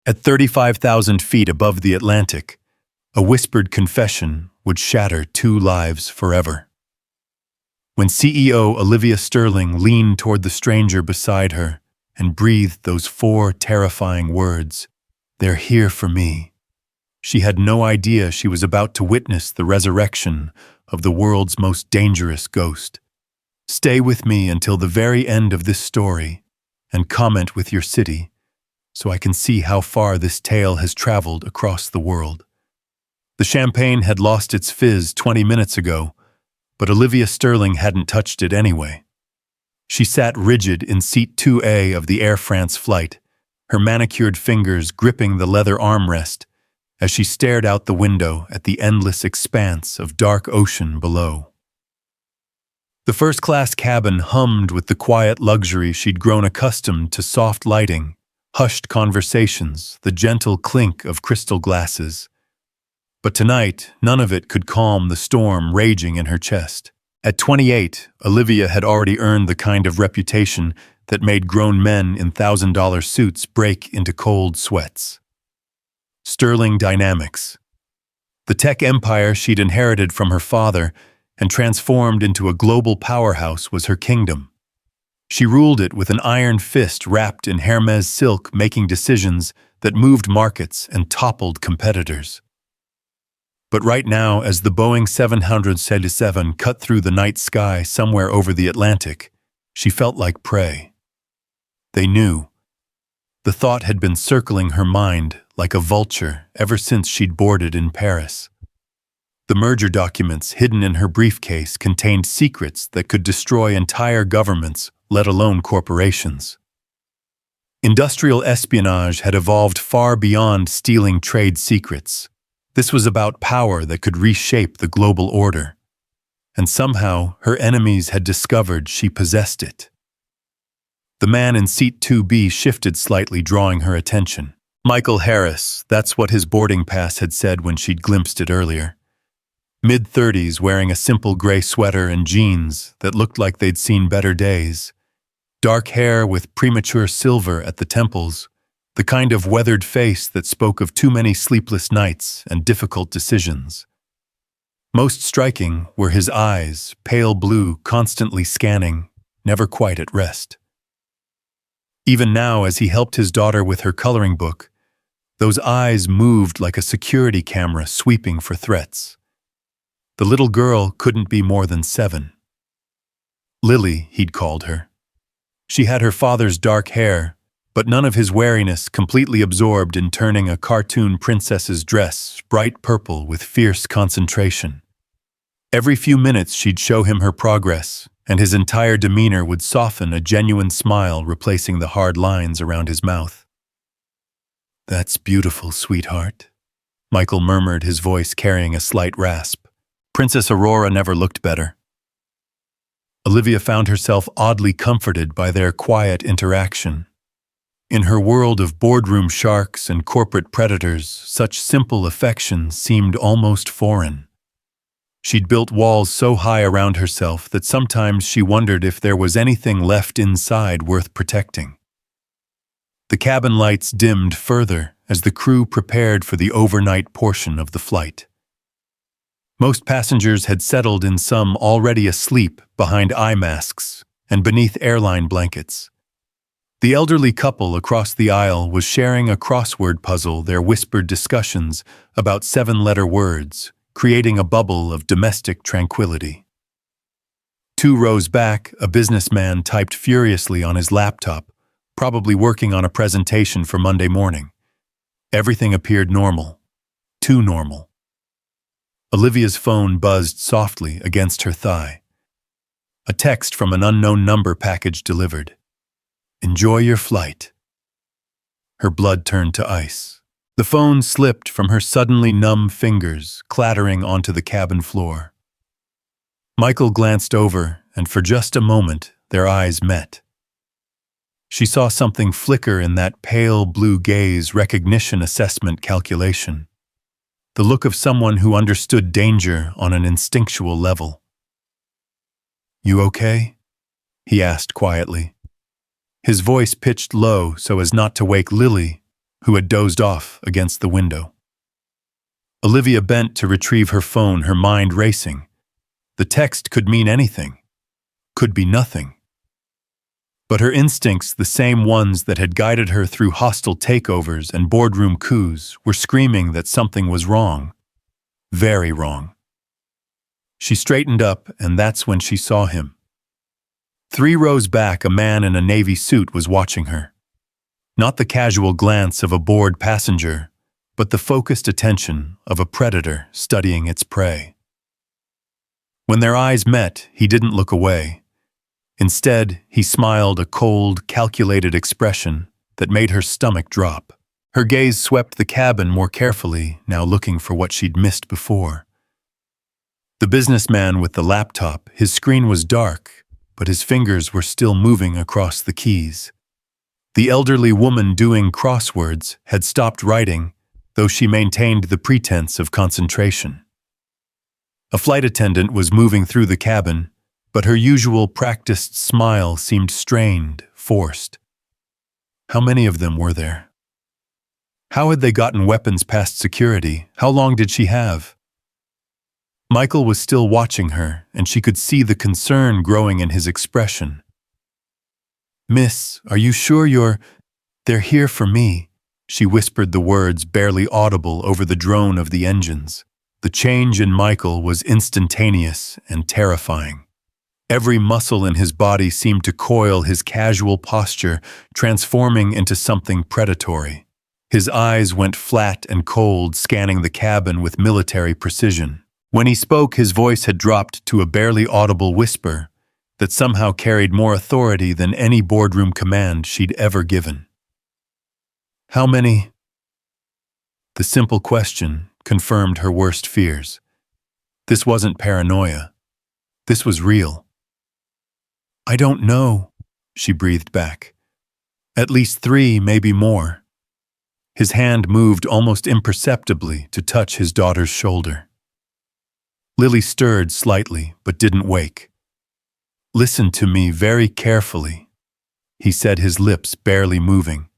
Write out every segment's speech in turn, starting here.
At 35,000 feet above the Atlantic, a whispered confession would shatter two lives forever. When CEO Olivia Sterling leaned toward the stranger beside her and breathed those four terrifying words, "They're here for me," she had no idea she was about to witness the resurrection of the world's most dangerous ghost. Stay with me until the very end of this story and comment with your city so I can see how far this tale has traveled across the world. The champagne had lost its fizz 20 minutes ago, but Olivia Sterling hadn't touched it anyway. She sat rigid in seat 2A of the Air France flight, her manicured fingers gripping the leather armrest as she stared out the window at the endless expanse of dark ocean below. The first-class cabin hummed with the quiet luxury she'd grown accustomed to: soft lighting, hushed conversations, the gentle clink of crystal glasses. But tonight, none of it could calm the storm raging in her chest. At 28, Olivia had already earned the kind of reputation that made grown men in $1,000 suits break into cold sweats. Sterling Dynamics. The tech empire she'd inherited from her father and transformed into a global powerhouse was her kingdom. She ruled it with an iron fist wrapped in Hermes silk, making decisions that moved markets and toppled competitors. But right now, as the Boeing 777 cut through the night sky somewhere over the Atlantic, she felt like prey. They knew. The thought had been circling her mind like a vulture ever since she'd boarded in Paris. The merger documents hidden in her briefcase contained secrets that could destroy entire governments, let alone corporations. Industrial espionage had evolved far beyond stealing trade secrets. This was about power that could reshape the global order. And somehow, her enemies had discovered she possessed it. The man in seat 2B shifted slightly, drawing her attention. Michael Harris, that's what his boarding pass had said when she'd glimpsed it earlier. Mid-30s, wearing a simple gray sweater and jeans that looked like they'd seen better days. Dark hair with premature silver at the temples, the kind of weathered face that spoke of too many sleepless nights and difficult decisions. Most striking were his eyes, pale blue, constantly scanning, never quite at rest. Even now, as he helped his daughter with her coloring book, those eyes moved like a security camera sweeping for threats. The little girl couldn't be more than 7. Lily, he'd called her. She had her father's dark hair, but none of his wariness, completely absorbed in turning a cartoon princess's dress bright purple with fierce concentration. Every few minutes she'd show him her progress, and his entire demeanor would soften, a genuine smile replacing the hard lines around his mouth. "That's beautiful, sweetheart," Michael murmured, his voice carrying a slight rasp. Princess Aurora never looked better. Olivia found herself oddly comforted by their quiet interaction. In her world of boardroom sharks and corporate predators, such simple affection seemed almost foreign. She'd built walls so high around herself that sometimes she wondered if there was anything left inside worth protecting. The cabin lights dimmed further as the crew prepared for the overnight portion of the flight. Most passengers had settled in, some already asleep behind eye masks and beneath airline blankets. The elderly couple across the aisle was sharing a crossword puzzle, their whispered discussions about 7-letter words, creating a bubble of domestic tranquility. 2 rows back, a businessman typed furiously on his laptop, probably working on a presentation for Monday morning. Everything appeared normal. Too normal. Olivia's phone buzzed softly against her thigh. A text from an unknown number package delivered. "Enjoy your flight." Her blood turned to ice. The phone slipped from her suddenly numb fingers, clattering onto the cabin floor. Michael glanced over, and for just a moment, their eyes met. She saw something flicker in that pale blue gaze, recognition assessment calculation. The look of someone who understood danger on an instinctual level. "You okay?" he asked quietly. His voice pitched low so as not to wake Lily, who had dozed off against the window. Olivia bent to retrieve her phone, her mind racing. The text could mean anything, could be nothing. But her instincts, the same ones that had guided her through hostile takeovers and boardroom coups, were screaming that something was wrong. Very wrong. She straightened up, and that's when she saw him. 3 rows back, a man in a navy suit was watching her. Not the casual glance of a bored passenger, but the focused attention of a predator studying its prey. When their eyes met, he didn't look away. Instead, he smiled, a cold, calculated expression that made her stomach drop. Her gaze swept the cabin more carefully, now looking for what she'd missed before. The businessman with the laptop, his screen was dark, but his fingers were still moving across the keys. The elderly woman doing crosswords had stopped writing, though she maintained the pretense of concentration. A flight attendant was moving through the cabin, but her usual practiced smile seemed strained, forced. How many of them were there? How had they gotten weapons past security? How long did she have? Michael was still watching her, and she could see the concern growing in his expression. "Miss, are you sure they're here for me?" She whispered the words, barely audible over the drone of the engines. The change in Michael was instantaneous and terrifying. Every muscle in his body seemed to coil, his casual posture transforming into something predatory. His eyes went flat and cold, scanning the cabin with military precision. When he spoke, his voice had dropped to a barely audible whisper that somehow carried more authority than any boardroom command she'd ever given. "How many?" The simple question confirmed her worst fears. This wasn't paranoia. This was real. "I don't know," she breathed back. "At least 3, maybe more." His hand moved almost imperceptibly to touch his daughter's shoulder. Lily stirred slightly, but didn't wake. "Listen to me very carefully," he said, his lips barely moving.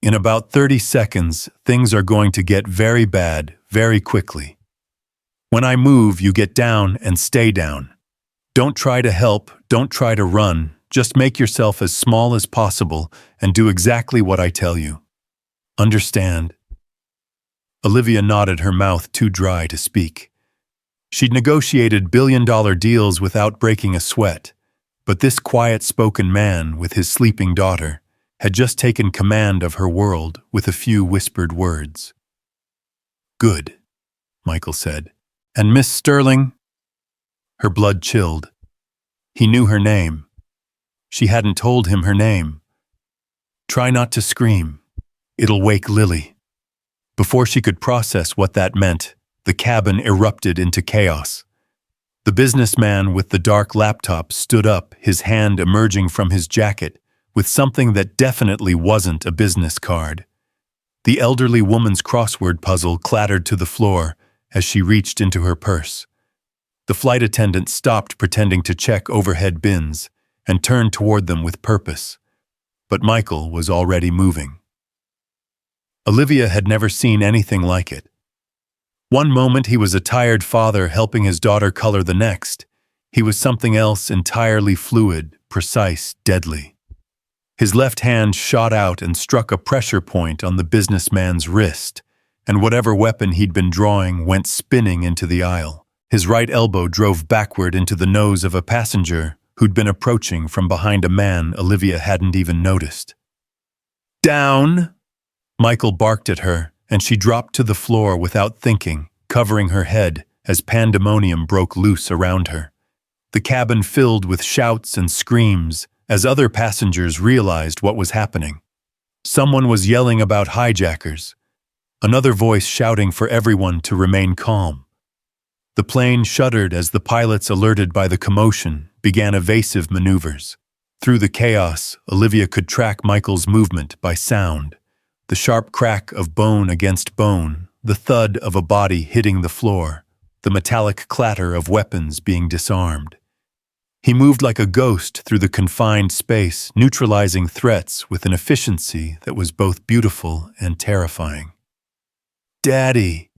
"In about 30 seconds, things are going to get very bad, very quickly. When I move, you get down and stay down. Don't try to help, don't try to run, just make yourself as small as possible and do exactly what I tell you. Understand?" Olivia nodded, her mouth too dry to speak. She'd negotiated billion-dollar deals without breaking a sweat, but this quiet-spoken man with his sleeping daughter had just taken command of her world with a few whispered words. "Good," Michael said. "And Miss Sterling?" Her blood chilled. He knew her name. She hadn't told him her name. "Try not to scream. It'll wake Lily." Before she could process what that meant, the cabin erupted into chaos. The businessman with the dark laptop stood up, his hand emerging from his jacket with something that definitely wasn't a business card. The elderly woman's crossword puzzle clattered to the floor as she reached into her purse. The flight attendant stopped pretending to check overhead bins and turned toward them with purpose. But Michael was already moving. Olivia had never seen anything like it. One moment he was a tired father helping his daughter color, the next he was something else entirely fluid, precise, deadly. His left hand shot out and struck a pressure point on the businessman's wrist, and whatever weapon he'd been drawing went spinning into the aisle. His right elbow drove backward into the nose of a passenger who'd been approaching from behind a man Olivia hadn't even noticed. "Down!" Michael barked at her, and she dropped to the floor without thinking, covering her head as pandemonium broke loose around her. The cabin filled with shouts and screams as other passengers realized what was happening. Someone was yelling about hijackers, another voice shouting for everyone to remain calm. The plane shuddered as the pilots, alerted by the commotion, began evasive maneuvers. Through the chaos, Olivia could track Michael's movement by sound. The sharp crack of bone against bone, the thud of a body hitting the floor, the metallic clatter of weapons being disarmed. He moved like a ghost through the confined space, neutralizing threats with an efficiency that was both beautiful and terrifying. "Daddy!"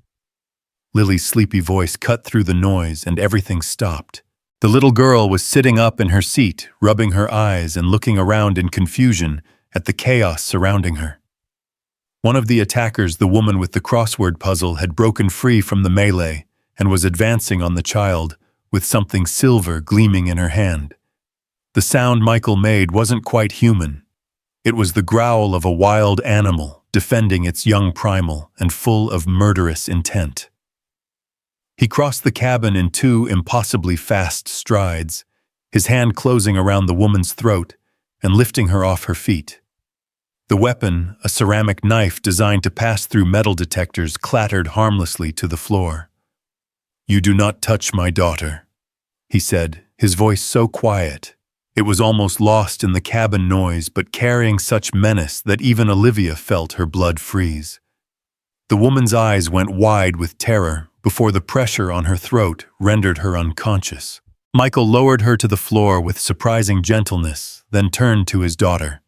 Lily's sleepy voice cut through the noise and everything stopped. The little girl was sitting up in her seat, rubbing her eyes and looking around in confusion at the chaos surrounding her. One of the attackers, the woman with the crossword puzzle, had broken free from the melee and was advancing on the child, with something silver gleaming in her hand. The sound Michael made wasn't quite human. It was the growl of a wild animal defending its young primal and full of murderous intent. He crossed the cabin in 2 impossibly fast strides, his hand closing around the woman's throat and lifting her off her feet. The weapon, a ceramic knife designed to pass through metal detectors, clattered harmlessly to the floor. "You do not touch my daughter," he said, his voice so quiet it was almost lost in the cabin noise, but carrying such menace that even Olivia felt her blood freeze. The woman's eyes went wide with terror before the pressure on her throat rendered her unconscious. Michael lowered her to the floor with surprising gentleness, then turned to his daughter.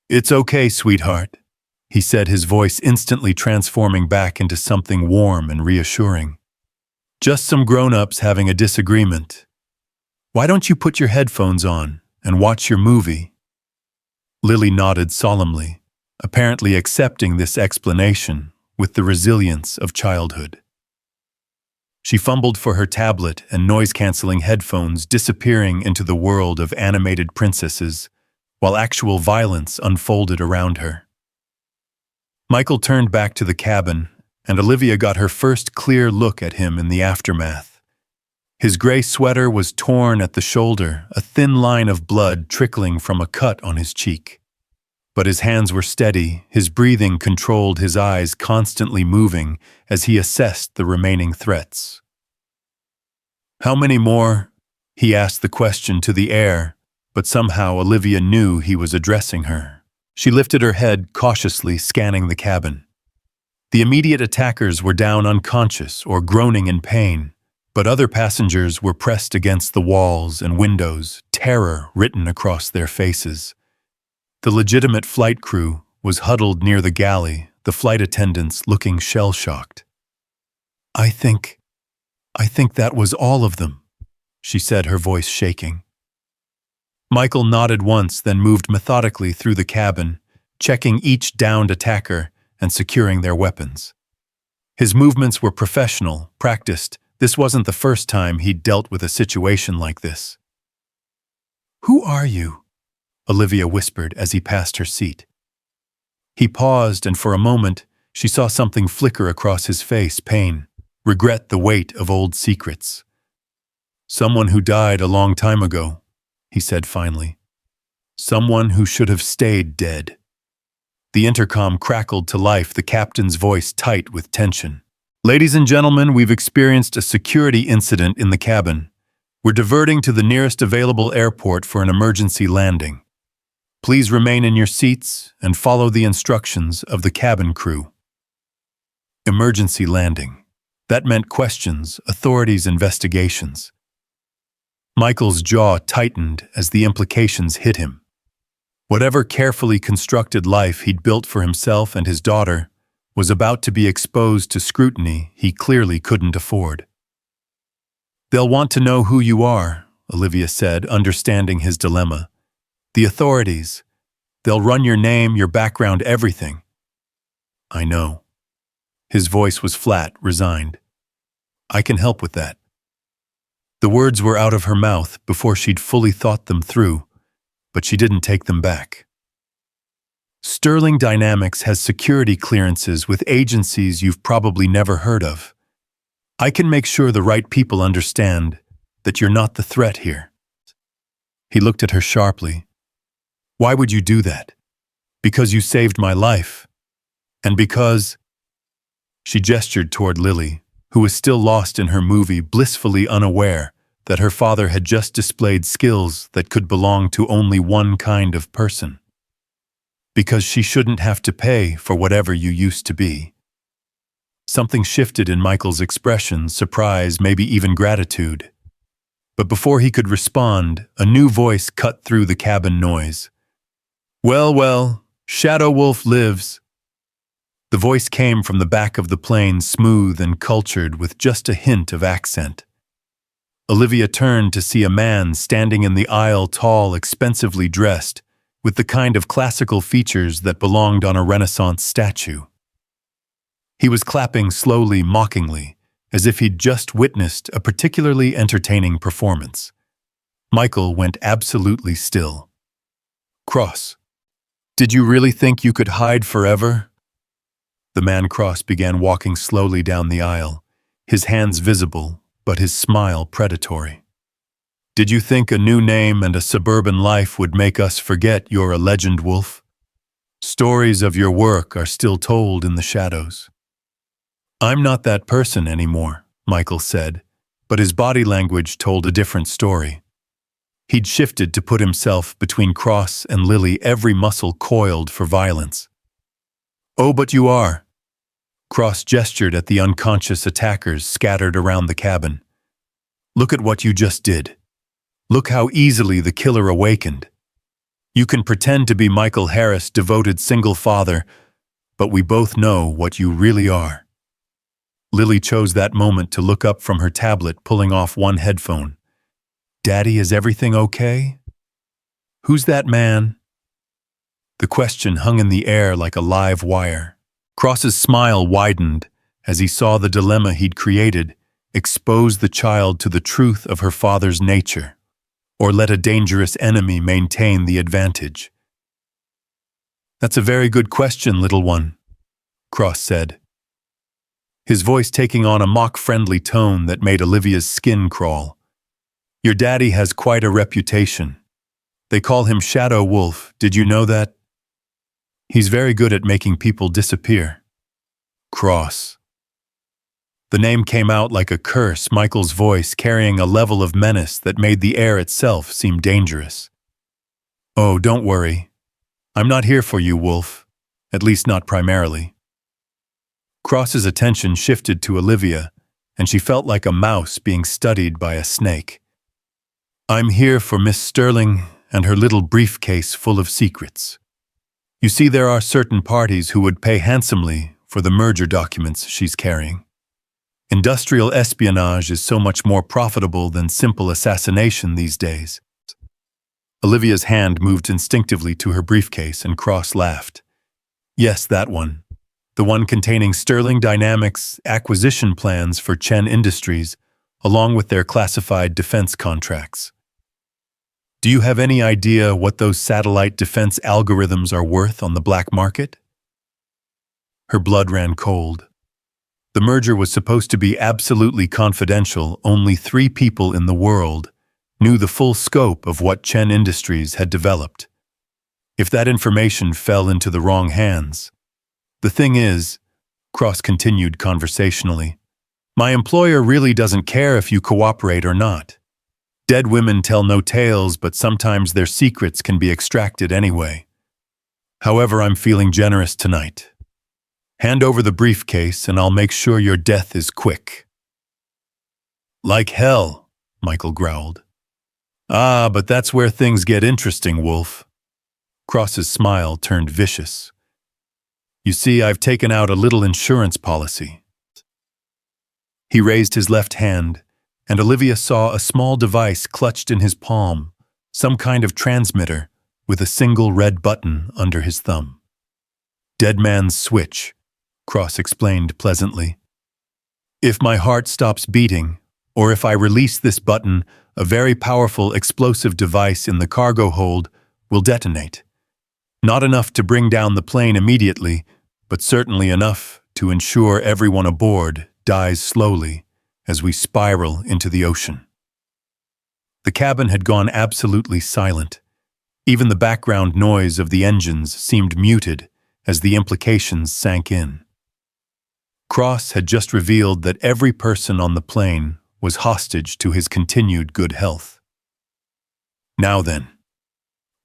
"It's okay, sweetheart," he said, his voice instantly transforming back into something warm and reassuring. "Just some grown-ups having a disagreement. Why don't you put your headphones on and watch your movie?" Lily nodded solemnly, apparently accepting this explanation with the resilience of childhood. She fumbled for her tablet and noise-canceling headphones, disappearing into the world of animated princesses, while actual violence unfolded around her. Michael turned back to the cabin, and Olivia got her first clear look at him in the aftermath. His gray sweater was torn at the shoulder, a thin line of blood trickling from a cut on his cheek. But his hands were steady, his breathing controlled, his eyes constantly moving as he assessed the remaining threats. "How many more?" He asked the question to the air, but somehow Olivia knew he was addressing her. She lifted her head, cautiously scanning the cabin. The immediate attackers were down unconscious or groaning in pain, but other passengers were pressed against the walls and windows, terror written across their faces. The legitimate flight crew was huddled near the galley, the flight attendants looking shell-shocked. I think that was all of them," she said, her voice shaking. Michael nodded once, then moved methodically through the cabin, checking each downed attacker and securing their weapons. His movements were professional, practiced. This wasn't the first time he'd dealt with a situation like this. "Who are you?" Olivia whispered as he passed her seat. He paused, and for a moment, she saw something flicker across his face, pain, regret, the weight of old secrets. "Someone who died a long time ago," he said finally. "Someone who should have stayed dead." The intercom crackled to life, the captain's voice tight with tension. "Ladies and gentlemen, we've experienced a security incident in the cabin. We're diverting to the nearest available airport for an emergency landing. Please remain in your seats and follow the instructions of the cabin crew." Emergency landing. That meant questions, authorities' investigations. Michael's jaw tightened as the implications hit him. Whatever carefully constructed life he'd built for himself and his daughter was about to be exposed to scrutiny he clearly couldn't afford. "They'll want to know who you are," Olivia said, understanding his dilemma. "The authorities. They'll run your name, your background, everything." "I know." His voice was flat, resigned. "I can help with that." The words were out of her mouth before she'd fully thought them through, but she didn't take them back. "Sterling Dynamics has security clearances with agencies you've probably never heard of. I can make sure the right people understand that you're not the threat here." He looked at her sharply. "Why would you do that?" "Because you saved my life. And because—" She gestured toward Lily, who was still lost in her movie, blissfully unaware that her father had just displayed skills that could belong to only one kind of person. "Because she shouldn't have to pay for whatever you used to be." Something shifted in Michael's expression, surprise, maybe even gratitude. But before he could respond, a new voice cut through the cabin noise. "Well, well, Shadow Wolf lives." The voice came from the back of the plane, smooth and cultured with just a hint of accent. Olivia turned to see a man standing in the aisle, tall, expensively dressed, with the kind of classical features that belonged on a Renaissance statue. He was clapping slowly, mockingly, as if he'd just witnessed a particularly entertaining performance. Michael went absolutely still. "Cross, did you really think you could hide forever?" The man Cross began walking slowly down the aisle, his hands visible, but his smile predatory. "Did you think a new name and a suburban life would make us forget you're a legend, Wolf? Stories of your work are still told in the shadows." "I'm not that person anymore," Michael said, but his body language told a different story. He'd shifted to put himself between Cross and Lily, every muscle coiled for violence. "Oh, but you are." Cross gestured at the unconscious attackers scattered around the cabin. "Look at what you just did. Look how easily the killer awakened. You can pretend to be Michael Harris, devoted single father, but we both know what you really are." Lily chose that moment to look up from her tablet, pulling off one headphone. "Daddy, is everything okay? Who's that man?" The question hung in the air like a live wire. Cross's smile widened as he saw the dilemma he'd created: expose the child to the truth of her father's nature, or let a dangerous enemy maintain the advantage. "That's a very good question, little one," Cross said, his voice taking on a mock-friendly tone that made Olivia's skin crawl. "Your daddy has quite a reputation. They call him Shadow Wolf, did you know that? He's very good at making people disappear." Cross. The name came out like a curse, Michael's voice carrying a level of menace that made the air itself seem dangerous. "Oh, don't worry. I'm not here for you, Wolf. At least not primarily." Cross's attention shifted to Olivia, and she felt like a mouse being studied by a snake. "I'm here for Miss Sterling and her little briefcase full of secrets. You see, there are certain parties who would pay handsomely for the merger documents she's carrying. Industrial espionage is so much more profitable than simple assassination these days." Olivia's hand moved instinctively to her briefcase, and Cross laughed. "Yes, that one. The one containing Sterling Dynamics acquisition plans for Chen Industries, along with their classified defense contracts. Do you have any idea what those satellite defense algorithms are worth on the black market?" Her blood ran cold. The merger was supposed to be absolutely confidential. Only 3 people in the world knew the full scope of what Chen Industries had developed. If that information fell into the wrong hands... "The thing is," Cross continued conversationally, "my employer really doesn't care if you cooperate or not. Dead women tell no tales, but sometimes their secrets can be extracted anyway. However, I'm feeling generous tonight. Hand over the briefcase and I'll make sure your death is quick." "Like hell," Michael growled. "Ah, but that's where things get interesting, Wolf." Cross's smile turned vicious. "You see, I've taken out a little insurance policy." He raised his left hand, and Olivia saw a small device clutched in his palm, some kind of transmitter with a single red button under his thumb. "Dead man's switch," Cross explained pleasantly. "If my heart stops beating, or if I release this button, a very powerful explosive device in the cargo hold will detonate. Not enough to bring down the plane immediately, but certainly enough to ensure everyone aboard dies slowly as we spiral into the ocean." The cabin had gone absolutely silent. Even the background noise of the engines seemed muted as the implications sank in. Cross had just revealed that every person on the plane was hostage to his continued good health. "Now then,"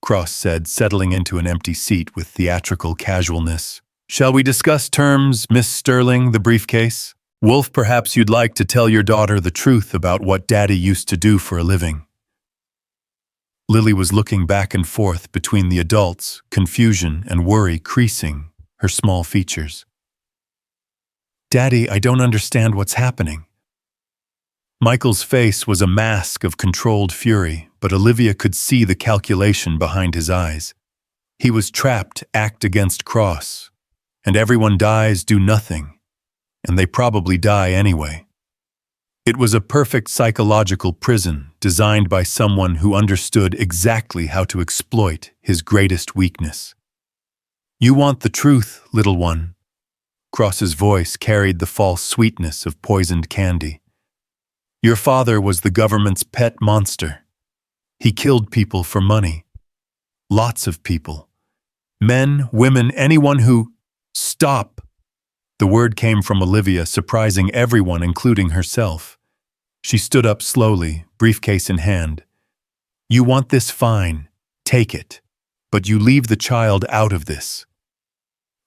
Cross said, settling into an empty seat with theatrical casualness, "shall we discuss terms, Miss Sterling, the briefcase?" Wolf, perhaps you'd like to tell your daughter the truth about what Daddy used to do for a living. Lily was looking back and forth between the adults, confusion and worry creasing her small features. Daddy, I don't understand what's happening. Michael's face was a mask of controlled fury, but Olivia could see the calculation behind his eyes. He was trapped act against cross, and everyone dies do nothing, and they probably die anyway. It was a perfect psychological prison designed by someone who understood exactly how to exploit his greatest weakness. You want the truth, little one. Cross's voice carried the false sweetness of poisoned candy. Your father was the government's pet monster. He killed people for money. Lots of people. Men, women, anyone who... Stop! The word came from Olivia, surprising everyone, including herself. She stood up slowly, briefcase in hand. You want this? Fine. Take it. But you leave the child out of this.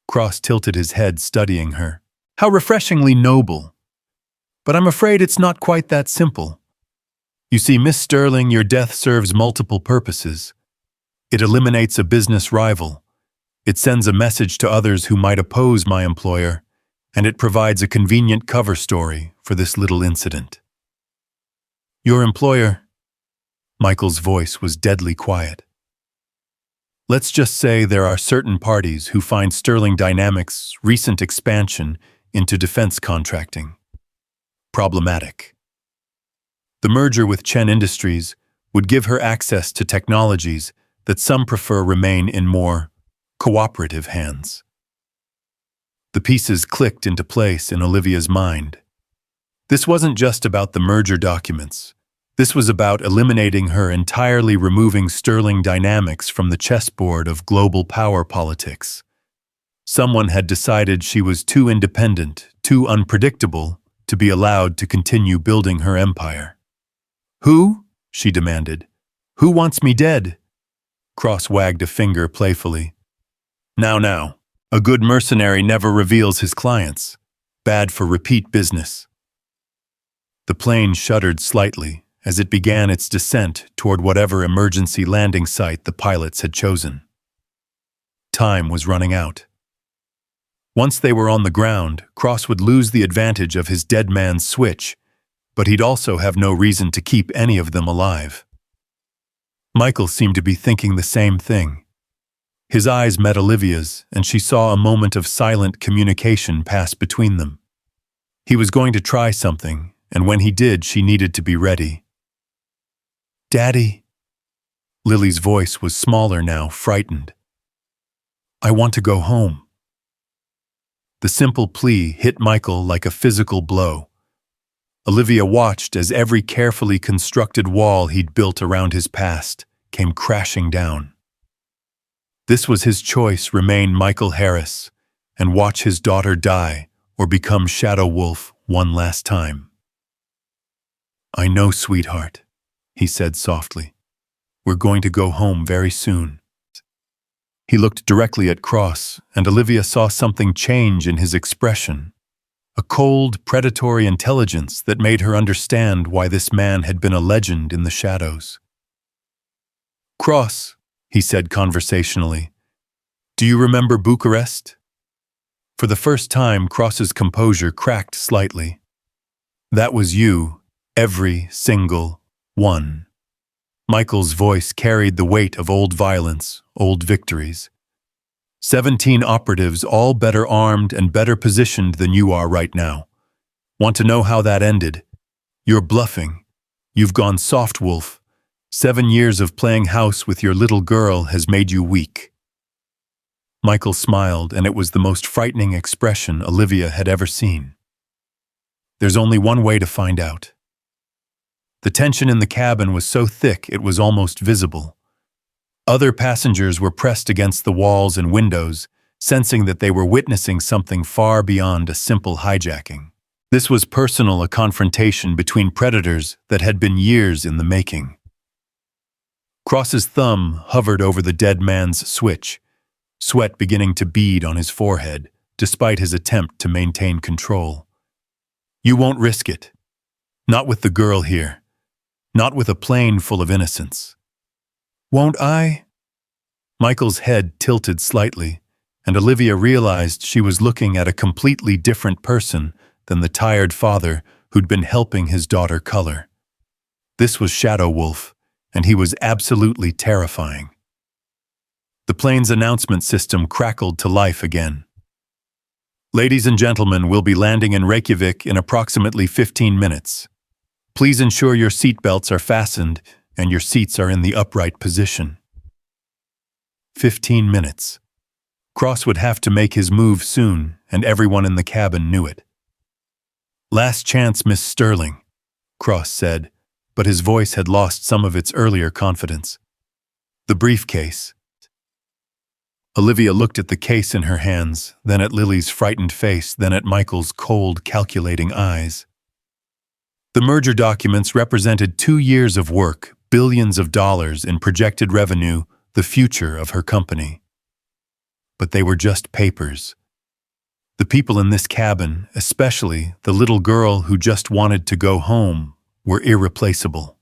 Cross tilted his head, studying her. How refreshingly noble. But I'm afraid it's not quite that simple. You see, Miss Sterling, your death serves multiple purposes. It eliminates a business rival. It sends a message to others who might oppose my employer, and it provides a convenient cover story for this little incident. Your employer? Michael's voice was deadly quiet. Let's just say there are certain parties who find Sterling Dynamics' recent expansion into defense contracting problematic. The merger with Chen Industries would give her access to technologies that some prefer remain in more cooperative hands. The pieces clicked into place in Olivia's mind. This wasn't just about the merger documents. This was about eliminating her, entirely removing Sterling Dynamics from the chessboard of global power politics. Someone had decided she was too independent, too unpredictable, to be allowed to continue building her empire. Who? She demanded. Who wants me dead? Cross wagged a finger playfully. Now, a good mercenary never reveals his clients. Bad for repeat business. The plane shuddered slightly as it began its descent toward whatever emergency landing site the pilots had chosen. Time was running out. Once they were on the ground, Cross would lose the advantage of his dead man's switch, but he'd also have no reason to keep any of them alive. Michael seemed to be thinking the same thing. His eyes met Olivia's, and she saw a moment of silent communication pass between them. He was going to try something, and when he did, she needed to be ready. Daddy? Lily's voice was smaller now, frightened. I want to go home. The simple plea hit Michael like a physical blow. Olivia watched as every carefully constructed wall he'd built around his past came crashing down. This was his choice: remain Michael Harris and watch his daughter die or become Shadow Wolf one last time. I know, sweetheart, he said softly. We're going to go home very soon. He looked directly at Cross, and Olivia saw something change in his expression. A cold, predatory intelligence that made her understand why this man had been a legend in the shadows. Cross, he said conversationally, do you remember Bucharest? For the first time, Cross's composure cracked slightly. That was you, every single one. Michael's voice carried the weight of old violence, old victories. 17 operatives, all better armed and better positioned than you are right now. Want to know how that ended? You're bluffing. You've gone soft, Wolf. 7 years of playing house with your little girl has made you weak. Michael smiled, and it was the most frightening expression Olivia had ever seen. There's only one way to find out. The tension in the cabin was so thick it was almost visible. Other passengers were pressed against the walls and windows, sensing that they were witnessing something far beyond a simple hijacking. This was personal, a confrontation between predators that had been years in the making. Cross's thumb hovered over the dead man's switch, sweat beginning to bead on his forehead, despite his attempt to maintain control. You won't risk it. Not with the girl here. Not with a plane full of innocents. Won't I? Michael's head tilted slightly, and Olivia realized she was looking at a completely different person than the tired father who'd been helping his daughter color. This was Shadow Wolf, and he was absolutely terrifying. The plane's announcement system crackled to life again. Ladies and gentlemen, we'll be landing in Reykjavik in approximately 15 minutes. Please ensure your seatbelts are fastened and your seats are in the upright position. 15 minutes. Cross would have to make his move soon, and everyone in the cabin knew it. Last chance, Miss Sterling, Cross said, but his voice had lost some of its earlier confidence. The briefcase. Olivia looked at the case in her hands, then at Lily's frightened face, then at Michael's cold, calculating eyes. The merger documents represented 2 years of work, billions of dollars in projected revenue, the future of her company. But they were just papers. The people in this cabin, especially the little girl who just wanted to go home, were irreplaceable.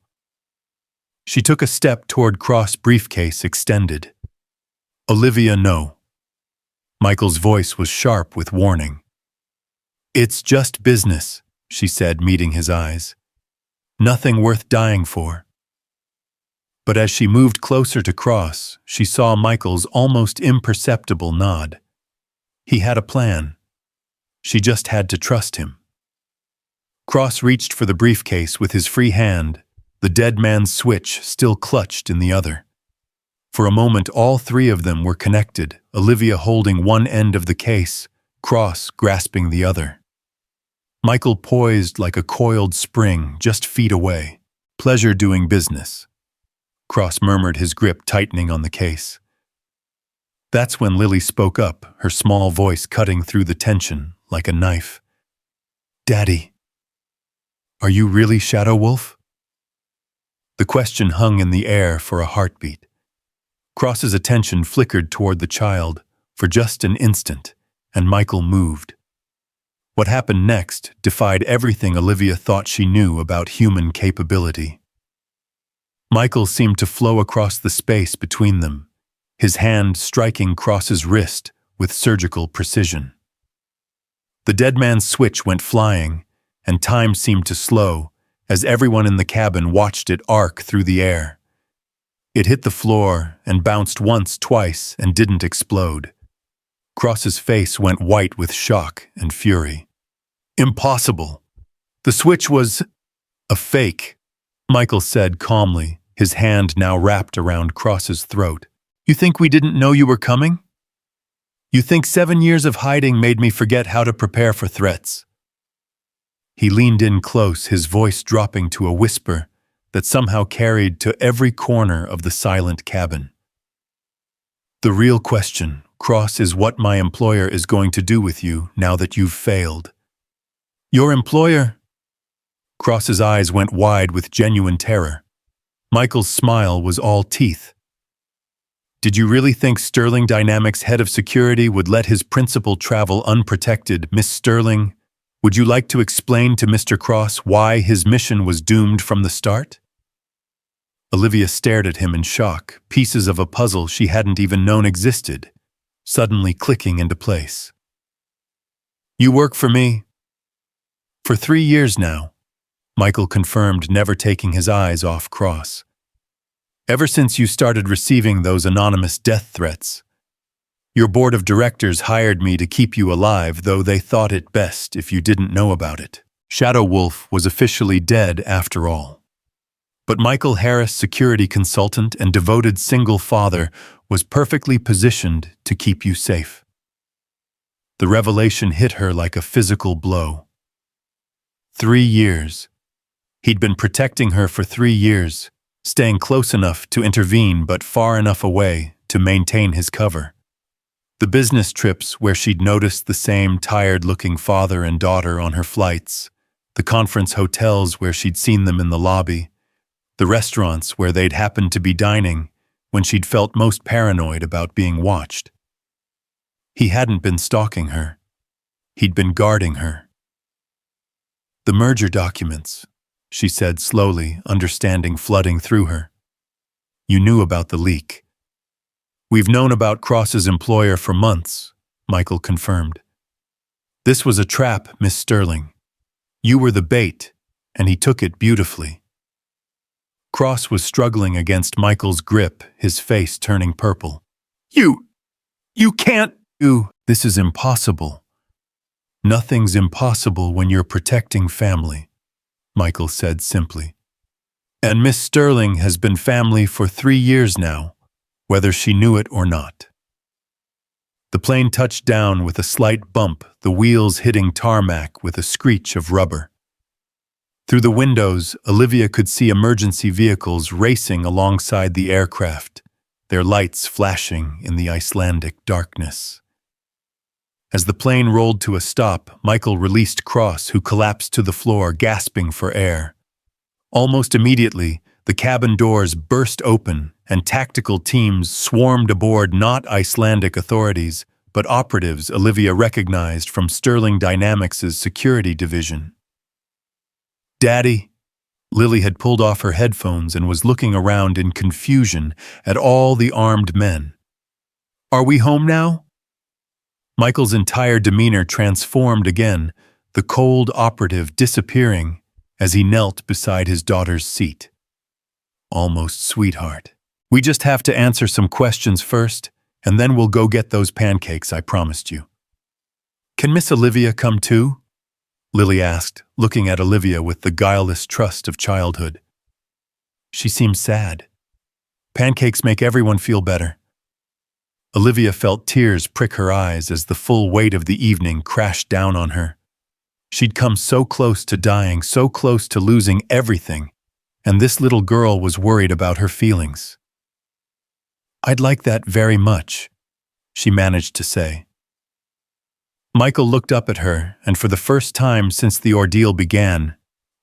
She took a step toward Cross' briefcase extended. Olivia, no. Michael's voice was sharp with warning. It's just business, she said, meeting his eyes. Nothing worth dying for. But as she moved closer to Cross, she saw Michael's almost imperceptible nod. He had a plan. She just had to trust him. Cross reached for the briefcase with his free hand, the dead man's switch still clutched in the other. For a moment, all three of them were connected, Olivia holding one end of the case, Cross grasping the other. Michael poised like a coiled spring just feet away. Pleasure doing business. Cross murmured, his grip tightening on the case. That's when Lily spoke up, her small voice cutting through the tension like a knife. Daddy, are you really Shadow Wolf? The question hung in the air for a heartbeat. Cross's attention flickered toward the child for just an instant, and Michael moved. What happened next defied everything Olivia thought she knew about human capability. Michael seemed to flow across the space between them, his hand striking Cross's wrist with surgical precision. The dead man's switch went flying, and time seemed to slow as everyone in the cabin watched it arc through the air. It hit the floor and bounced once, twice, and didn't explode. Cross's face went white with shock and fury. Impossible! The switch was a fake, Michael said calmly, his hand now wrapped around Cross's throat. You think we didn't know you were coming? You think 7 years of hiding made me forget how to prepare for threats? He leaned in close, his voice dropping to a whisper that somehow carried to every corner of the silent cabin. The real question, Cross, is what my employer is going to do with you now that you've failed. Your employer? Cross's eyes went wide with genuine terror. Michael's smile was all teeth. Did you really think Sterling Dynamics' head of security would let his principal travel unprotected, Miss Sterling? Would you like to explain to Mr. Cross why his mission was doomed from the start? Olivia stared at him in shock, pieces of a puzzle she hadn't even known existed, suddenly clicking into place. You work for me? For 3 years now, Michael confirmed, never taking his eyes off Cross. Ever since you started receiving those anonymous death threats. Your board of directors hired me to keep you alive, though they thought it best if you didn't know about it. Shadow Wolf was officially dead after all. But Michael Harris, security consultant and devoted single father, was perfectly positioned to keep you safe. The revelation hit her like a physical blow. 3 years. He'd been protecting her for 3 years, staying close enough to intervene but far enough away to maintain his cover. The business trips where she'd noticed the same tired-looking father and daughter on her flights, the conference hotels where she'd seen them in the lobby, the restaurants where they'd happened to be dining when she'd felt most paranoid about being watched. He hadn't been stalking her. He'd been guarding her. The merger documents, she said slowly, understanding flooding through her. You knew about the leak. We've known about Cross's employer for months, Michael confirmed. This was a trap, Miss Sterling. You were the bait, and he took it beautifully. Cross was struggling against Michael's grip, his face turning purple. You can't do. This is impossible. Nothing's impossible when you're protecting family, Michael said simply. And Miss Sterling has been family for 3 years now, whether she knew it or not. The plane touched down with a slight bump, the wheels hitting tarmac with a screech of rubber. Through the windows, Olivia could see emergency vehicles racing alongside the aircraft, their lights flashing in the Icelandic darkness. As the plane rolled to a stop, Michael released Cross, who collapsed to the floor, gasping for air. Almost immediately, the cabin doors burst open and tactical teams swarmed aboard, not Icelandic authorities, but operatives Olivia recognized from Sterling Dynamics' security division. Daddy, Lily had pulled off her headphones and was looking around in confusion at all the armed men. Are we home now? Michael's entire demeanor transformed again, the cold operative disappearing as he knelt beside his daughter's seat. Almost sweetheart. We just have to answer some questions first, and then we'll go get those pancakes I promised you. Can Miss Olivia come too? Lily asked, looking at Olivia with the guileless trust of childhood. She seemed sad. Pancakes make everyone feel better. Olivia felt tears prick her eyes as the full weight of the evening crashed down on her. She'd come so close to dying, so close to losing everything, and this little girl was worried about her feelings. I'd like that very much, she managed to say. Michael looked up at her, and for the first time since the ordeal began,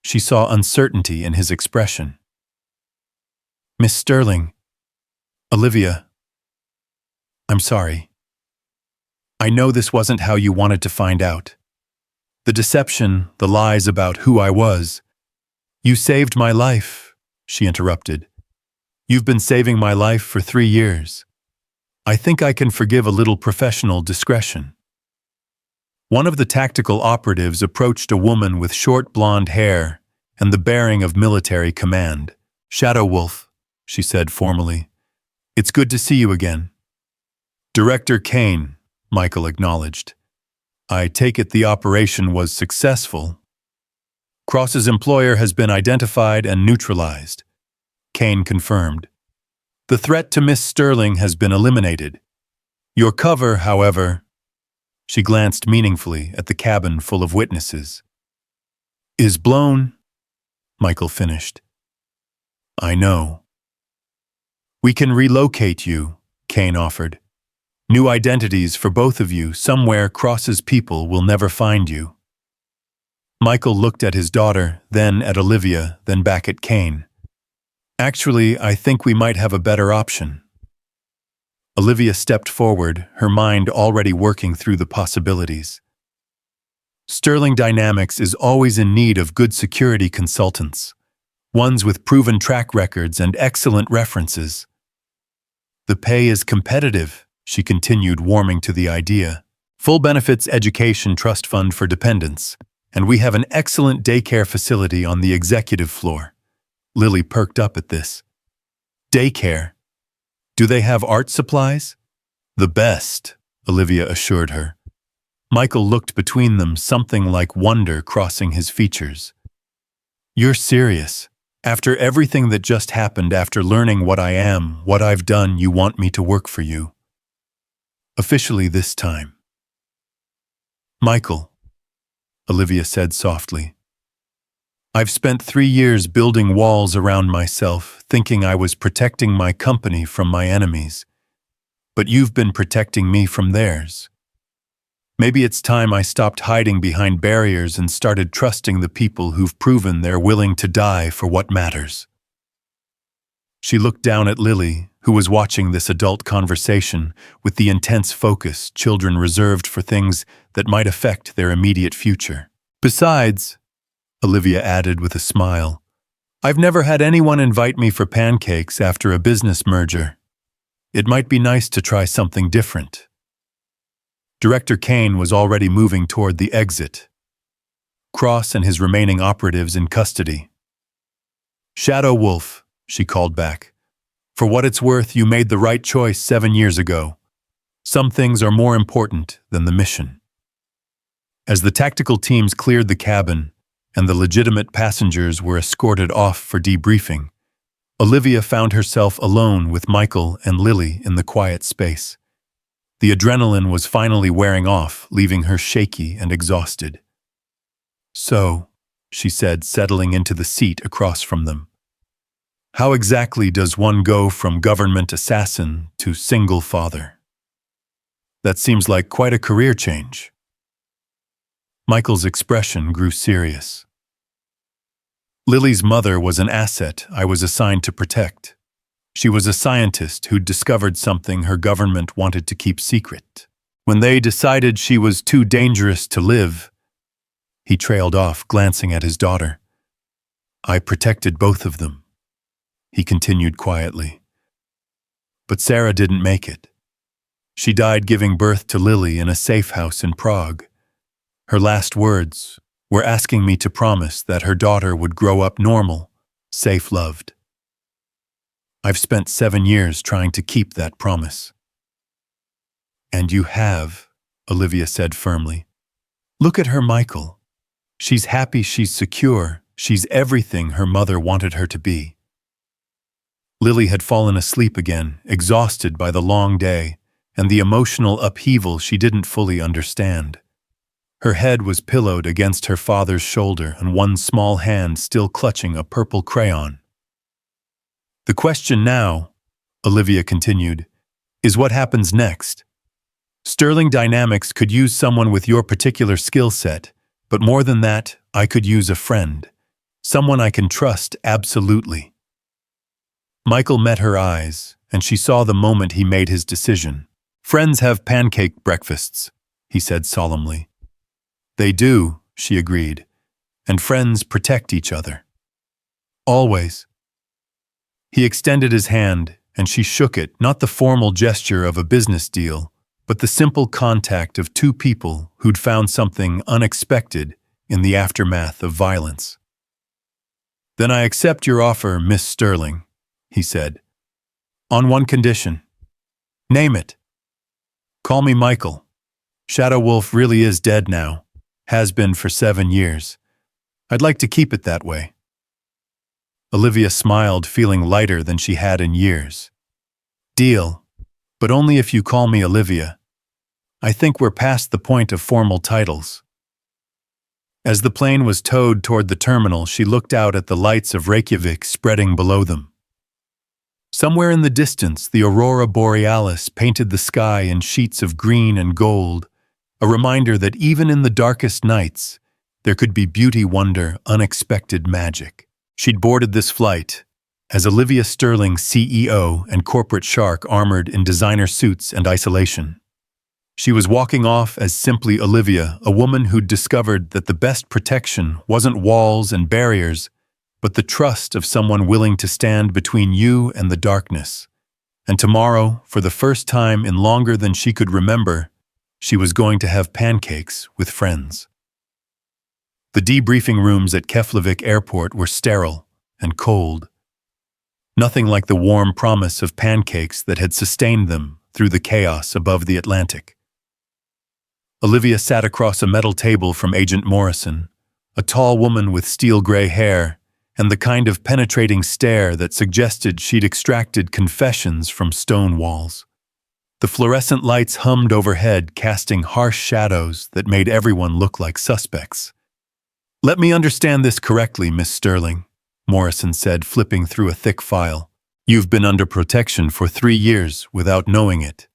she saw uncertainty in his expression. Miss Sterling, Olivia, I'm sorry. I know this wasn't how you wanted to find out. The deception, the lies about who I was. You saved my life, she interrupted. You've been saving my life for 3 years. I think I can forgive a little professional discretion. One of the tactical operatives approached a woman with short blonde hair and the bearing of military command. Shadow Wolf, she said formally. It's good to see you again. Director Kane, Michael acknowledged. I take it the operation was successful. Cross's employer has been identified and neutralized, Kane confirmed. The threat to Miss Sterling has been eliminated. Your cover, however, she glanced meaningfully at the cabin full of witnesses, is blown, Michael finished. I know. We can relocate you, Kane offered. New identities for both of you, somewhere Cross's people will never find you. Michael looked at his daughter, then at Olivia, then back at Kane. Actually, I think we might have a better option. Olivia stepped forward, her mind already working through the possibilities. Sterling Dynamics is always in need of good security consultants, ones with proven track records and excellent references. The pay is competitive, she continued, warming to the idea. Full benefits education trust fund for dependents, and we have an excellent daycare facility on the executive floor. Lily perked up at this. Daycare? Do they have art supplies? The best, Olivia assured her. Michael looked between them, something like wonder crossing his features. You're serious? After everything that just happened, after learning what I am, what I've done, you want me to work for you? Officially this time. Michael, Olivia said softly. I've spent 3 years building walls around myself, thinking I was protecting my company from my enemies. But you've been protecting me from theirs. Maybe it's time I stopped hiding behind barriers and started trusting the people who've proven they're willing to die for what matters. She looked down at Lily, who was watching this adult conversation with the intense focus children reserved for things that might affect their immediate future. Besides, Olivia added with a smile. I've never had anyone invite me for pancakes after a business merger. It might be nice to try something different. Director Kane was already moving toward the exit. Cross and his remaining operatives in custody. Shadow Wolf, she called back. For what it's worth, you made the right choice 7 years ago. Some things are more important than the mission. As the tactical teams cleared the cabin and the legitimate passengers were escorted off for debriefing, Olivia found herself alone with Michael and Lily in the quiet space. The adrenaline was finally wearing off, leaving her shaky and exhausted. So, she said, settling into the seat across from them. How exactly does one go from government assassin to single father? That seems like quite a career change. Michael's expression grew serious. Lily's mother was an asset I was assigned to protect. She was a scientist who'd discovered something her government wanted to keep secret. When they decided she was too dangerous to live, he trailed off, glancing at his daughter. I protected both of them, he continued quietly. But Sarah didn't make it. She died giving birth to Lily in a safe house in Prague. Her last words were asking me to promise that her daughter would grow up normal, safe-loved. I've spent 7 years trying to keep that promise. And you have, Olivia said firmly. Look at her, Michael. She's happy, she's secure, she's everything her mother wanted her to be. Lily had fallen asleep again, exhausted by the long day and the emotional upheaval she didn't fully understand. Her head was pillowed against her father's shoulder and one small hand still clutching a purple crayon. The question now, Olivia continued, is what happens next? Sterling Dynamics could use someone with your particular skill set, but more than that, I could use a friend. Someone I can trust absolutely. Michael met her eyes, and she saw the moment he made his decision. Friends have pancake breakfasts, he said solemnly. They do, she agreed, and friends protect each other. Always. He extended his hand, and she shook it, not the formal gesture of a business deal, but the simple contact of two people who'd found something unexpected in the aftermath of violence. Then I accept your offer, Miss Sterling, he said. On one condition. Name it. Call me Michael. Shadow Wolf really is dead now. Has been for 7 years. I'd like to keep it that way. Olivia smiled, feeling lighter than she had in years. Deal. But only if you call me Olivia. I think we're past the point of formal titles. As the plane was towed toward the terminal, she looked out at the lights of Reykjavik spreading below them. Somewhere in the distance, the aurora borealis painted the sky in sheets of green and gold, a reminder that even in the darkest nights, there could be beauty, wonder, unexpected magic. She'd boarded this flight as Olivia Sterling, CEO and corporate shark armored in designer suits and isolation. She was walking off as simply Olivia, a woman who'd discovered that the best protection wasn't walls and barriers, but the trust of someone willing to stand between you and the darkness. And tomorrow, for the first time in longer than she could remember, she was going to have pancakes with friends. The debriefing rooms at Keflavik Airport were sterile and cold. Nothing like the warm promise of pancakes that had sustained them through the chaos above the Atlantic. Olivia sat across a metal table from Agent Morrison, a tall woman with steel-gray hair and the kind of penetrating stare that suggested she'd extracted confessions from stone walls. The fluorescent lights hummed overhead, casting harsh shadows that made everyone look like suspects. Let me understand this correctly, Miss Sterling, Morrison said, flipping through a thick file. You've been under protection for 3 years without knowing it.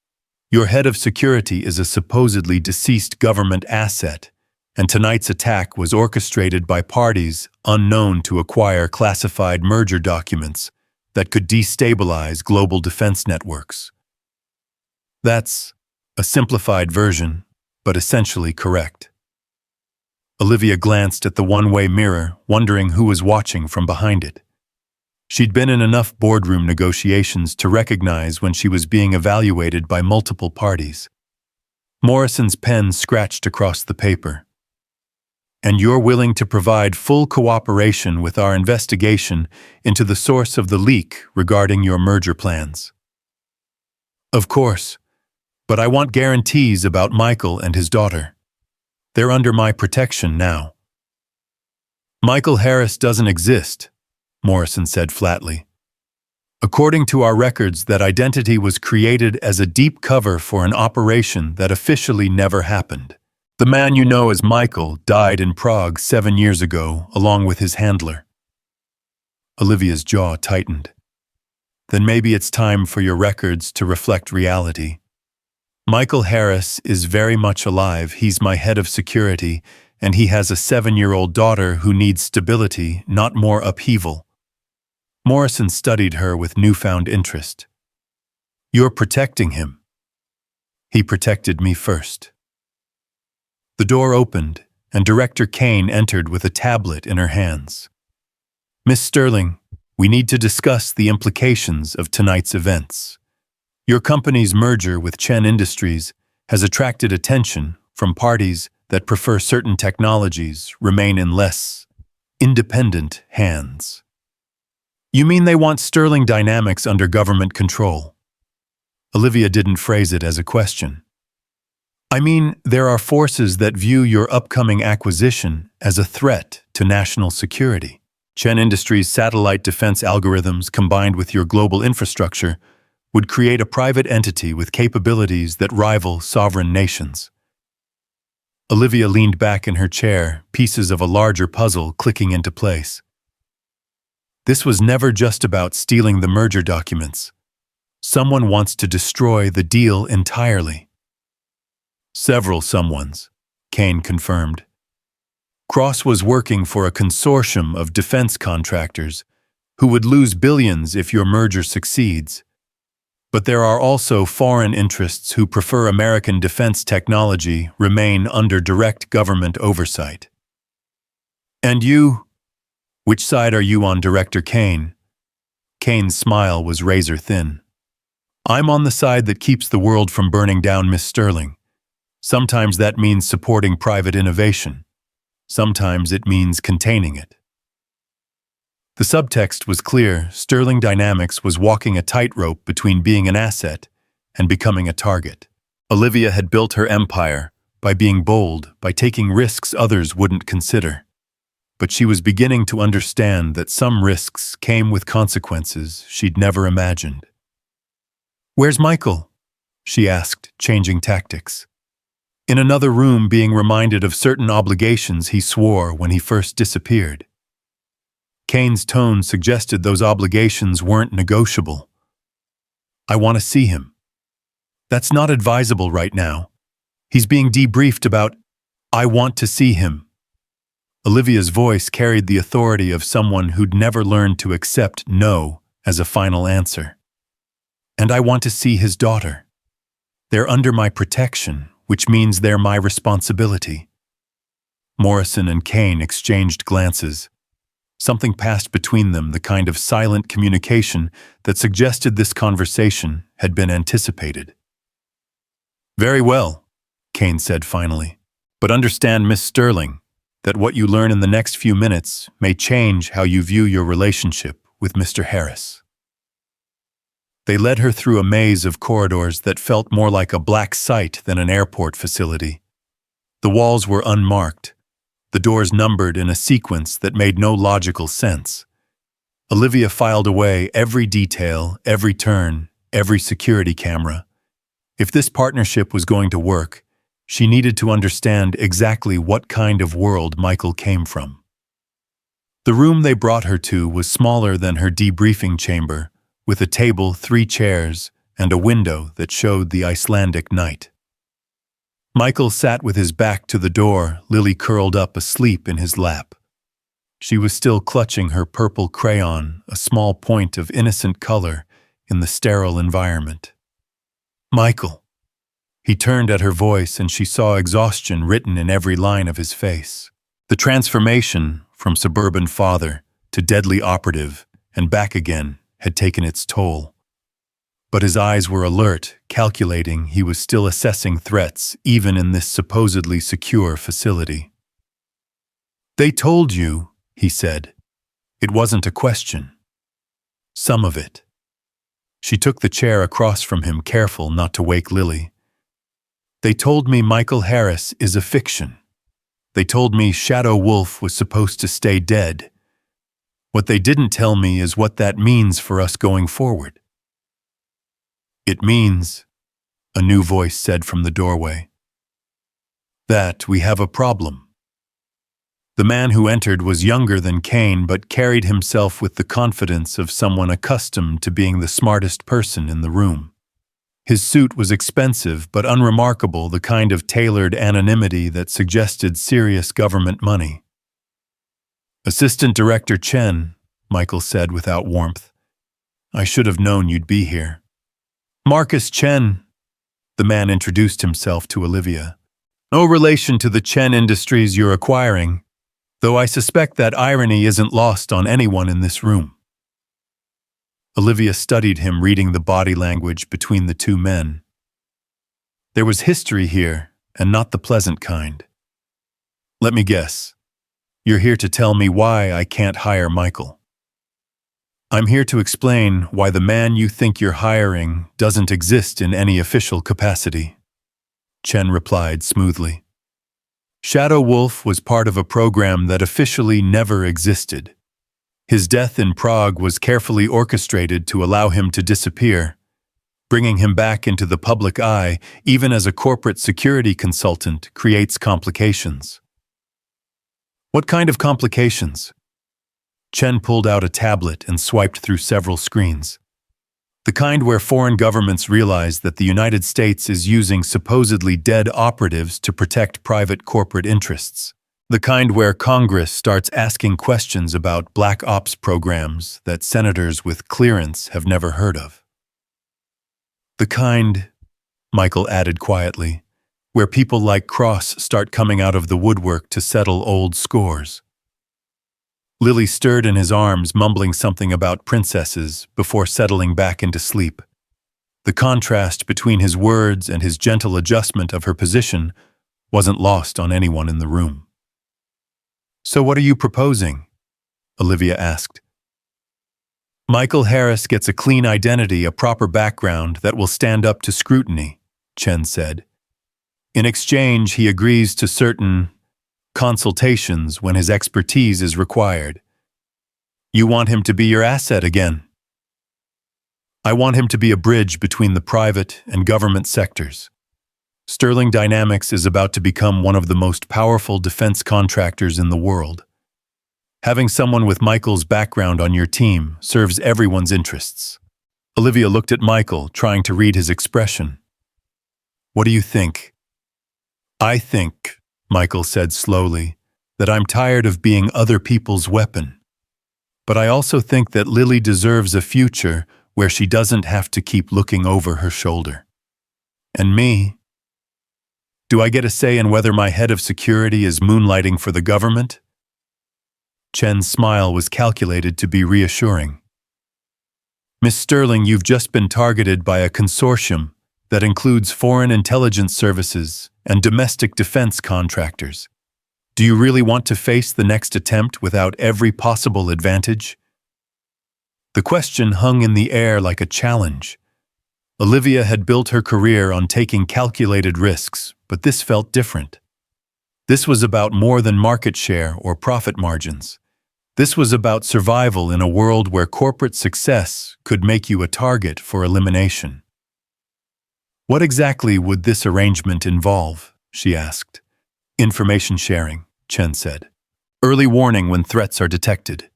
Your head of security is a supposedly deceased government asset, and tonight's attack was orchestrated by parties unknown to acquire classified merger documents that could destabilize global defense networks. That's a simplified version, but essentially correct. Olivia glanced at the one-way mirror, wondering who was watching from behind it. She'd been in enough boardroom negotiations to recognize when she was being evaluated by multiple parties. Morrison's pen scratched across the paper. "And you're willing to provide full cooperation with our investigation into the source of the leak regarding your merger plans." "Of course, but I want guarantees about Michael and his daughter. They're under my protection now." "Michael Harris doesn't exist," Morrison said flatly. "According to our records, that identity was created as a deep cover for an operation that officially never happened. The man you know as Michael died in Prague 7 years ago, along with his handler." Olivia's jaw tightened. "Then maybe it's time for your records to reflect reality. Michael Harris is very much alive. He's my head of security, and he has a 7-year-old daughter who needs stability, not more upheaval." Morrison studied her with newfound interest. "You're protecting him." "He protected me first." The door opened, and Director Kane entered with a tablet in her hands. "Miss Sterling, we need to discuss the implications of tonight's events. Your company's merger with Chen Industries has attracted attention from parties that prefer certain technologies remain in less independent hands." "You mean they want Sterling Dynamics under government control?" Olivia didn't phrase it as a question. "I mean, there are forces that view your upcoming acquisition as a threat to national security. Chen Industries' satellite defense algorithms combined with your global infrastructure would create a private entity with capabilities that rival sovereign nations." Olivia leaned back in her chair, pieces of a larger puzzle clicking into place. This was never just about stealing the merger documents. Someone wants to destroy the deal entirely. "Several someones," Kane confirmed. "Cross was working for a consortium of defense contractors who would lose billions if your merger succeeds. But there are also foreign interests who prefer American defense technology remain under direct government oversight." "And you? Which side are you on, Director Kane?" Kane's smile was razor thin. "I'm on the side that keeps the world from burning down, Miss Sterling. Sometimes that means supporting private innovation. Sometimes it means containing it." The subtext was clear. Sterling Dynamics was walking a tightrope between being an asset and becoming a target. Olivia had built her empire by being bold, by taking risks others wouldn't consider. But she was beginning to understand that some risks came with consequences she'd never imagined. "Where's Michael?" she asked, changing tactics. "In another room, being reminded of certain obligations he swore when he first disappeared." Kane's tone suggested those obligations weren't negotiable. "I want to see him." "That's not advisable right now. He's being debriefed about, I want to see him." Olivia's voice carried the authority of someone who'd never learned to accept no as a final answer. "And I want to see his daughter. They're under my protection, which means they're my responsibility." Morrison and Kane exchanged glances. Something passed between them, the kind of silent communication that suggested this conversation had been anticipated. "Very well," Kane said finally. "But understand, Miss Sterling, that what you learn in the next few minutes may change how you view your relationship with Mr. Harris." They led her through a maze of corridors that felt more like a black site than an airport facility. The walls were unmarked, the doors numbered in a sequence that made no logical sense. Olivia filed away every detail, every turn, every security camera. If this partnership was going to work, she needed to understand exactly what kind of world Michael came from. The room they brought her to was smaller than her debriefing chamber, with a table, 3 chairs, and a window that showed the Icelandic night. Michael sat with his back to the door, Lily curled up asleep in his lap. She was still clutching her purple crayon, a small point of innocent color in the sterile environment. "Michael." He turned at her voice and she saw exhaustion written in every line of his face. The transformation from suburban father to deadly operative and back again had taken its toll. But his eyes were alert, calculating he was still assessing threats even in this supposedly secure facility. "They told you," he said. "It wasn't a question." "Some of it." She took the chair across from him, careful not to wake Lily. "They told me Michael Harris is a fiction. They told me Shadow Wolf was supposed to stay dead. What they didn't tell me is what that means for us going forward." "It means," a new voice said from the doorway, "that we have a problem." The man who entered was younger than Kane, but carried himself with the confidence of someone accustomed to being the smartest person in the room. His suit was expensive but unremarkable, the kind of tailored anonymity that suggested serious government money. "Assistant Director Chen," Michael said without warmth. "I should have known you'd be here." "Marcus Chen," the man introduced himself to Olivia. "No relation to the Chen Industries you're acquiring, though I suspect that irony isn't lost on anyone in this room." Olivia studied him, reading the body language between the two men. There was history here, and not the pleasant kind. "Let me guess. You're here to tell me why I can't hire Michael." "I'm here to explain why the man you think you're hiring doesn't exist in any official capacity," Chen replied smoothly. "Shadow Wolf was part of a program that officially never existed. His death in Prague was carefully orchestrated to allow him to disappear. Bringing him back into the public eye, even as a corporate security consultant, creates complications." "What kind of complications?" Chen pulled out a tablet and swiped through several screens. "The kind where foreign governments realize that the United States is using supposedly dead operatives to protect private corporate interests. The kind where Congress starts asking questions about black ops programs that senators with clearance have never heard of. The kind," Michael added quietly, "where people like Cross start coming out of the woodwork to settle old scores." Lily stirred in his arms, mumbling something about princesses before settling back into sleep. The contrast between his words and his gentle adjustment of her position wasn't lost on anyone in the room. "So what are you proposing?" Olivia asked. "Michael Harris gets a clean identity, a proper background that will stand up to scrutiny," Chen said. "In exchange, he agrees to certain consultations when his expertise is required. You want him to be your asset again." "I want him to be a bridge between the private and government sectors. Sterling Dynamics is about to become one of the most powerful defense contractors in the world. Having someone with Michael's background on your team serves everyone's interests." Olivia looked at Michael, trying to read his expression. "What do you think?" "I think," Michael said slowly, "that I'm tired of being other people's weapon. But I also think that Lily deserves a future where she doesn't have to keep looking over her shoulder. And me? Do I get a say in whether my head of security is moonlighting for the government?" Chen's smile was calculated to be reassuring. "Miss Sterling, you've just been targeted by a consortium that includes foreign intelligence services and domestic defense contractors. Do you really want to face the next attempt without every possible advantage?" The question hung in the air like a challenge. Olivia had built her career on taking calculated risks, but this felt different. This was about more than market share or profit margins. This was about survival in a world where corporate success could make you a target for elimination. "What exactly would this arrangement involve?" she asked. "Information sharing," Chen said. "Early warning when threats are detected.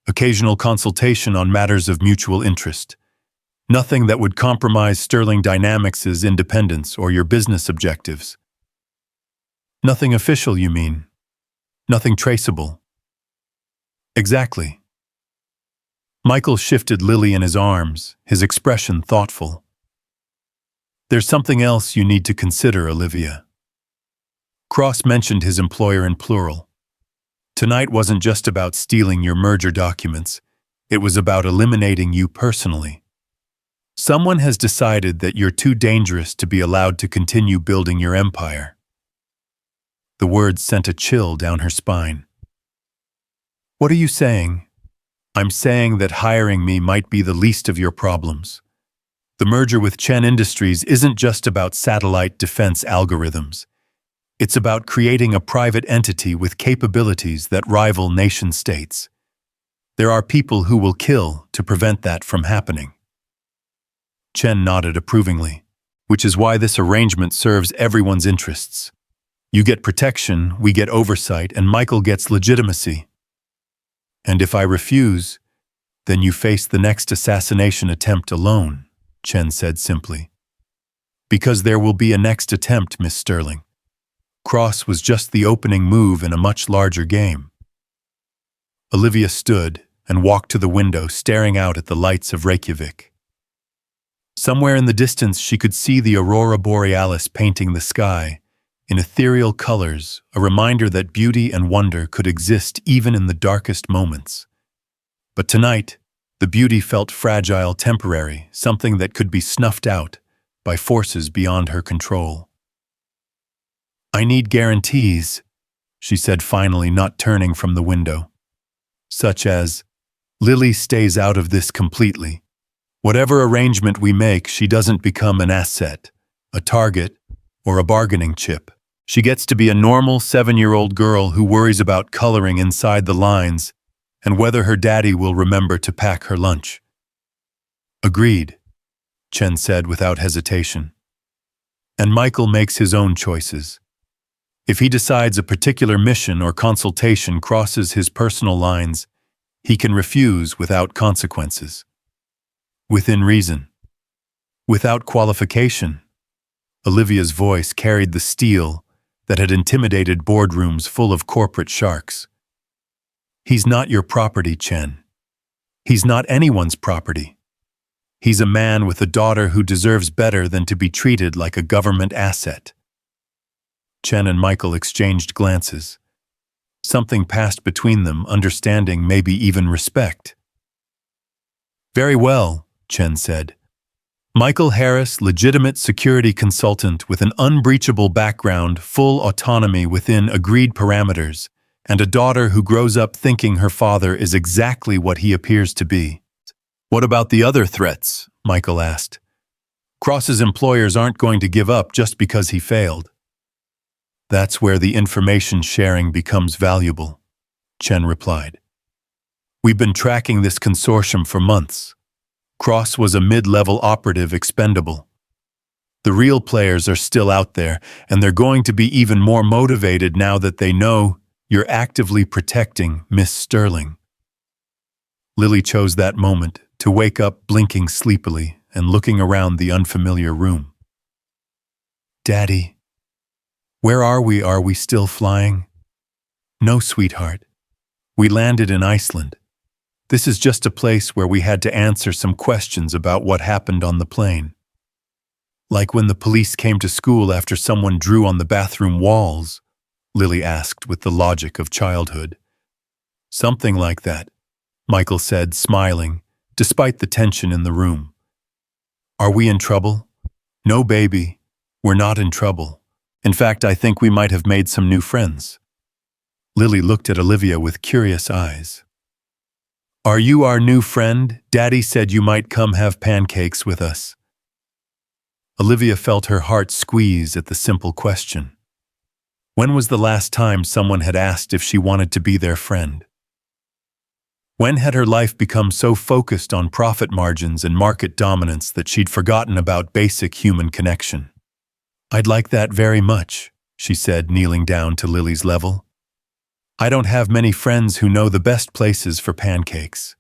Occasional consultation on matters of mutual interest. Nothing that would compromise Sterling Dynamics' independence or your business objectives." "Nothing official, you mean? Nothing traceable?" "Exactly." Michael shifted Lily in his arms, his expression thoughtful. "There's something else you need to consider, Olivia." Cross mentioned his employer in plural. Tonight wasn't just about stealing your merger documents. It was about eliminating you personally. Someone has decided that you're too dangerous to be allowed to continue building your empire. The words sent a chill down her spine. What are you saying? I'm saying that hiring me might be the least of your problems. The merger with Chen Industries isn't just about satellite defense algorithms. It's about creating a private entity with capabilities that rival nation-states. There are people who will kill to prevent that from happening. Chen nodded approvingly, which is why this arrangement serves everyone's interests. You get protection, we get oversight, and Michael gets legitimacy. And if I refuse, then you face the next assassination attempt alone, Chen said simply. Because there will be a next attempt, Miss Sterling. Cross was just the opening move in a much larger game. Olivia stood and walked to the window, staring out at the lights of Reykjavik. Somewhere in the distance she could see the aurora borealis painting the sky in ethereal colors, a reminder that beauty and wonder could exist even in the darkest moments. But tonight, the beauty felt fragile, temporary, something that could be snuffed out by forces beyond her control. I need guarantees, she said finally, not turning from the window. Such as, Lily stays out of this completely. Whatever arrangement we make, she doesn't become an asset, a target, or a bargaining chip. She gets to be a normal 7-year-old girl who worries about coloring inside the lines and whether her daddy will remember to pack her lunch. Agreed, Chen said without hesitation. And Michael makes his own choices. If he decides a particular mission or consultation crosses his personal lines, he can refuse without consequences. Within reason. Without qualification. Olivia's voice carried the steel that had intimidated boardrooms full of corporate sharks. He's not your property, Chen. He's not anyone's property. He's a man with a daughter who deserves better than to be treated like a government asset. Chen and Michael exchanged glances. Something passed between them, understanding, maybe even respect. Very well, Chen said. Michael Harris, legitimate security consultant with an unbreachable background, full autonomy within agreed parameters, and a daughter who grows up thinking her father is exactly what he appears to be. What about the other threats? Michael asked. Cross's employers aren't going to give up just because he failed. That's where the information sharing becomes valuable, Chen replied. We've been tracking this consortium for months. Cross was a mid-level operative expendable. The real players are still out there, and they're going to be even more motivated now that they know you're actively protecting Miss Sterling. Lily chose that moment to wake up blinking sleepily and looking around the unfamiliar room. Daddy, where are we? Are we still flying? No, sweetheart. We landed in Iceland. This is just a place where we had to answer some questions about what happened on the plane. Like when the police came to school after someone drew on the bathroom walls, Lily asked with the logic of childhood. Something like that, Michael said, smiling, despite the tension in the room. Are we in trouble? No, baby, we're not in trouble. In fact, I think we might have made some new friends. Lily looked at Olivia with curious eyes. Are you our new friend? Daddy said you might come have pancakes with us. Olivia felt her heart squeeze at the simple question. When was the last time someone had asked if she wanted to be their friend? When had her life become so focused on profit margins and market dominance that she'd forgotten about basic human connection? I'd like that very much, she said, kneeling down to Lily's level. I don't have many friends who know the best places for pancakes.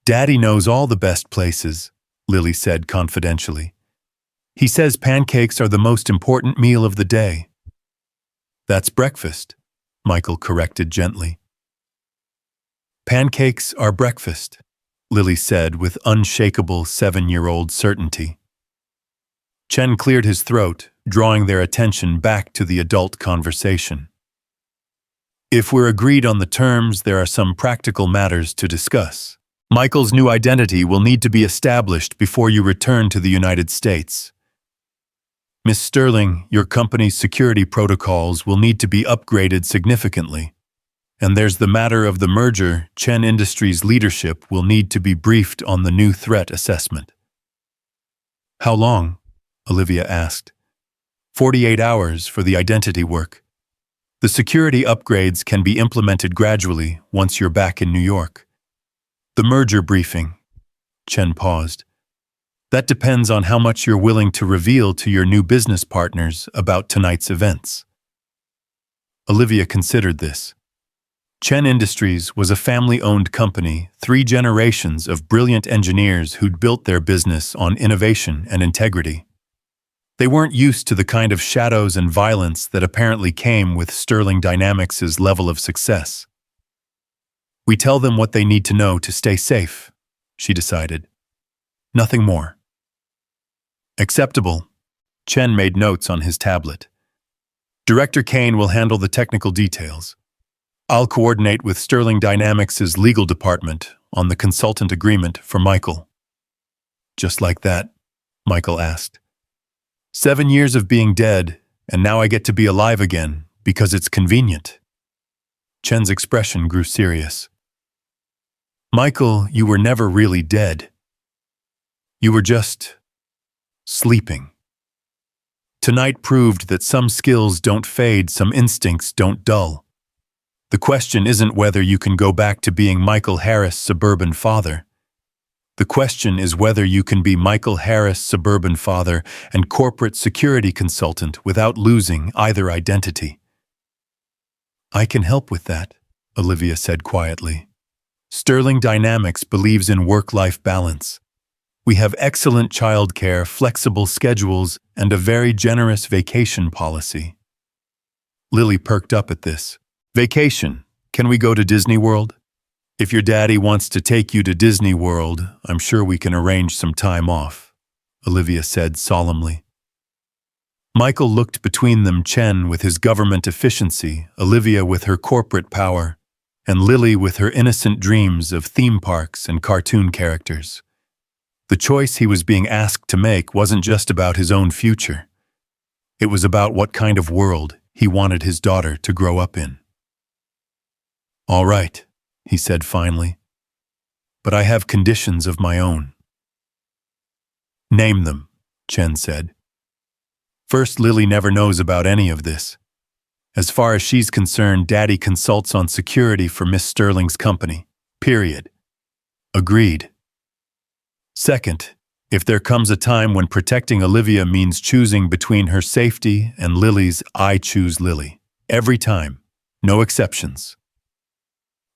Daddy knows all the best places, Lily said confidentially. He says pancakes are the most important meal of the day. That's breakfast, Michael corrected gently. Pancakes are breakfast, Lily said with unshakable 7-year-old certainty. Chen cleared his throat, drawing their attention back to the adult conversation. If we're agreed on the terms, there are some practical matters to discuss. Michael's new identity will need to be established before you return to the United States. Miss Sterling, your company's security protocols will need to be upgraded significantly. And there's the matter of the merger. Chen Industries' leadership will need to be briefed on the new threat assessment. How long? Olivia asked. 48 hours for the identity work. The security upgrades can be implemented gradually once you're back in New York. The merger briefing. Chen paused. That depends on how much you're willing to reveal to your new business partners about tonight's events. Olivia considered this. Chen Industries was a family-owned company, 3 generations of brilliant engineers who'd built their business on innovation and integrity. They weren't used to the kind of shadows and violence that apparently came with Sterling Dynamics' level of success. We tell them what they need to know to stay safe, she decided. Nothing more. Acceptable. Chen made notes on his tablet. Director Kane will handle the technical details. I'll coordinate with Sterling Dynamics' legal department on the consultant agreement for Michael. Just like that? Michael asked. 7 years of being dead, and now I get to be alive again because it's convenient. Chen's expression grew serious. Michael, you were never really dead. You were just sleeping. Tonight proved that some skills don't fade, some instincts don't dull. The question isn't whether you can go back to being Michael Harris' suburban father. The question is whether you can be Michael Harris' suburban father and corporate security consultant without losing either identity. I can help with that, Olivia said quietly. Sterling Dynamics believes in work-life balance. We have excellent childcare, flexible schedules, and a very generous vacation policy. Lily perked up at this. Vacation. Can we go to Disney World? If your daddy wants to take you to Disney World, I'm sure we can arrange some time off, Olivia said solemnly. Michael looked between them, Chen with his government efficiency, Olivia with her corporate power, and Lily with her innocent dreams of theme parks and cartoon characters. The choice he was being asked to make wasn't just about his own future. It was about what kind of world he wanted his daughter to grow up in. All right, he said finally, but I have conditions of my own. Name them, Chen said. First, Lily never knows about any of this. As far as she's concerned, Daddy consults on security for Miss Sterling's company. Period. Agreed. Second, if there comes a time when protecting Olivia means choosing between her safety and Lily's, I choose Lily. Every time. No exceptions.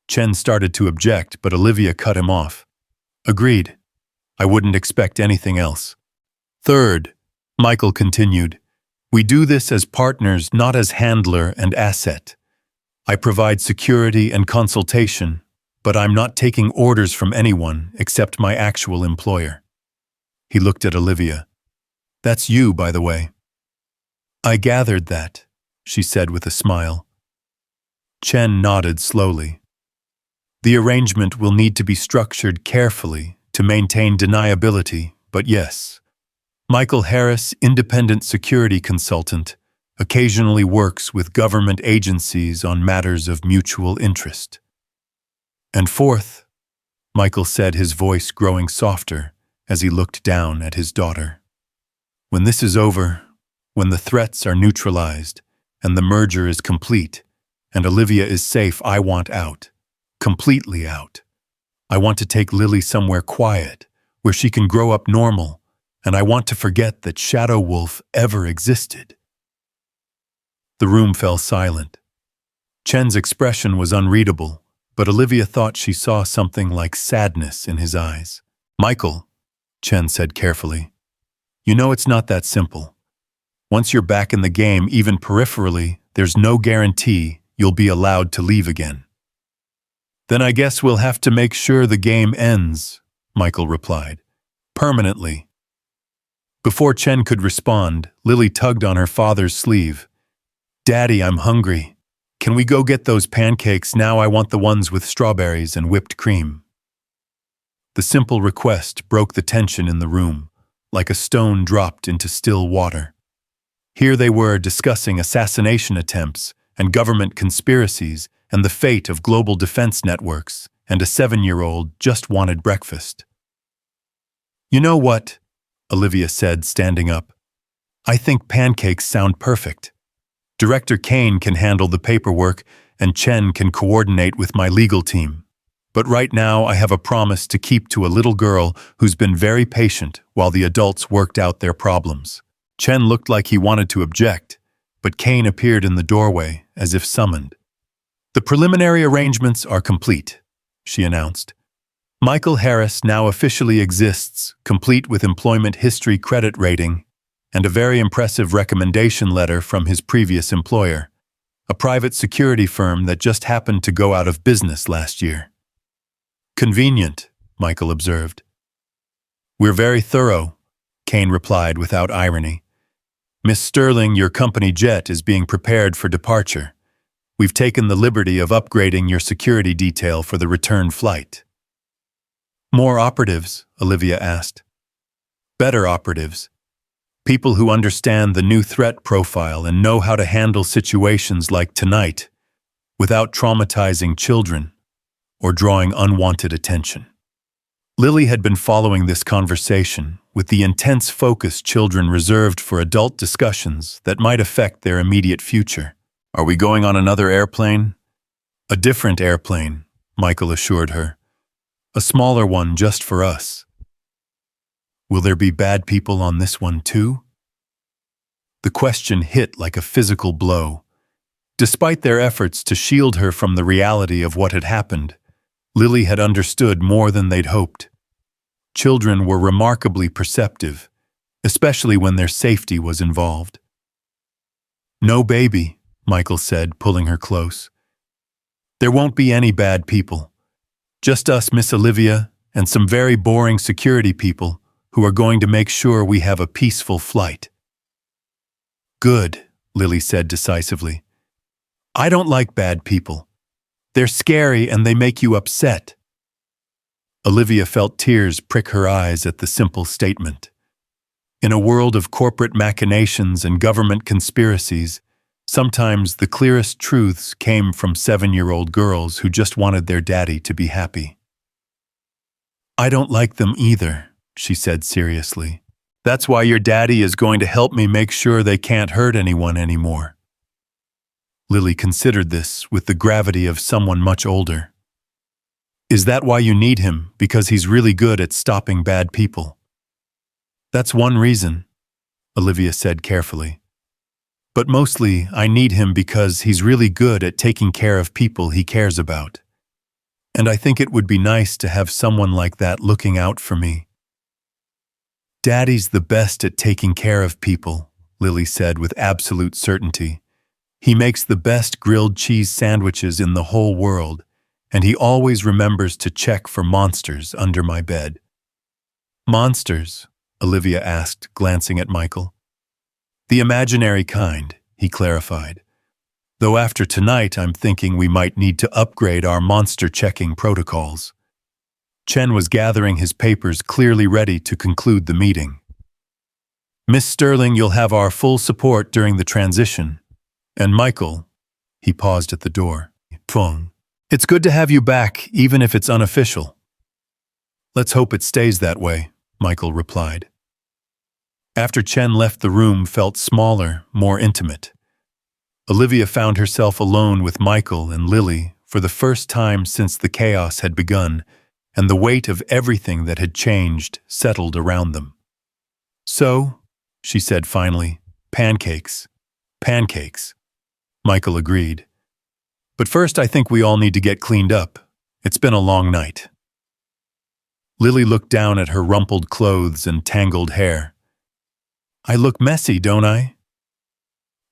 Chen started to object, but Olivia cut him off. Agreed. I wouldn't expect anything else. Third, Michael continued, we do this as partners, not as handler and asset. I provide security and consultation, but I'm not taking orders from anyone except my actual employer. He looked at Olivia. That's you, by the way. I gathered that, she said with a smile. Chen nodded slowly. The arrangement will need to be structured carefully to maintain deniability, but yes. Michael Harris, independent security consultant, occasionally works with government agencies on matters of mutual interest. And fourth, Michael said, his voice growing softer as he looked down at his daughter. When this is over, when the threats are neutralized and the merger is complete and Olivia is safe, I want out. Completely out. I want to take Lily somewhere quiet, where she can grow up normal, and I want to forget that Shadow Wolf ever existed. The room fell silent. Chen's expression was unreadable, but Olivia thought she saw something like sadness in his eyes. Michael, Chen said carefully, you know it's not that simple. Once you're back in the game, even peripherally, there's no guarantee you'll be allowed to leave again. Then I guess we'll have to make sure the game ends, Michael replied. Permanently. Before Chen could respond, Lily tugged on her father's sleeve. Daddy, I'm hungry. Can we go get those pancakes now? I want the ones with strawberries and whipped cream. The simple request broke the tension in the room, like a stone dropped into still water. Here they were discussing assassination attempts and government conspiracies and the fate of global defense networks, and a 7-year-old just wanted breakfast. You know what? Olivia said, standing up. I think pancakes sound perfect. Director Kane can handle the paperwork and Chen can coordinate with my legal team. But right now I have a promise to keep to a little girl who's been very patient while the adults worked out their problems. Chen looked like he wanted to object, but Kane appeared in the doorway as if summoned. The preliminary arrangements are complete, she announced. Michael Harris now officially exists, complete with employment history credit rating and a very impressive recommendation letter from his previous employer, a private security firm that just happened to go out of business last year. Convenient, Michael observed. We're very thorough, Kane replied without irony. Miss Sterling, your company jet is being prepared for departure. We've taken the liberty of upgrading your security detail for the return flight. More operatives? Olivia asked. Better operatives. People who understand the new threat profile and know how to handle situations like tonight without traumatizing children or drawing unwanted attention. Lily had been following this conversation with the intense focus children reserved for adult discussions that might affect their immediate future. Are we going on another airplane? A different airplane, Michael assured her. A smaller one just for us. Will there be bad people on this one too? The question hit like a physical blow. Despite their efforts to shield her from the reality of what had happened, Lily had understood more than they'd hoped. Children were remarkably perceptive, especially when their safety was involved. No baby, Michael said, pulling her close. There won't be any bad people. Just us, Miss Olivia, and some very boring security people who are going to make sure we have a peaceful flight. Good, Lily said decisively. I don't like bad people. They're scary and they make you upset. Olivia felt tears prick her eyes at the simple statement. In a world of corporate machinations and government conspiracies, sometimes the clearest truths came from 7-year-old girls who just wanted their daddy to be happy. I don't like them either, she said seriously. That's why your daddy is going to help me make sure they can't hurt anyone anymore. Lily considered this with the gravity of someone much older. Is that why you need him? Because he's really good at stopping bad people? That's one reason, Olivia said carefully. But mostly I need him because he's really good at taking care of people he cares about. And I think it would be nice to have someone like that looking out for me. Daddy's the best at taking care of people, Lily said with absolute certainty. He makes the best grilled cheese sandwiches in the whole world, and he always remembers to check for monsters under my bed. Monsters? Olivia asked, glancing at Michael. The imaginary kind, he clarified. Though after tonight I'm thinking we might need to upgrade our monster-checking protocols. Chen was gathering his papers, clearly ready to conclude the meeting. Miss Sterling, you'll have our full support during the transition. And Michael, he paused at the door. Pung. It's good to have you back, even if it's unofficial. Let's hope it stays that way, Michael replied. After Chen left, the room felt smaller, more intimate. Olivia found herself alone with Michael and Lily for the first time since the chaos had begun, and the weight of everything that had changed settled around them. So, she said finally, pancakes. Pancakes. Michael agreed. But first I think we all need to get cleaned up. It's been a long night. Lily looked down at her rumpled clothes and tangled hair. I look messy, don't I?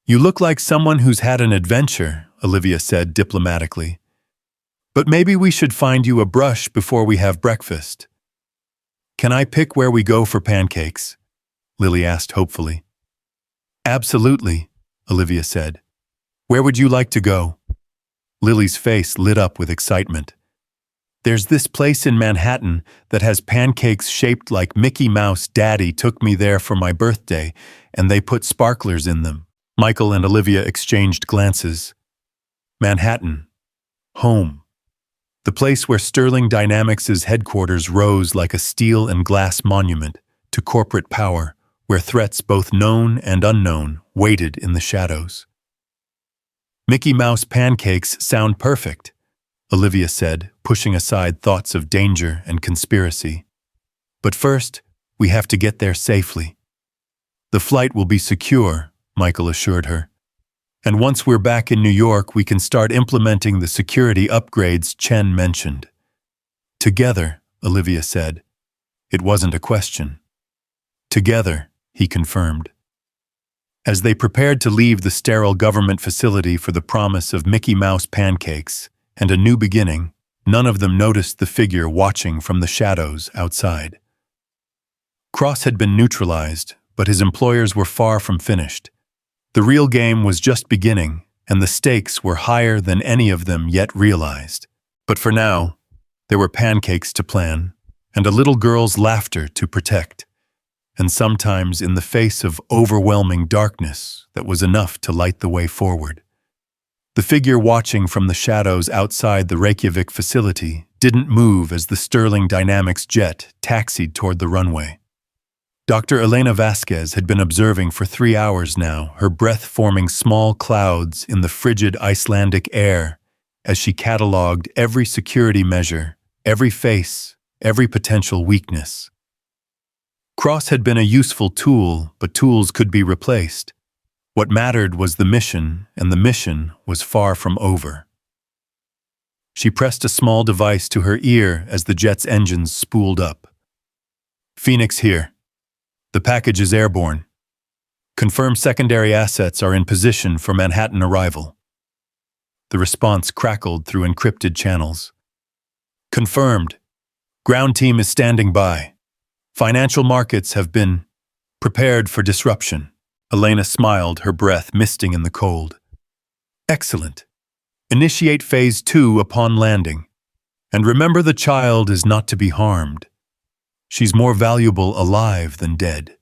You look like someone who's had an adventure, Olivia said diplomatically. But maybe we should find you a brush before we have breakfast. Can I pick where we go for pancakes? Lily asked hopefully. Absolutely, Olivia said. Where would you like to go? Lily's face lit up with excitement. There's this place in Manhattan that has pancakes shaped like Mickey Mouse. Daddy took me there for my birthday, and they put sparklers in them. Michael and Olivia exchanged glances. Manhattan. Home. The place where Sterling Dynamics' headquarters rose like a steel and glass monument to corporate power, where threats both known and unknown waited in the shadows. Mickey Mouse pancakes sound perfect, Olivia said, pushing aside thoughts of danger and conspiracy. But first, we have to get there safely. The flight will be secure, Michael assured her. And once we're back in New York, we can start implementing the security upgrades Chen mentioned. Together, Olivia said. It wasn't a question. Together, he confirmed. As they prepared to leave the sterile government facility for the promise of Mickey Mouse pancakes and a new beginning, none of them noticed the figure watching from the shadows outside. Cross had been neutralized, but his employers were far from finished. The real game was just beginning, and the stakes were higher than any of them yet realized. But for now, there were pancakes to plan, and a little girl's laughter to protect. And sometimes in the face of overwhelming darkness that was enough to light the way forward. The figure watching from the shadows outside the Reykjavik facility didn't move as the Sterling Dynamics jet taxied toward the runway. Dr. Elena Vasquez had been observing for 3 hours now, her breath forming small clouds in the frigid Icelandic air as she catalogued every security measure, every face, every potential weakness. Cross had been a useful tool, but tools could be replaced. What mattered was the mission, and the mission was far from over. She pressed a small device to her ear as the jet's engines spooled up. Phoenix here. The package is airborne. Confirm secondary assets are in position for Manhattan arrival. The response crackled through encrypted channels. Confirmed. Ground team is standing by. Financial markets have been prepared for disruption. Elena smiled, her breath misting in the cold. Excellent. Initiate phase 2 upon landing. And remember, the child is not to be harmed. She's more valuable alive than dead.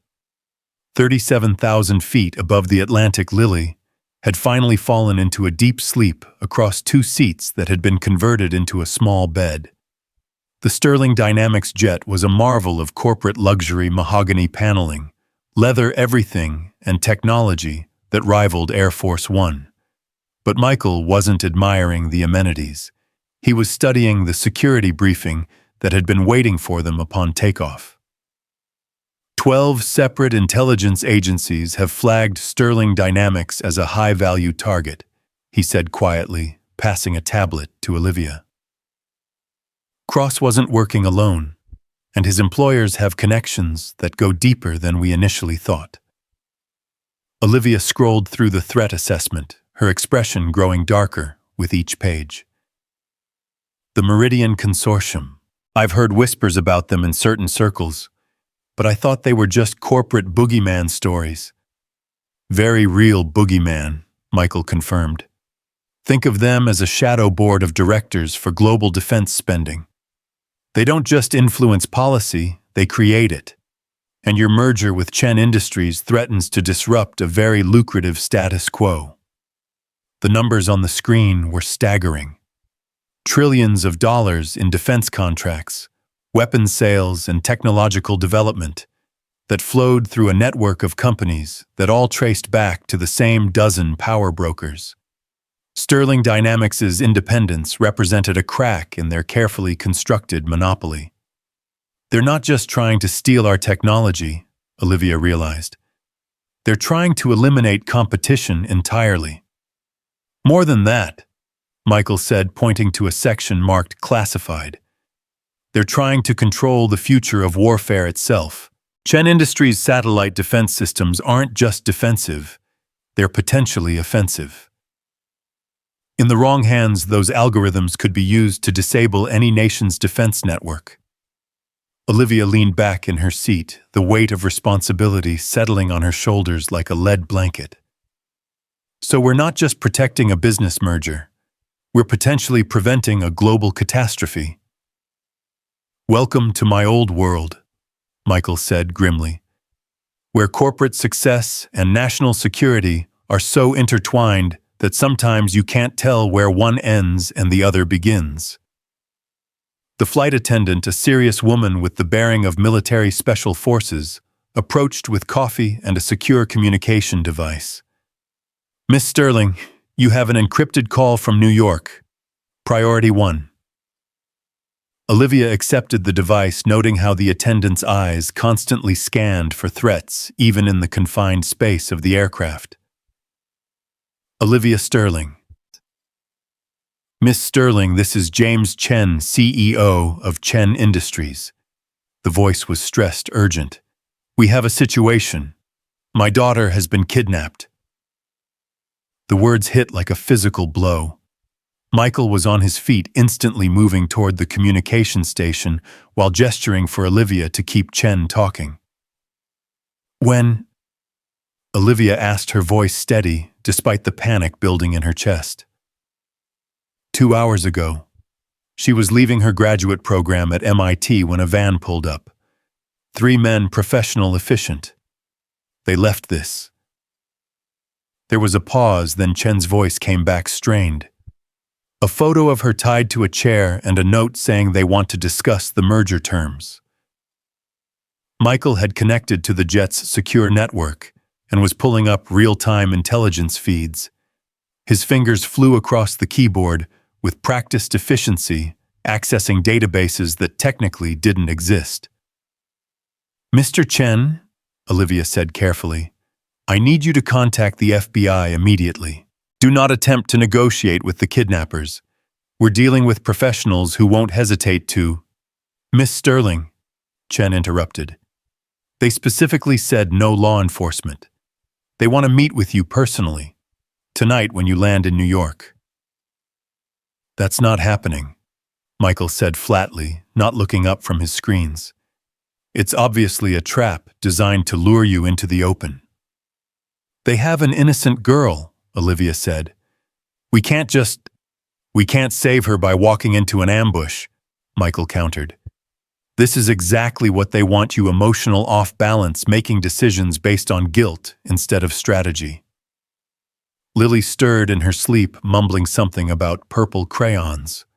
37,000 feet above the Atlantic, Lily had finally fallen into a deep sleep across 2 seats that had been converted into a small bed. The Sterling Dynamics jet was a marvel of corporate luxury mahogany paneling, leather everything, and technology that rivaled Air Force One. But Michael wasn't admiring the amenities. He was studying the security briefing that had been waiting for them upon takeoff. 12 separate intelligence agencies have flagged Sterling Dynamics as a high-value target, he said quietly, passing a tablet to Olivia. Cross wasn't working alone, and his employers have connections that go deeper than we initially thought. Olivia scrolled through the threat assessment, her expression growing darker with each page. The Meridian Consortium. I've heard whispers about them in certain circles, but I thought they were just corporate boogeyman stories. Very real boogeyman, Michael confirmed. Think of them as a shadow board of directors for global defense spending. They don't just influence policy, they create it. And your merger with Chen Industries threatens to disrupt a very lucrative status quo. The numbers on the screen were staggering. Trillions of dollars in defense contracts, weapons sales, and technological development that flowed through a network of companies that all traced back to the same dozen power brokers. Sterling Dynamics' independence represented a crack in their carefully constructed monopoly. They're not just trying to steal our technology, Olivia realized. They're trying to eliminate competition entirely. More than that, Michael said, pointing to a section marked Classified. They're trying to control the future of warfare itself. Chen Industries' satellite defense systems aren't just defensive, they're potentially offensive. In the wrong hands, those algorithms could be used to disable any nation's defense network. Olivia leaned back in her seat, the weight of responsibility settling on her shoulders like a lead blanket. So we're not just protecting a business merger. We're potentially preventing a global catastrophe. Welcome to my old world, Michael said grimly, where corporate success and national security are so intertwined that sometimes you can't tell where one ends and the other begins. The flight attendant, a serious woman with the bearing of military special forces, approached with coffee and a secure communication device. Miss Sterling, you have an encrypted call from New York. Priority 1. Olivia accepted the device, noting how the attendant's eyes constantly scanned for threats, even in the confined space of the aircraft. Olivia Sterling. Miss Sterling, this is James Chen, CEO of Chen Industries. The voice was stressed, urgent. We have a situation. My daughter has been kidnapped. The words hit like a physical blow. Michael was on his feet, instantly moving toward the communication station while gesturing for Olivia to keep Chen talking. When? Olivia asked, her voice steady, despite the panic building in her chest. 2 hours ago. She was leaving her graduate program at MIT when a van pulled up. 3 men, professional, efficient. They left this. There was a pause, then Chen's voice came back strained. A photo of her tied to a chair and a note saying they want to discuss the merger terms. Michael had connected to the jet's secure network and was pulling up real-time intelligence feeds. His fingers flew across the keyboard with practiced efficiency, accessing databases that technically didn't exist. Mr. Chen, Olivia said carefully, I need you to contact the FBI immediately. Do not attempt to negotiate with the kidnappers. We're dealing with professionals who won't hesitate to... Miss Sterling, Chen interrupted. They specifically said no law enforcement. They want to meet with you personally, tonight when you land in New York. That's not happening, Michael said flatly, not looking up from his screens. It's obviously a trap designed to lure you into the open. They have an innocent girl, Olivia said. We can't save her by walking into an ambush, Michael countered. This is exactly what they want you, emotional off balance, making decisions based on guilt instead of strategy. Lily stirred in her sleep, mumbling something about purple crayons.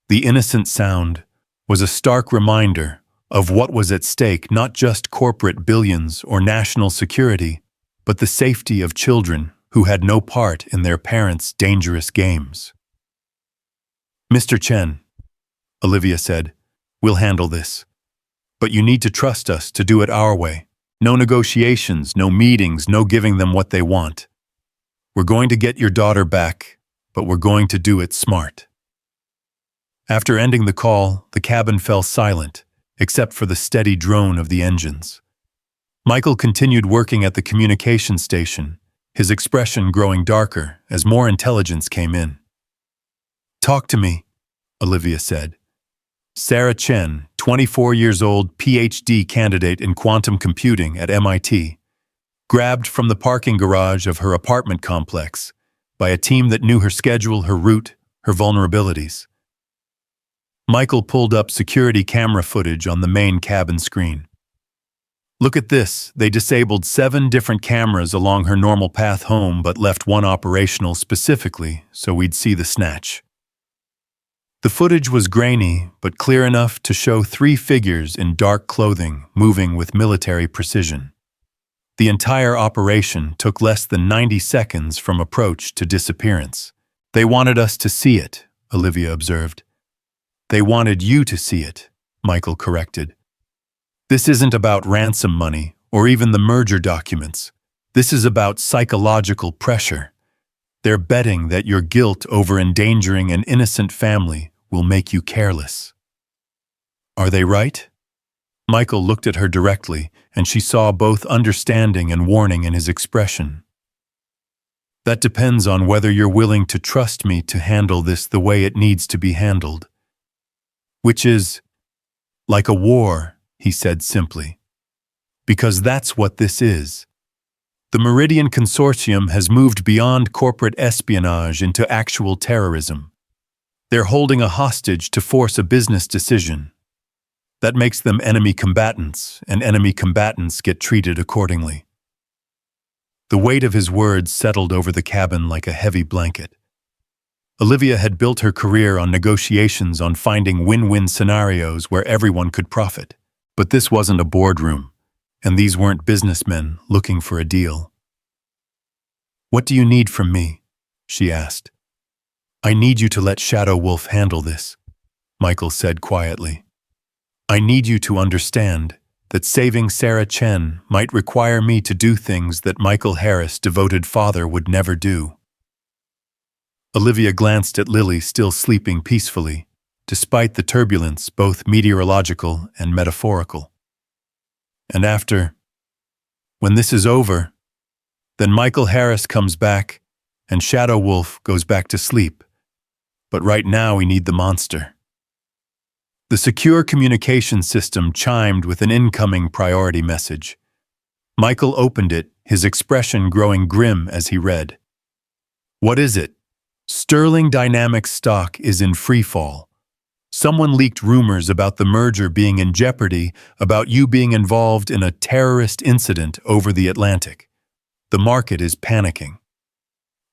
The innocent sound was a stark reminder of what was at stake, not just corporate billions or national security, but the safety of children who had no part in their parents' dangerous games. Mr. Chen, Olivia said, we'll handle this. But you need to trust us to do it our way. No negotiations, no meetings, no giving them what they want. We're going to get your daughter back, but we're going to do it smart. After ending the call, the cabin fell silent, except for the steady drone of the engines. Michael continued working at the communication station, his expression growing darker as more intelligence came in. Talk to me, Olivia said. Sarah Chen, 24 years old, PhD candidate in quantum computing at MIT, grabbed from the parking garage of her apartment complex by a team that knew her schedule, her route, her vulnerabilities. Michael pulled up security camera footage on the main cabin screen. Look at this. They disabled 7 different cameras along her normal path home but left one operational specifically so we'd see the snatch. The footage was grainy but clear enough to show 3 figures in dark clothing moving with military precision. The entire operation took less than 90 seconds from approach to disappearance. They wanted us to see it, Olivia observed. They wanted you to see it, Michael corrected. This isn't about ransom money or even the merger documents. This is about psychological pressure. They're betting that your guilt over endangering an innocent family will make you careless. Are they right? Michael looked at her directly, and she saw both understanding and warning in his expression. That depends on whether you're willing to trust me to handle this the way it needs to be handled. Which is like a war, he said simply. Because that's what this is. The Meridian Consortium has moved beyond corporate espionage into actual terrorism. They're holding a hostage to force a business decision. That makes them enemy combatants, and enemy combatants get treated accordingly. The weight of his words settled over the cabin like a heavy blanket. Olivia had built her career on negotiations, on finding win-win scenarios where everyone could profit. But this wasn't a boardroom, and these weren't businessmen looking for a deal. "What do you need from me?" she asked. "I need you to let Shadow Wolf handle this," Michael said quietly. "I need you to understand that saving Sarah Chen might require me to do things that Michael Harris' devoted father would never do." Olivia glanced at Lily, still sleeping peacefully, despite the turbulence, both meteorological and metaphorical. "And when this is over, then Michael Harris comes back and Shadow Wolf goes back to sleep. But right now we need the monster." The secure communication system chimed with an incoming priority message. Michael opened it, his expression growing grim as he read. "What is it? Sterling Dynamics stock is in freefall. Someone leaked rumors about the merger being in jeopardy, about you being involved in a terrorist incident over the Atlantic. The market is panicking."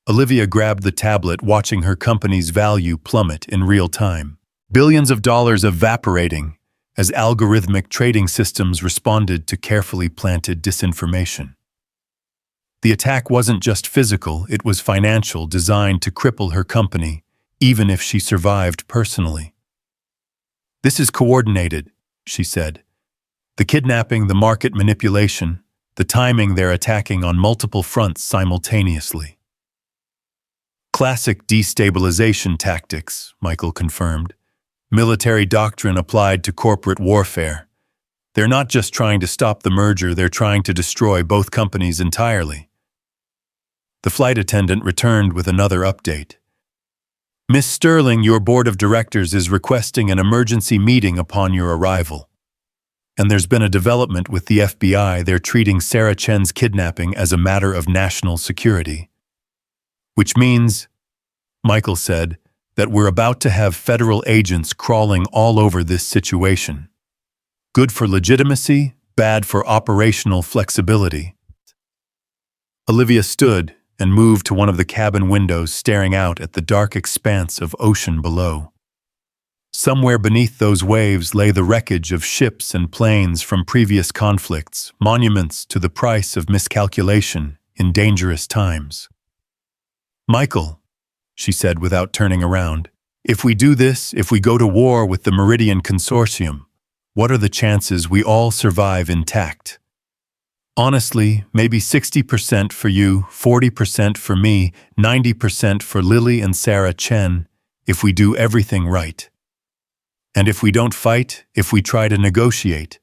Olivia grabbed the tablet, watching her company's value plummet in real time. Billions of dollars evaporating as algorithmic trading systems responded to carefully planted disinformation. The attack wasn't just physical, it was financial, designed to cripple her company, even if she survived personally. "This is coordinated," she said. "The kidnapping, the market manipulation, the timing, they're attacking on multiple fronts simultaneously." "Classic destabilization tactics," Michael confirmed. "Military doctrine applied to corporate warfare. They're not just trying to stop the merger, they're trying to destroy both companies entirely." The flight attendant returned with another update. "Miss Sterling, your board of directors is requesting an emergency meeting upon your arrival. And there's been a development with the FBI. They're treating Sarah Chen's kidnapping as a matter of national security. Which means," Michael said, "that we're about to have federal agents crawling all over this situation. Good for legitimacy, bad for operational flexibility." Olivia stood and moved to one of the cabin windows, staring out at the dark expanse of ocean below. Somewhere beneath those waves lay the wreckage of ships and planes from previous conflicts, monuments to the price of miscalculation in dangerous times. "Michael," she said without turning around, "if we do this, if we go to war with the Meridian Consortium, what are the chances we all survive intact? Honestly, maybe 60% for you, 40% for me, 90% for Lily and Sarah Chen, if we do everything right. And if we don't fight, if we try to negotiate,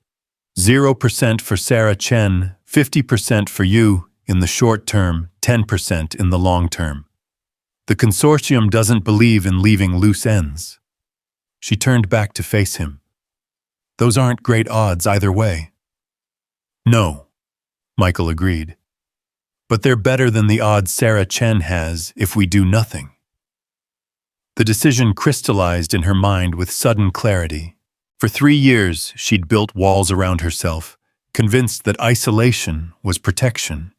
0% for Sarah Chen, 50% for you in the short term, 10% in the long term. The consortium doesn't believe in leaving loose ends." She turned back to face him. "Those aren't great odds either way." "No," Michael agreed. "But they're better than the odds Sarah Chen has if we do nothing." The decision crystallized in her mind with sudden clarity. For 3 years, she'd built walls around herself, convinced that isolation was protection.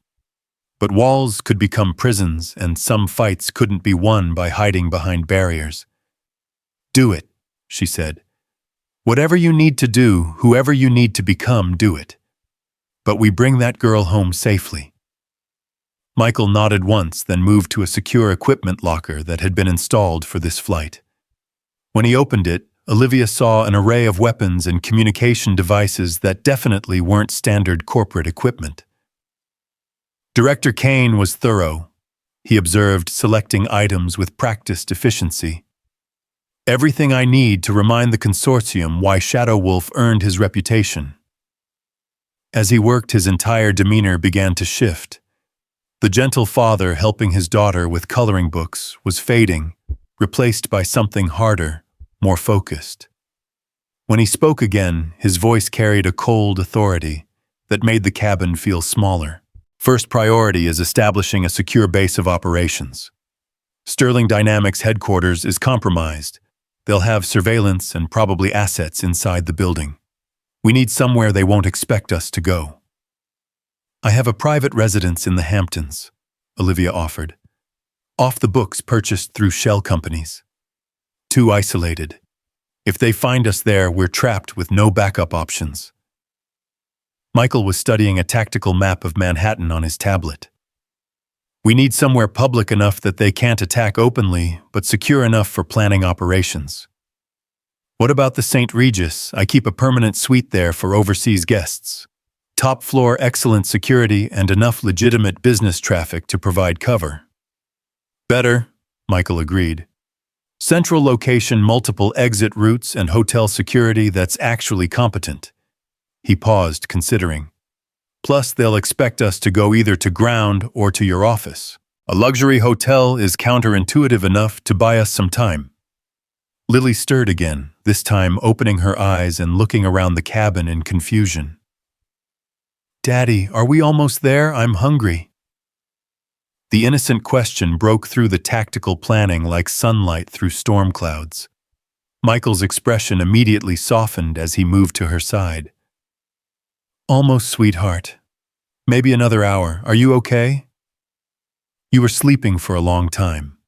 But walls could become prisons, and some fights couldn't be won by hiding behind barriers. "Do it," she said. "Whatever you need to do, whoever you need to become, do it. But we bring that girl home safely." Michael nodded once, then moved to a secure equipment locker that had been installed for this flight. When he opened it, Olivia saw an array of weapons and communication devices that definitely weren't standard corporate equipment. Director Kane was thorough, he observed, selecting items with practiced efficiency. "Everything I need to remind the consortium why Shadow Wolf earned his reputation." As he worked, his entire demeanor began to shift. The gentle father helping his daughter with coloring books was fading, replaced by something harder, more focused. When he spoke again, his voice carried a cold authority that made the cabin feel smaller. "First priority is establishing a secure base of operations. Sterling Dynamics headquarters is compromised. They'll have surveillance and probably assets inside the building. We need somewhere they won't expect us to go. I have a private residence in the Hamptons, Olivia offered. Off the books purchased through shell companies. Too isolated. If they find us there, we're trapped with no backup options. Michael was studying a tactical map of Manhattan on his tablet. We need somewhere public enough that they can't attack openly, but secure enough for planning operations. What about the St. Regis? I keep a permanent suite there for overseas guests. Top floor, excellent security, and enough legitimate business traffic to provide cover. Better, Michael agreed. Central location, multiple exit routes, and hotel security that's actually competent. He paused, considering. Plus, they'll expect us to go either to ground or to your office. A luxury hotel is counterintuitive enough to buy us some time. Lily stirred again, this time opening her eyes and looking around the cabin in confusion. Daddy, are we almost there? I'm hungry. The innocent question broke through the tactical planning like sunlight through storm clouds. Michael's expression immediately softened as he moved to her side. Almost, sweetheart. Maybe another hour. Are you okay? You were sleeping for a long time.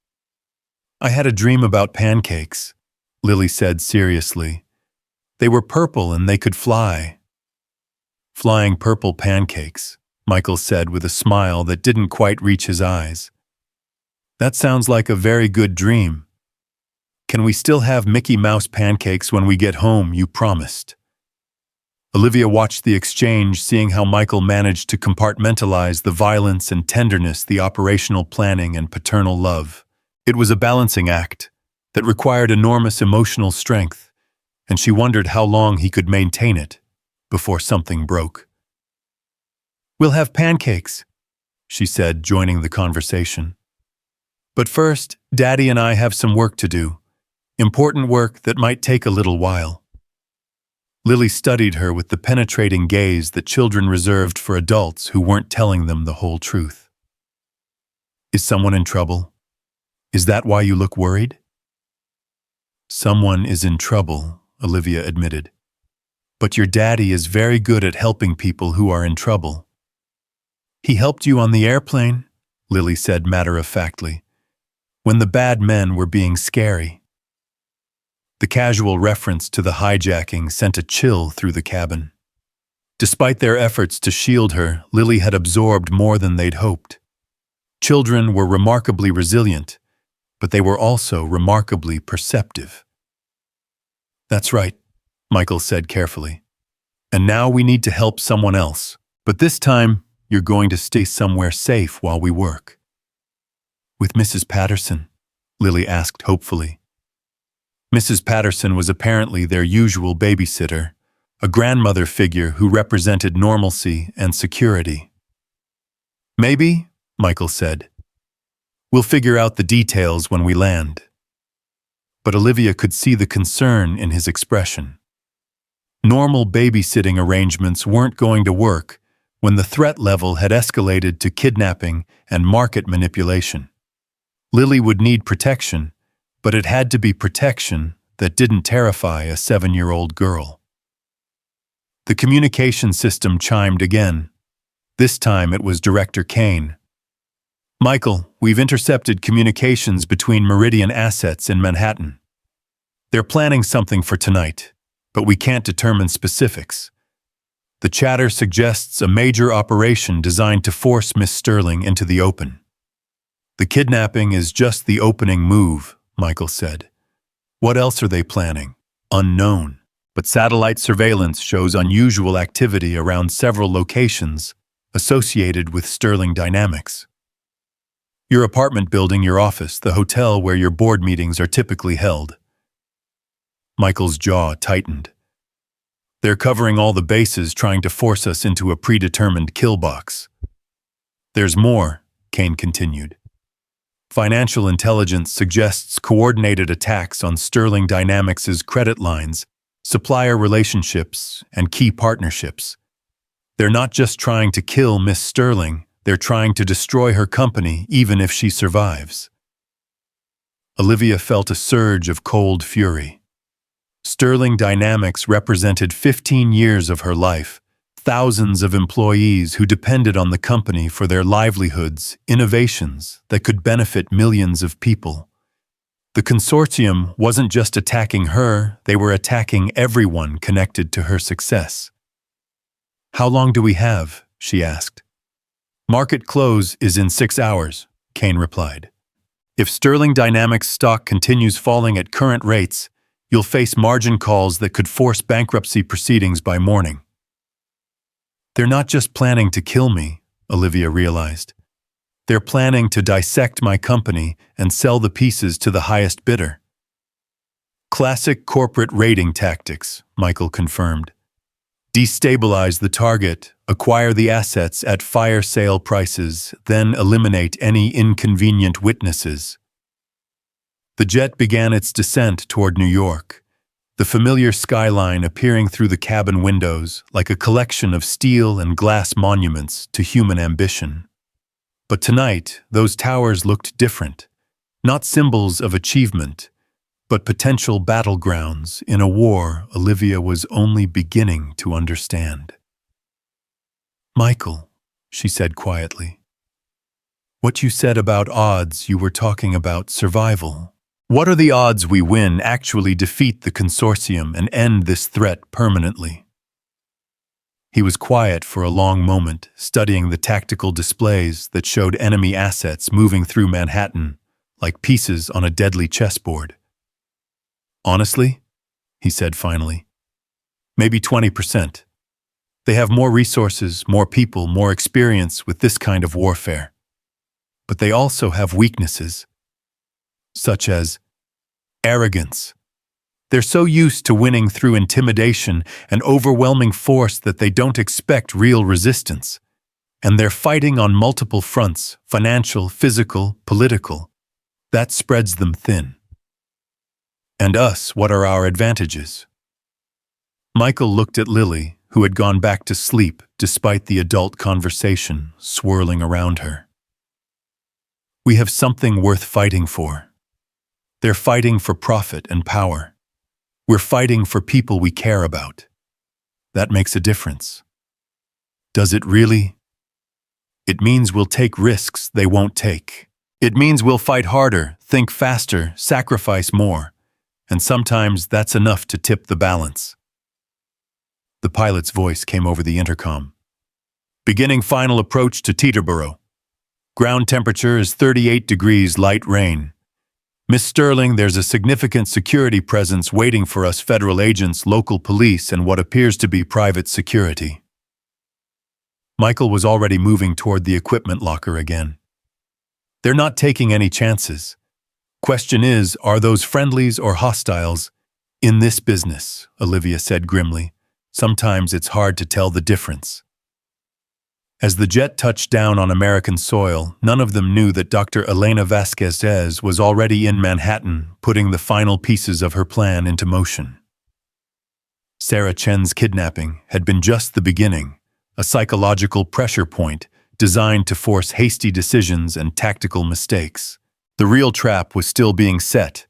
I had a dream about pancakes, Lily said seriously. They were purple and they could fly. Flying purple pancakes, Michael said with a smile that didn't quite reach his eyes. That sounds like a very good dream. Can we still have Mickey Mouse pancakes when we get home, you promised? Olivia watched the exchange, seeing how Michael managed to compartmentalize the violence and tenderness, the operational planning and paternal love. It was a balancing act that required enormous emotional strength, and she wondered how long he could maintain it before something broke. We'll have pancakes, she said, joining the conversation. But first, Daddy and I have some work to do. Important work that might take a little while. Lily studied her with the penetrating gaze that children reserved for adults who weren't telling them the whole truth. Is someone in trouble? Is that why you look worried? Someone is in trouble, Olivia admitted. But your daddy is very good at helping people who are in trouble. He helped you on the airplane, Lily said matter-of-factly, when the bad men were being scary. The casual reference to the hijacking sent a chill through the cabin. Despite their efforts to shield her, Lily had absorbed more than they'd hoped. Children were remarkably resilient, but they were also remarkably perceptive. That's right, Michael said carefully. And now we need to help someone else. But this time, you're going to stay somewhere safe while we work. With Mrs. Patterson? Lily asked hopefully. Mrs. Patterson was apparently their usual babysitter, a grandmother figure who represented normalcy and security. Maybe, Michael said. We'll figure out the details when we land. But Olivia could see the concern in his expression. Normal babysitting arrangements weren't going to work when the threat level had escalated to kidnapping and market manipulation. Lily would need protection, but it had to be protection that didn't terrify a 7-year-old girl. The communication system chimed again. This time it was Director Kane. Michael, we've intercepted communications between Meridian assets in Manhattan. They're planning something for tonight, but we can't determine specifics. The chatter suggests a major operation designed to force Miss Sterling into the open. The kidnapping is just the opening move, Michael said. What else are they planning? Unknown. But satellite surveillance shows unusual activity around several locations associated with Sterling Dynamics. Your apartment building, your office, the hotel where your board meetings are typically held. Michael's jaw tightened. They're covering all the bases, trying to force us into a predetermined kill box. There's more, Kane continued. Financial intelligence suggests coordinated attacks on Sterling Dynamics' credit lines, supplier relationships, and key partnerships. They're not just trying to kill Miss Sterling, they're trying to destroy her company even if she survives. Olivia felt a surge of cold fury. Sterling Dynamics represented 15 years of her life, thousands of employees who depended on the company for their livelihoods, innovations that could benefit millions of people. The consortium wasn't just attacking her, they were attacking everyone connected to her success. "How long do we have?" she asked. "Market close is in 6 hours," Kane replied. "If Sterling Dynamics stock continues falling at current rates, you'll face margin calls that could force bankruptcy proceedings by morning." "They're not just planning to kill me," Olivia realized. "They're planning to dissect my company and sell the pieces to the highest bidder." "Classic corporate raiding tactics," Michael confirmed. "Destabilize the target, acquire the assets at fire sale prices, then eliminate any inconvenient witnesses." The jet began its descent toward New York, the familiar skyline appearing through the cabin windows like a collection of steel and glass monuments to human ambition. But tonight, those towers looked different, not symbols of achievement, but potential battlegrounds in a war Olivia was only beginning to understand. "Michael," she said quietly, "what you said about odds, you were talking about survival. What are the odds we win, actually defeat the consortium, and end this threat permanently?" He was quiet for a long moment, studying the tactical displays that showed enemy assets moving through Manhattan like pieces on a deadly chessboard. "Honestly," he said finally, "maybe 20%. They have more resources, more people, more experience with this kind of warfare. But they also have weaknesses, such as arrogance. They're so used to winning through intimidation and overwhelming force that they don't expect real resistance. And they're fighting on multiple fronts, financial, physical, political. That spreads them thin. And us, what are our advantages?" Michael looked at Lily, who had gone back to sleep despite the adult conversation swirling around her. "We have something worth fighting for. They're fighting for profit and power. We're fighting for people we care about. That makes a difference." "Does it really?" "It means we'll take risks they won't take. It means we'll fight harder, think faster, sacrifice more. And sometimes that's enough to tip the balance." The pilot's voice came over the intercom. "Beginning final approach to Teterboro. Ground temperature is 38 degrees, light rain. Miss Sterling, there's a significant security presence waiting for us, federal agents, local police, and what appears to be private security." Michael was already moving toward the equipment locker again. "They're not taking any chances. Question is, are those friendlies or hostiles? In this business," Olivia said grimly, "sometimes it's hard to tell the difference." As the jet touched down on American soil, none of them knew that Dr. Elena Vasquez was already in Manhattan, putting the final pieces of her plan into motion. Sarah Chen's kidnapping had been just the beginning, a psychological pressure point designed to force hasty decisions and tactical mistakes. The real trap was still being set,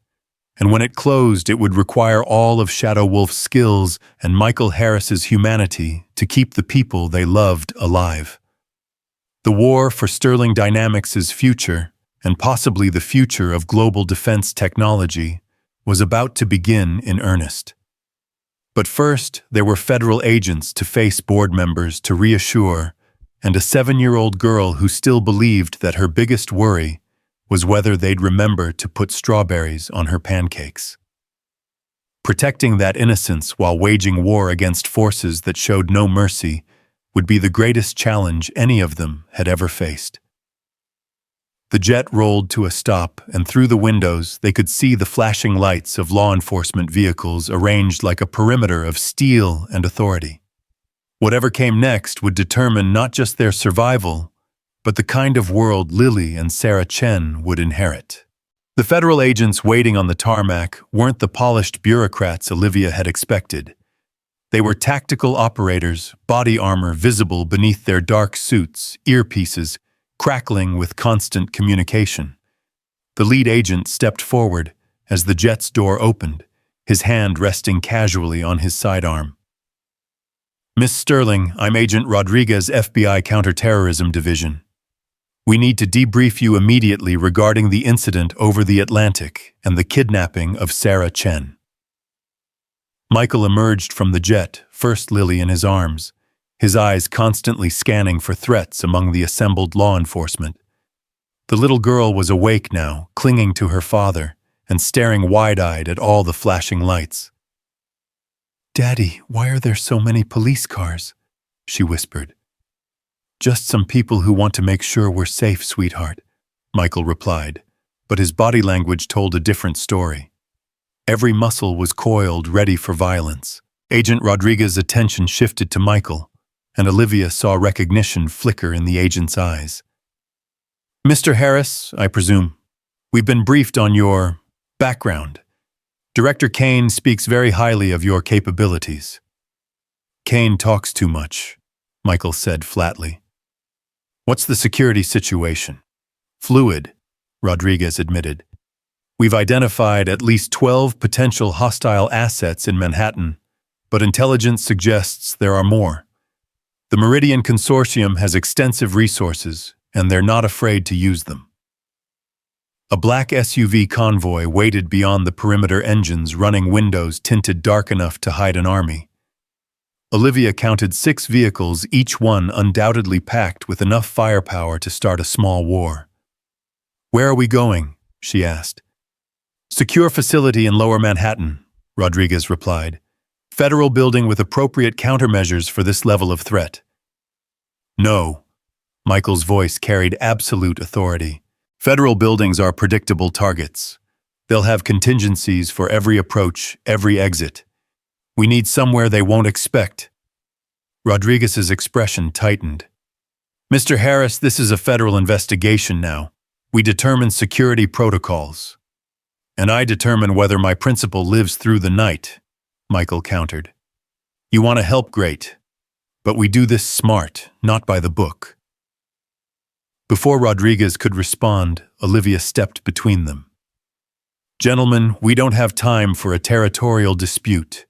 and when it closed, it would require all of Shadow Wolf's skills and Michael Harris's humanity to keep the people they loved alive. The war for Sterling Dynamics' future, and possibly the future of global defense technology, was about to begin in earnest. But first, there were federal agents to face, board members to reassure, and a 7-year-old girl who still believed that her biggest worry was whether they'd remember to put strawberries on her pancakes. Protecting that innocence while waging war against forces that showed no mercy would be the greatest challenge any of them had ever faced. The jet rolled to a stop, and through the windows they could see the flashing lights of law enforcement vehicles arranged like a perimeter of steel and authority. Whatever came next would determine not just their survival, but the kind of world Lily and Sarah Chen would inherit. The federal agents waiting on the tarmac weren't the polished bureaucrats Olivia had expected. They were tactical operators, body armor visible beneath their dark suits, earpieces crackling with constant communication. The lead agent stepped forward as the jet's door opened, his hand resting casually on his sidearm. "Miss Sterling, I'm Agent Rodriguez, FBI Counterterrorism Division. We need to debrief you immediately regarding the incident over the Atlantic and the kidnapping of Sarah Chen." Michael emerged from the jet, first Lily in his arms, his eyes constantly scanning for threats among the assembled law enforcement. The little girl was awake now, clinging to her father and staring wide-eyed at all the flashing lights. "Daddy, why are there so many police cars?" she whispered. "Just some people who want to make sure we're safe, sweetheart," Michael replied, but his body language told a different story. Every muscle was coiled, ready for violence. Agent Rodriguez's attention shifted to Michael, and Olivia saw recognition flicker in the agent's eyes. "Mr. Harris, I presume. We've been briefed on your background. Director Kane speaks very highly of your capabilities." "Kane talks too much," Michael said flatly. "What's the security situation?" "Fluid," Rodriguez admitted. "We've identified at least 12 potential hostile assets in Manhattan, but intelligence suggests there are more. The Meridian Consortium has extensive resources, and they're not afraid to use them." A black SUV convoy waited beyond the perimeter engines, running windows tinted dark enough to hide an army. Olivia counted 6 vehicles, each one undoubtedly packed with enough firepower to start a small war. "Where are we going?" she asked. "Secure facility in Lower Manhattan," Rodriguez replied. "Federal building with appropriate countermeasures for this level of threat." "No," Michael's voice carried absolute authority. "Federal buildings are predictable targets. They'll have contingencies for every approach, every exit. We need somewhere they won't expect." Rodriguez's expression tightened. "Mr. Harris, this is a federal investigation now. We determine security protocols. And I determine whether my principal lives through the night," Michael countered. "You want to help, great. But we do this smart, not by the book." Before Rodriguez could respond, Olivia stepped between them. "Gentlemen, we don't have time for a territorial dispute.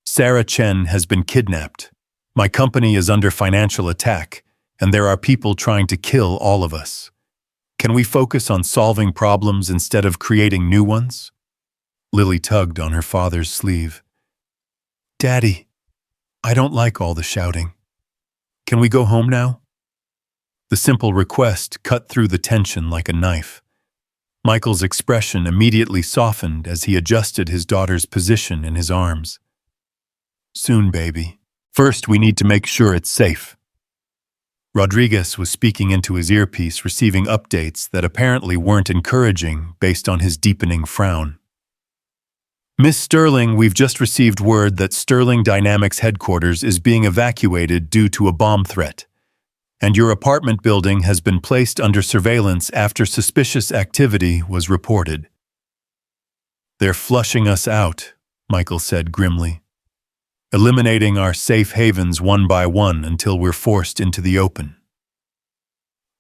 Sarah Chen has been kidnapped. My company is under financial attack, and there are people trying to kill all of us. Can we focus on solving problems instead of creating new ones?" Lily tugged on her father's sleeve. "Daddy, I don't like all the shouting. Can we go home now?" The simple request cut through the tension like a knife. Michael's expression immediately softened as he adjusted his daughter's position in his arms. "Soon, baby. First, we need to make sure it's safe." Rodriguez was speaking into his earpiece, receiving updates that apparently weren't encouraging based on his deepening frown. "Miss Sterling, we've just received word that Sterling Dynamics headquarters is being evacuated due to a bomb threat, and your apartment building has been placed under surveillance after suspicious activity was reported." "They're flushing us out," Michael said grimly. "Eliminating our safe havens one by one until we're forced into the open."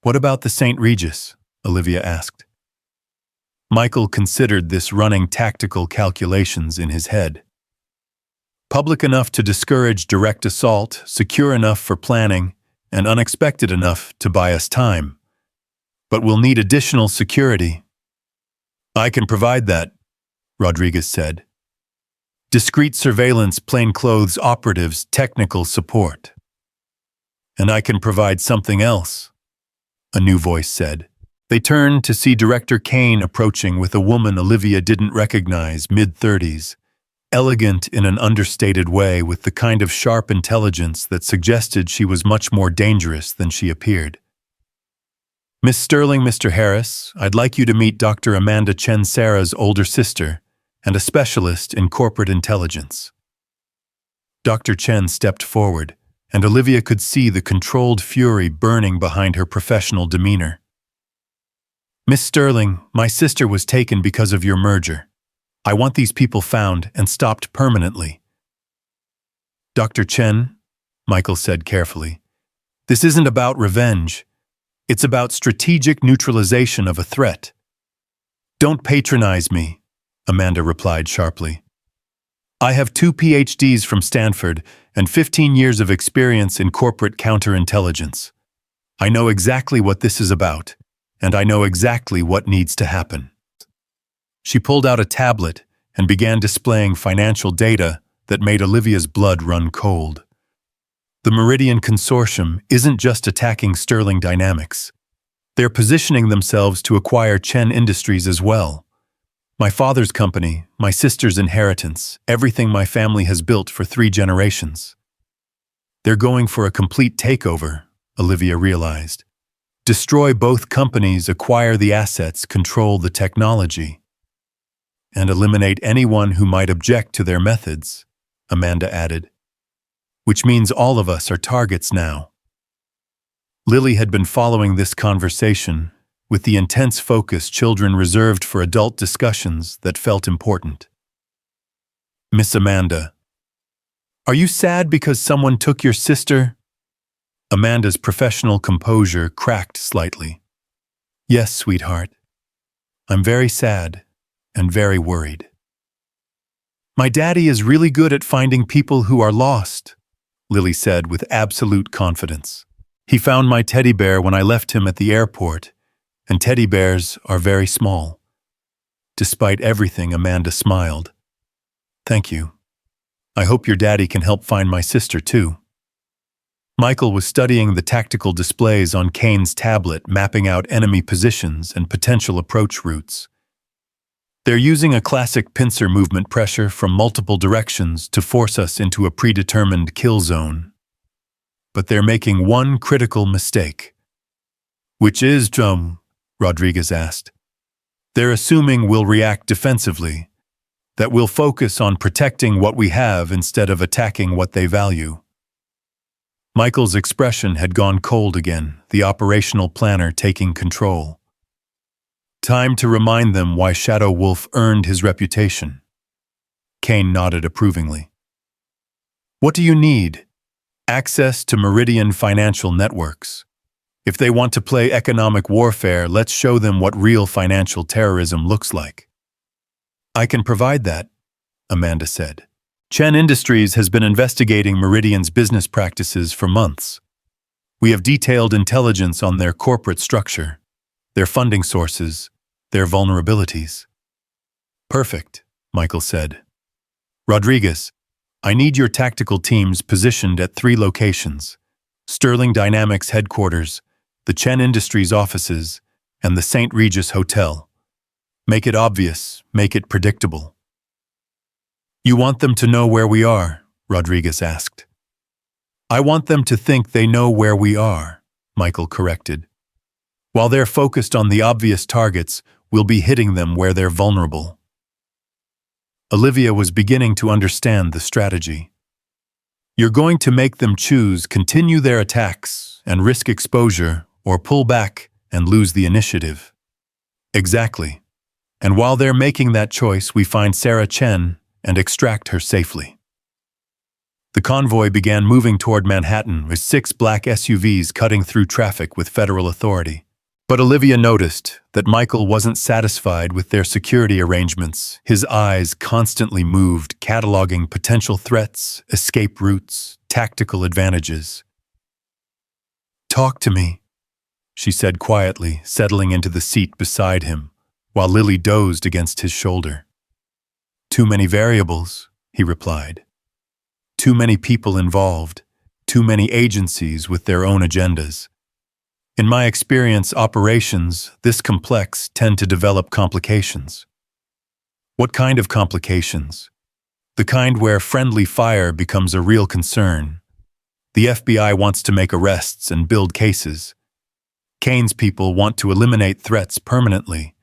"What about the St. Regis?" Olivia asked. Michael considered this, running tactical calculations in his head. "Public enough to discourage direct assault, secure enough for planning, and unexpected enough to buy us time. But we'll need additional security." "I can provide that," Rodriguez said. "Discreet surveillance, plainclothes operatives, technical support." "And I can provide something else," a new voice said. They turned to see Director Kane approaching with a woman Olivia didn't recognize, mid-30s, elegant in an understated way with the kind of sharp intelligence that suggested she was much more dangerous than she appeared. "Miss Sterling, Mr. Harris, I'd like you to meet Dr. Amanda Chen, Sarah's older sister, and a specialist in corporate intelligence." Dr. Chen stepped forward, and Olivia could see the controlled fury burning behind her professional demeanor. "Miss Sterling, my sister was taken because of your merger. I want these people found and stopped permanently." "Dr. Chen," Michael said carefully, "this isn't about revenge. It's about strategic neutralization of a threat. Don't patronize me, Amanda replied sharply. I have 2 PhDs from Stanford and 15 years of experience in corporate counterintelligence. I know exactly what this is about, and I know exactly what needs to happen. She pulled out a tablet and began displaying financial data that made Olivia's blood run cold. The Meridian Consortium isn't just attacking Sterling Dynamics. They're positioning themselves to acquire Chen Industries as well. My father's company, my sister's inheritance, everything my family has built for 3 generations. They're going for a complete takeover, Olivia realized. Destroy both companies, acquire the assets, control the technology, and eliminate anyone who might object to their methods, Amanda added. Which means all of us are targets now. Lily had been following this conversation with the intense focus children reserved for adult discussions that felt important. Miss Amanda, are you sad because someone took your sister? Amanda's professional composure cracked slightly. Yes, sweetheart. I'm very sad and very worried. My daddy is really good at finding people who are lost, Lily said with absolute confidence. He found my teddy bear when I left him at the airport, and teddy bears are very small. Despite everything, Amanda smiled. Thank you. I hope your daddy can help find my sister too. Michael was studying the tactical displays on Kane's tablet, mapping out enemy positions and potential approach routes. They're using a classic pincer movement pressure from multiple directions to force us into a predetermined kill zone. But they're making one critical mistake. Which is, Rodriguez asked. They're assuming we'll react defensively, that we'll focus on protecting what we have instead of attacking what they value. Michael's expression had gone cold again, the operational planner taking control. Time to remind them why Shadow Wolf earned his reputation. Kane nodded approvingly. What do you need? Access to Meridian financial networks. If they want to play economic warfare, let's show them what real financial terrorism looks like. I can provide that, Amanda said. Chen Industries has been investigating Meridian's business practices for months. We have detailed intelligence on their corporate structure, their funding sources, their vulnerabilities. Perfect, Michael said. Rodriguez, I need your tactical teams positioned at 3 locations: Sterling Dynamics headquarters, the Chen Industries offices, and the St. Regis Hotel. Make it obvious, make it predictable. You want them to know where we are? Rodriguez asked. I want them to think they know where we are, Michael corrected. While they're focused on the obvious targets, we'll be hitting them where they're vulnerable. Olivia was beginning to understand the strategy. You're going to make them choose continue their attacks and risk exposure, or pull back and lose the initiative. Exactly. And while they're making that choice, we find Sarah Chen and extract her safely. The convoy began moving toward Manhattan with 6 black SUVs cutting through traffic with federal authority. But Olivia noticed that Michael wasn't satisfied with their security arrangements. His eyes constantly moved, cataloging potential threats, escape routes, tactical advantages. Talk to me, she said quietly, settling into the seat beside him, while Lily dozed against his shoulder. Too many variables, he replied. Too many people involved, too many agencies with their own agendas. In my experience, operations this complex tend to develop complications. What kind of complications? The kind where friendly fire becomes a real concern. The FBI wants to make arrests and build cases. Kane's people want to eliminate threats permanently.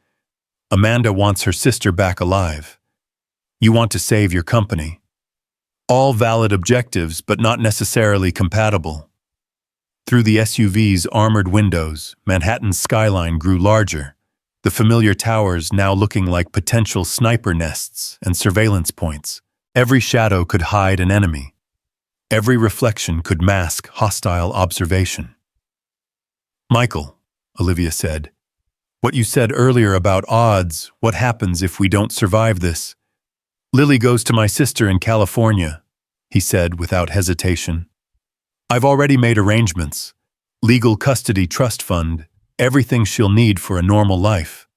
Amanda wants her sister back alive. You want to save your company. All valid objectives, but not necessarily compatible. Through the SUV's armored windows, Manhattan's skyline grew larger, the familiar towers now looking like potential sniper nests and surveillance points. Every shadow could hide an enemy. Every reflection could mask hostile observation. Michael, Olivia said, What you said earlier about odds, what happens if we don't survive this? Lily goes to my sister in California, he said without hesitation. I've already made arrangements. Legal custody trust fund, everything she'll need for a normal life.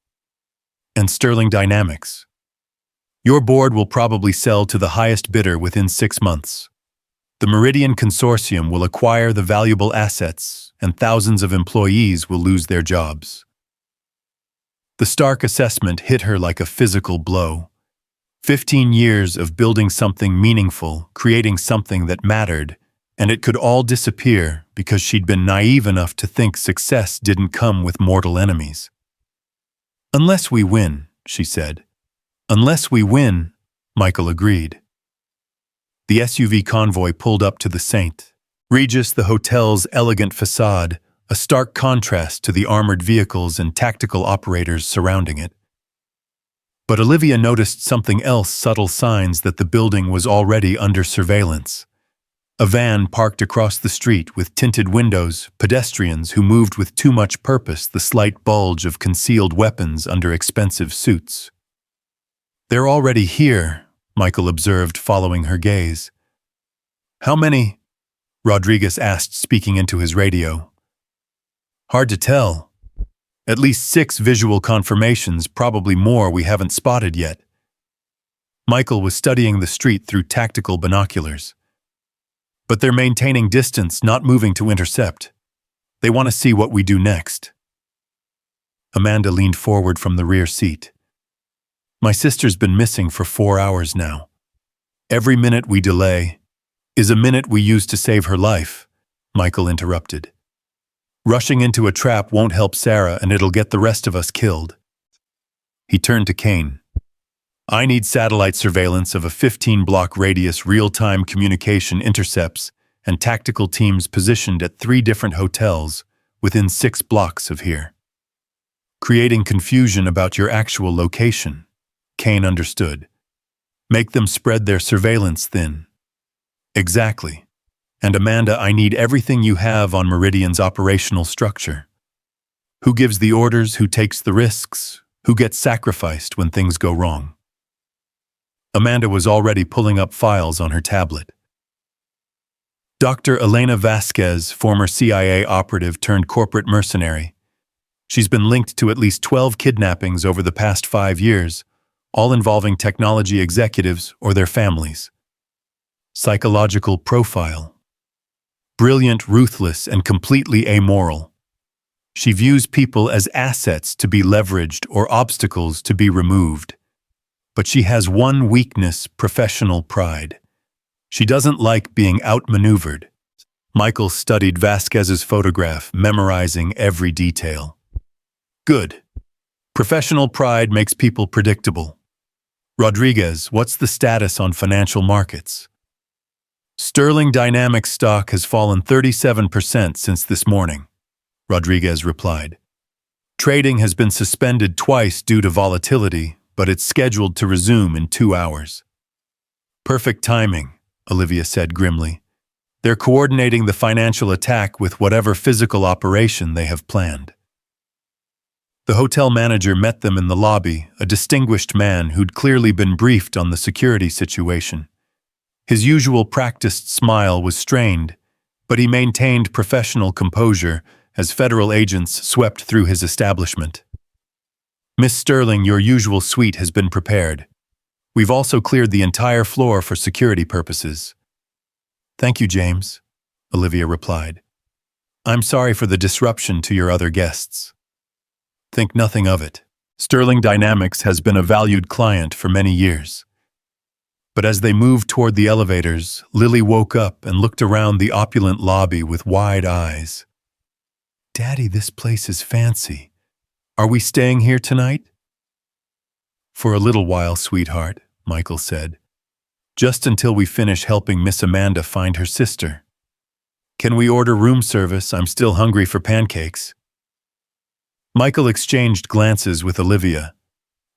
And Sterling Dynamics. Your board will probably sell to the highest bidder within 6 months. The Meridian Consortium will acquire the valuable assets, and thousands of employees will lose their jobs. The stark assessment hit her like a physical blow. 15 years of building something meaningful, creating something that mattered, and it could all disappear because she'd been naive enough to think success didn't come with mortal enemies. Unless we win, she said. Unless we win, Michael agreed. The SUV convoy pulled up to the St. Regis, the hotel's elegant facade, a stark contrast to the armored vehicles and tactical operators surrounding it. But Olivia noticed something else, subtle signs that the building was already under surveillance. A van parked across the street with tinted windows, pedestrians who moved with too much purpose, the slight bulge of concealed weapons under expensive suits. They're already here, Michael observed, following her gaze. How many? Rodriguez asked, speaking into his radio. Hard to tell. At least 6 visual confirmations, probably more we haven't spotted yet. Michael was studying the street through tactical binoculars. But they're maintaining distance, not moving to intercept. They want to see what we do next. Amanda leaned forward from the rear seat. My sister's been missing for 4 hours now. Every minute we delay is a minute we use to save her life, Michael interrupted. Rushing into a trap won't help Sarah, and it'll get the rest of us killed. He turned to Kane. I need satellite surveillance of a 15-block radius, real-time communication intercepts, and tactical teams positioned at 3 different hotels within 6 blocks of here. Creating confusion about your actual location, Kane understood. Make them spread their surveillance thin. Exactly. And Amanda, I need everything you have on Meridian's operational structure. Who gives the orders, who takes the risks, who gets sacrificed when things go wrong. Amanda was already pulling up files on her tablet. Dr. Elena Vasquez, former CIA operative turned corporate mercenary. She's been linked to at least 12 kidnappings over the past 5 years, all involving technology executives or their families. Psychological profile. Brilliant, ruthless, and completely amoral. She views people as assets to be leveraged or obstacles to be removed. But she has one weakness: professional pride. She doesn't like being outmaneuvered. Michael studied Vasquez's photograph, memorizing every detail. Good. Professional pride makes people predictable. Rodriguez, what's the status on financial markets? Sterling Dynamics stock has fallen 37% since this morning, Rodriguez replied. Trading has been suspended twice due to volatility, but it's scheduled to resume in 2 hours. Perfect timing, Olivia said grimly. They're coordinating the financial attack with whatever physical operation they have planned. The hotel manager met them in the lobby, a distinguished man who'd clearly been briefed on the security situation. His usual practiced smile was strained, but he maintained professional composure as federal agents swept through his establishment. Miss Sterling, your usual suite has been prepared. We've also cleared the entire floor for security purposes. Thank you, James, Olivia replied. I'm sorry for the disruption to your other guests. Think nothing of it. Sterling Dynamics has been a valued client for many years. But as they moved toward the elevators, Lily woke up and looked around the opulent lobby with wide eyes. Daddy, this place is fancy. Are we staying here tonight? For a little while, sweetheart, Michael said. Just until we finish helping Miss Amanda find her sister. Can we order room service? I'm still hungry for pancakes. Michael exchanged glances with Olivia.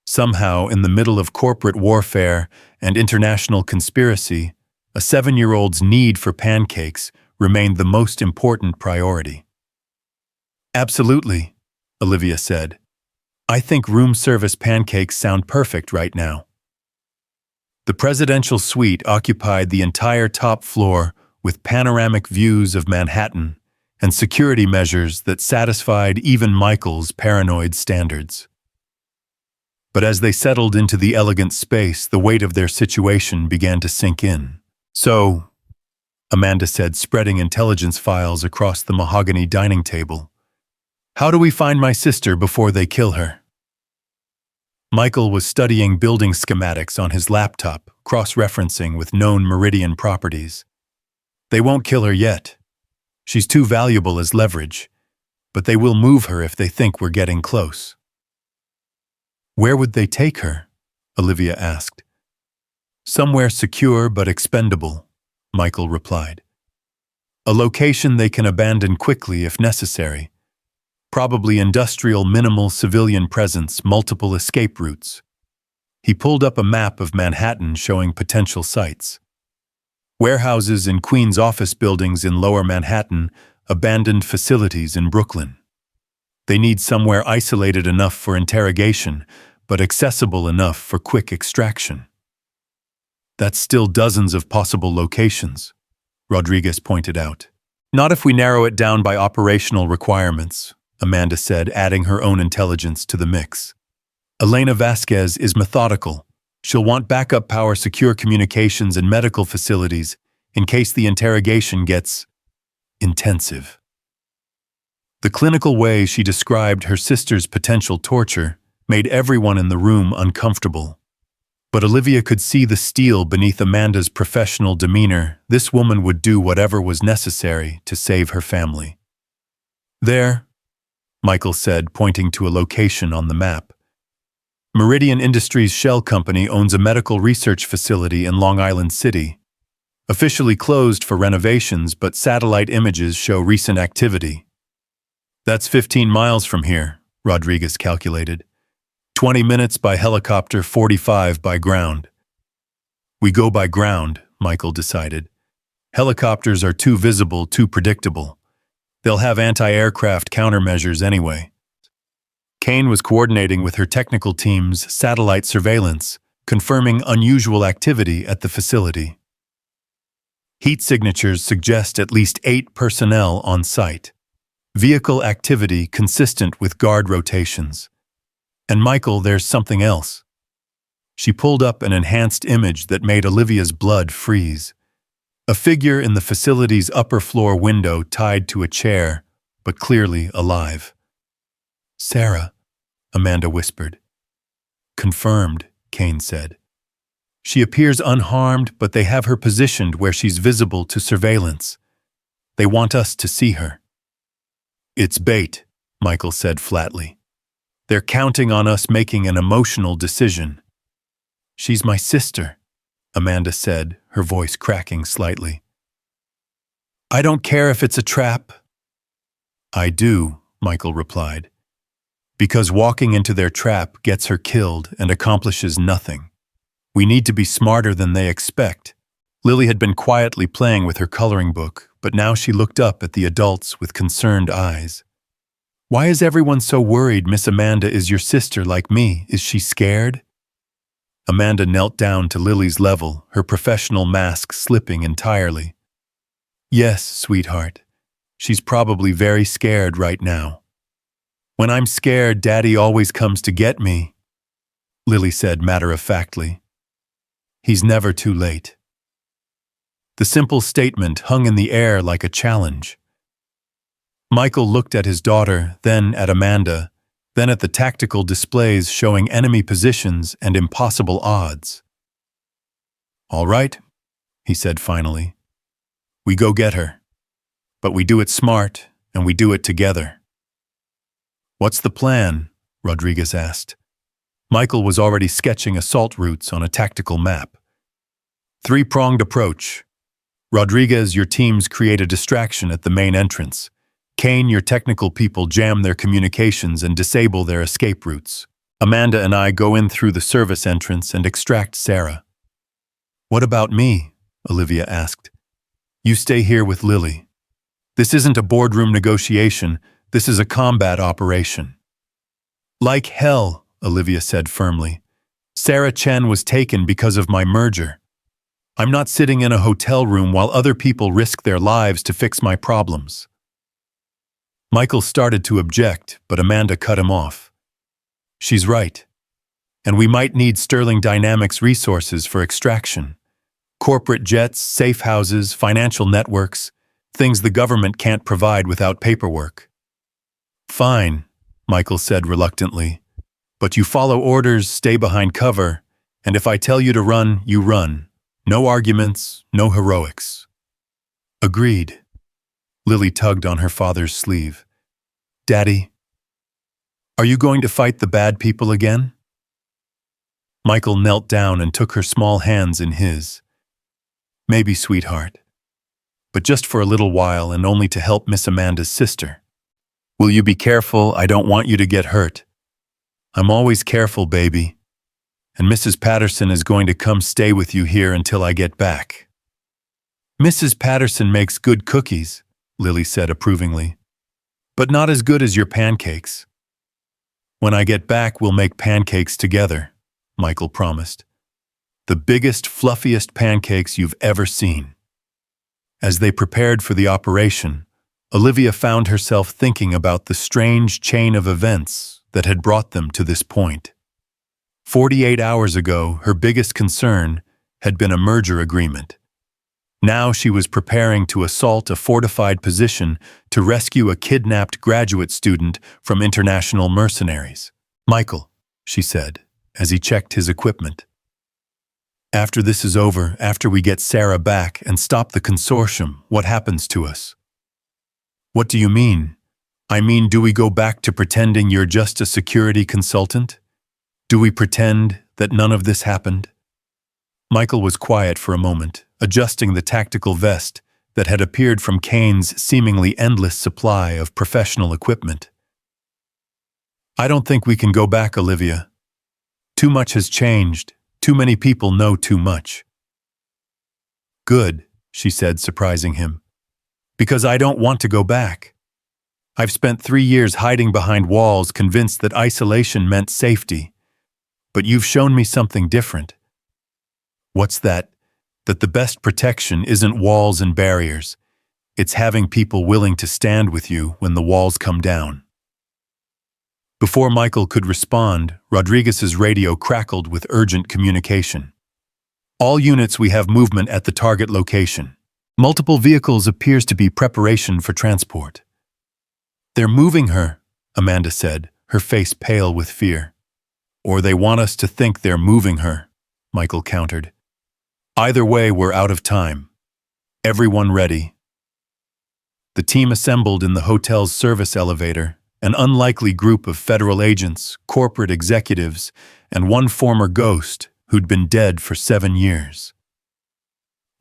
Somehow, in the middle of corporate warfare and international conspiracy, a 7-year-old's need for pancakes remained the most important priority. Absolutely, Olivia said. I think room service pancakes sound perfect right now. The presidential suite occupied the entire top floor with panoramic views of Manhattan and security measures that satisfied even Michael's paranoid standards. But as they settled into the elegant space, the weight of their situation began to sink in. "So," Amanda said, spreading intelligence files across the mahogany dining table, "how do we find my sister before they kill her?" Michael was studying building schematics on his laptop, cross-referencing with known Meridian properties. "They won't kill her yet. She's too valuable as leverage, but they will move her if they think we're getting close." "Where would they take her?" Olivia asked. "Somewhere secure but expendable," Michael replied. "A location they can abandon quickly if necessary. Probably industrial, minimal civilian presence, multiple escape routes." He pulled up a map of Manhattan showing potential sites. Warehouses in Queens, office buildings in Lower Manhattan, abandoned facilities in Brooklyn. They need somewhere isolated enough for interrogation, but accessible enough for quick extraction. "That's still dozens of possible locations," Rodriguez pointed out. "Not if we narrow it down by operational requirements," Amanda said, adding her own intelligence to the mix. "Elena Vasquez is methodical. She'll want backup power, secure communications, and medical facilities in case the interrogation gets intensive." The clinical way she described her sister's potential torture made everyone in the room uncomfortable. But Olivia could see the steel beneath Amanda's professional demeanor. This woman would do whatever was necessary to save her family. "There," Michael said, pointing to a location on the map. "Meridian Industries Shell Company owns a medical research facility in Long Island City. Officially closed for renovations, but satellite images show recent activity." "That's 15 miles from here," Rodriguez calculated. 20 minutes by helicopter, 45 by ground." "We go by ground," Michael decided. "Helicopters are too visible, too predictable. They'll have anti-aircraft countermeasures anyway." Kane was coordinating with her technical team's satellite surveillance, confirming unusual activity at the facility. Heat signatures suggest at least 8 personnel on site. Vehicle activity consistent with guard rotations. "And Michael, there's something else." She pulled up an enhanced image that made Olivia's blood freeze. A figure in the facility's upper floor window tied to a chair, but clearly alive. "Sarah," Amanda whispered. "Confirmed," Kane said. "She appears unharmed, but they have her positioned where she's visible to surveillance. They want us to see her." "It's bait," Michael said flatly. "They're counting on us making an emotional decision." "She's my sister," Amanda said, her voice cracking slightly. "I don't care if it's a trap." "I do," Michael replied. "Because walking into their trap gets her killed and accomplishes nothing. We need to be smarter than they expect." Lily had been quietly playing with her coloring book, but now she looked up at the adults with concerned eyes. "Why is everyone so worried Miss Amanda is your sister like me? Is she scared?" Amanda knelt down to Lily's level, her professional mask slipping entirely. "Yes, sweetheart. She's probably very scared right now. When I'm scared, Daddy always comes to get me," Lily said matter-of-factly. "He's never too late." The simple statement hung in the air like a challenge. Michael looked at his daughter, then at Amanda, then at the tactical displays showing enemy positions and impossible odds. "All right," he said finally. "We go get her. But we do it smart, and we do it together." "What's the plan?" Rodriguez asked. Michael was already sketching assault routes on a tactical map. "Three-pronged approach. Rodriguez, your teams create a distraction at the main entrance. Kane, your technical people jam their communications and disable their escape routes. Amanda and I go in through the service entrance and extract Sarah." "What about me?" Olivia asked. "You stay here with Lily. This isn't a boardroom negotiation, this is a combat operation." Like hell, Olivia said firmly. Sarah Chen was taken because of my merger. I'm not sitting in a hotel room while other people risk their lives to fix my problems. Michael started to object, but Amanda cut him off. She's right. And we might need Sterling Dynamics resources for extraction. Corporate jets, safe houses, financial networks, things the government can't provide without paperwork. Fine, Michael said reluctantly. But you follow orders, stay behind cover, and if I tell you to run, you run. No arguments, no heroics. Agreed. Lily tugged on her father's sleeve. Daddy, are you going to fight the bad people again? Michael knelt down and took her small hands in his. Maybe, sweetheart. But just for a little while and only to help Miss Amanda's sister. Will you be careful? I don't want you to get hurt. I'm always careful, baby. And Mrs. Patterson is going to come stay with you here until I get back. Mrs. Patterson makes good cookies, Lily said approvingly. But not as good as your pancakes. When I get back, we'll make pancakes together, Michael promised. The biggest, fluffiest pancakes you've ever seen. As they prepared for the operation, Olivia found herself thinking about the strange chain of events that had brought them to this point. 48 hours ago, her biggest concern had been a merger agreement. Now she was preparing to assault a fortified position to rescue a kidnapped graduate student from international mercenaries. Michael, she said, as he checked his equipment. After this is over, after we get Sarah back and stop the consortium, what happens to us? What do you mean? I mean, do we go back to pretending you're just a security consultant? Do we pretend that none of this happened? Michael was quiet for a moment, adjusting the tactical vest that had appeared from Kane's seemingly endless supply of professional equipment. I don't think we can go back, Olivia. Too much has changed. Too many people know too much. Good, she said, surprising him. Because I don't want to go back. I've spent 3 years hiding behind walls, convinced that isolation meant safety. But you've shown me something different. What's that? That the best protection isn't walls and barriers. It's having people willing to stand with you when the walls come down. Before Michael could respond, Rodriguez's radio crackled with urgent communication. All units, we have movement at the target location. Multiple vehicles appears to be preparation for transport. They're moving her, Amanda said, her face pale with fear. Or they want us to think they're moving her, Michael countered. Either way, we're out of time. Everyone ready. The team assembled in the hotel's service elevator, an unlikely group of federal agents, corporate executives, and one former ghost who'd been dead for 7 years.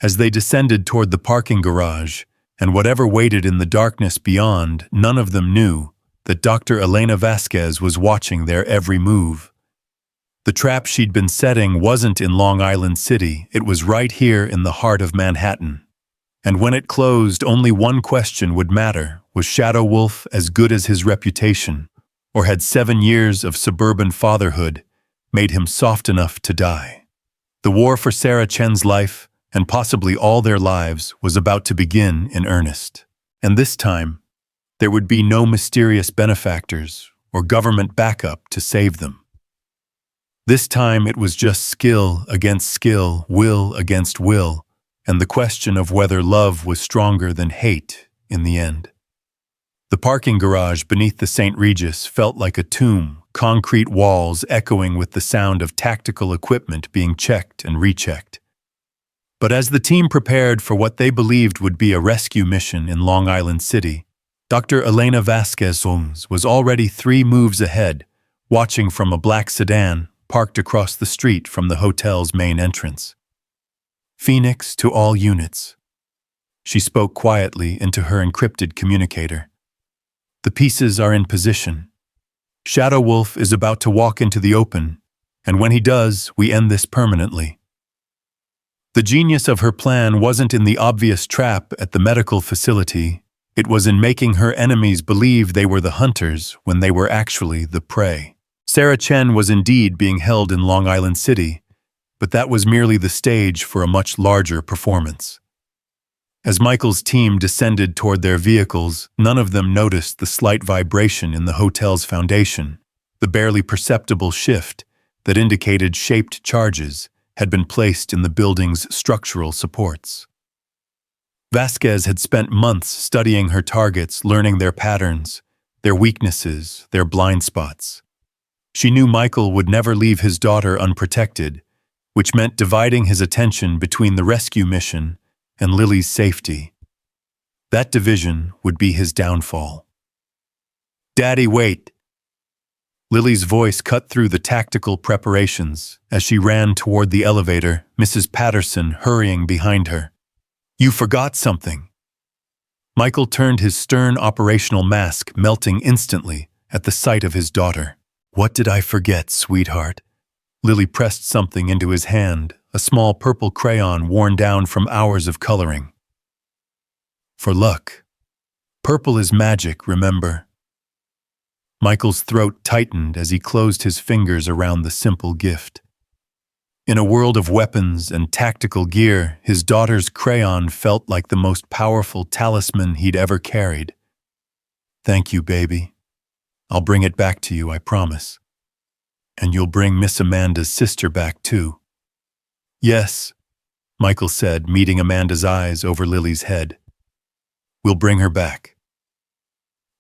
As they descended toward the parking garage, and whatever waited in the darkness beyond, none of them knew that Dr. Elena Vasquez was watching their every move. The trap she'd been setting wasn't in Long Island City, it was right here in the heart of Manhattan. And when it closed, only one question would matter. Was Shadow Wolf as good as his reputation, or had 7 years of suburban fatherhood made him soft enough to die? The war for Sarah Chen's life, and possibly all their lives, was about to begin in earnest. And this time, there would be no mysterious benefactors or government backup to save them. This time it was just skill against skill, will against will, and the question of whether love was stronger than hate in the end. The parking garage beneath the St. Regis felt like a tomb, concrete walls echoing with the sound of tactical equipment being checked and rechecked. But as the team prepared for what they believed would be a rescue mission in Long Island City, Dr. Elena Vasquez was already 3 moves ahead, watching from a black sedan parked across the street from the hotel's main entrance. Phoenix to all units. She spoke quietly into her encrypted communicator. The pieces are in position. Shadow Wolf is about to walk into the open, and when he does, we end this permanently. The genius of her plan wasn't in the obvious trap at the medical facility. It was in making her enemies believe they were the hunters when they were actually the prey. Sarah Chen was indeed being held in Long Island City, but that was merely the stage for a much larger performance. As Michael's team descended toward their vehicles, none of them noticed the slight vibration in the hotel's foundation, the barely perceptible shift that indicated shaped charges had been placed in the building's structural supports. Vasquez had spent months studying her targets, learning their patterns, their weaknesses, their blind spots. She knew Michael would never leave his daughter unprotected, which meant dividing his attention between the rescue mission and Lily's safety. That division would be his downfall. "Daddy, wait!" Lily's voice cut through the tactical preparations as she ran toward the elevator, Mrs. Patterson hurrying behind her. "You forgot something." Michael turned his stern operational mask, melting instantly at the sight of his daughter. "What did I forget, sweetheart?" Lily pressed something into his hand, a small purple crayon worn down from hours of coloring. "For luck. Purple is magic, remember?" Michael's throat tightened as he closed his fingers around the simple gift. In a world of weapons and tactical gear, his daughter's crayon felt like the most powerful talisman he'd ever carried. "Thank you, baby. I'll bring it back to you, I promise. And you'll bring Miss Amanda's sister back, too." "Yes," Michael said, meeting Amanda's eyes over Lily's head. "We'll bring her back."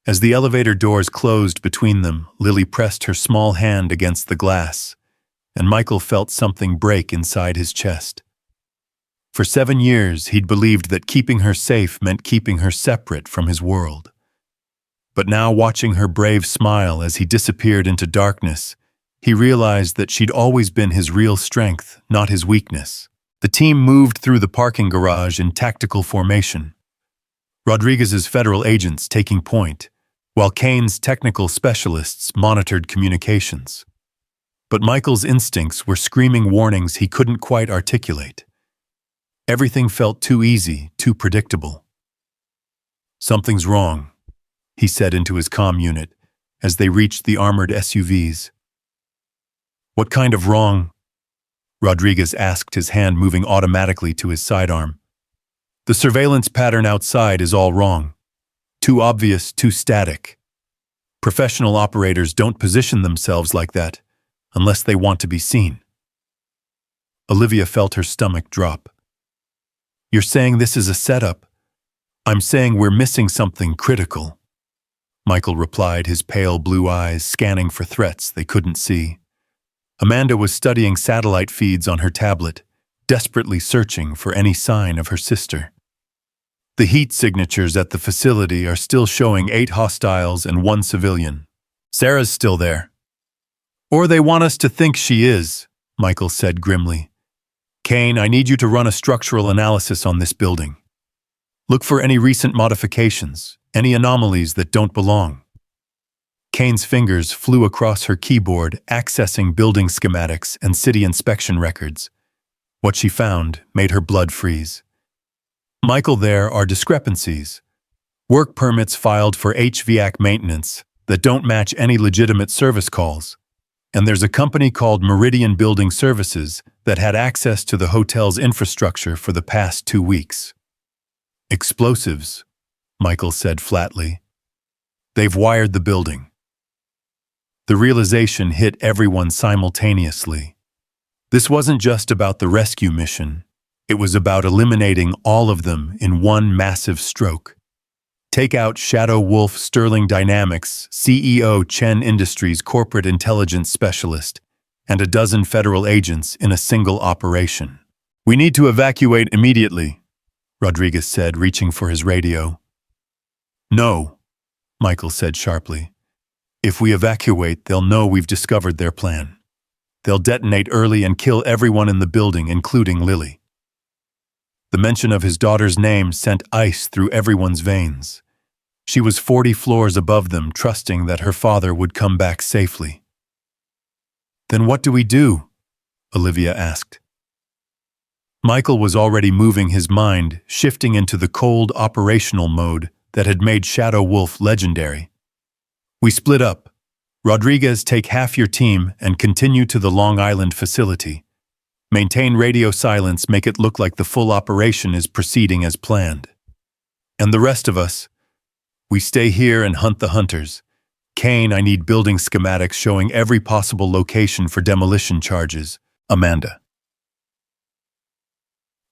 As the elevator doors closed between them, Lily pressed her small hand against the glass, and Michael felt something break inside his chest. For 7 years, he'd believed that keeping her safe meant keeping her separate from his world. But now, watching her brave smile as he disappeared into darkness, he realized that she'd always been his real strength, not his weakness. The team moved through the parking garage in tactical formation, Rodriguez's federal agents taking point, while Kane's technical specialists monitored communications. But Michael's instincts were screaming warnings he couldn't quite articulate. Everything felt too easy, too predictable. "Something's wrong," he said into his comm unit as they reached the armored SUVs. "What kind of wrong?" Rodriguez asked, his hand moving automatically to his sidearm. "The surveillance pattern outside is all wrong. Too obvious, too static. Professional operators don't position themselves like that unless they want to be seen." Olivia felt her stomach drop. "You're saying this is a setup?" "I'm saying we're missing something critical," Michael replied, his pale blue eyes scanning for threats they couldn't see. Amanda was studying satellite feeds on her tablet, desperately searching for any sign of her sister. "The heat signatures at the facility are still showing 8 hostiles and 1 civilian. Sarah's still there." "Or they want us to think she is," Michael said grimly. "Kane, I need you to run a structural analysis on this building. Look for any recent modifications, any anomalies that don't belong." Kane's fingers flew across her keyboard, accessing building schematics and city inspection records. What she found made her blood freeze. "Michael, there are discrepancies. Work permits filed for HVAC maintenance that don't match any legitimate service calls. And there's a company called Meridian Building Services that had access to the hotel's infrastructure for the past 2 weeks. Explosives," Michael said flatly. "They've wired the building." The realization hit everyone simultaneously. This wasn't just about the rescue mission. It was about eliminating all of them in one massive stroke. Take out Shadow Wolf Sterling Dynamics, CEO Chen Industries corporate intelligence specialist, and a dozen federal agents in a single operation. "We need to evacuate immediately," Rodriguez said, reaching for his radio. "No," Michael said sharply. "If we evacuate, they'll know we've discovered their plan. They'll detonate early and kill everyone in the building, including Lily." The mention of his daughter's name sent ice through everyone's veins. She was 40 floors above them, trusting that her father would come back safely. "Then what do we do?" Olivia asked. Michael was already moving his mind, shifting into the cold operational mode that had made Shadow Wolf legendary. "We split up," Rodriguez, take half your team and continue to the Long Island facility. Maintain radio silence, make it look like the full operation is proceeding as planned. And the rest of us, we stay here and hunt the hunters. Kane, I need building schematics showing every possible location for demolition charges. Amanda.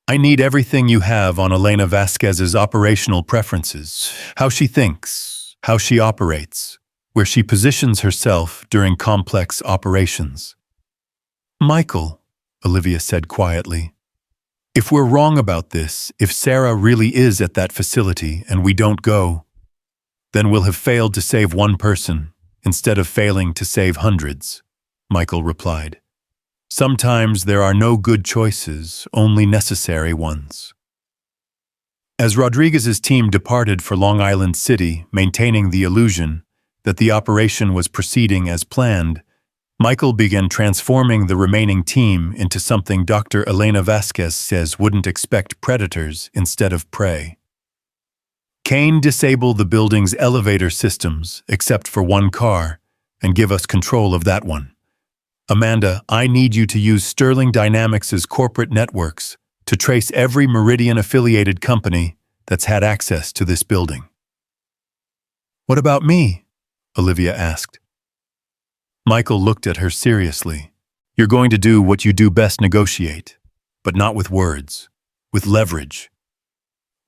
I need everything you have on Elena Vasquez's operational preferences, how she thinks, how she operates, where she positions herself during complex operations. Michael, Olivia said quietly, if we're wrong about this, if Sarah really is at that facility and we don't go, then we'll have failed to save one person instead of failing to save hundreds, Michael replied. Sometimes there are no good choices, only necessary ones. As Rodriguez's team departed for Long Island City, maintaining the illusion that the operation was proceeding as planned, Michael began transforming the remaining team into something Dr. Elena Vasquez says wouldn't expect predators instead of prey. Kane, disable the building's elevator systems, except for one car, and give us control of that one. Amanda, I need you to use Sterling Dynamics' corporate networks to trace every Meridian-affiliated company that's had access to this building. What about me? Olivia asked. Michael looked at her seriously. You're going to do what you do best, negotiate, but not with words, with leverage.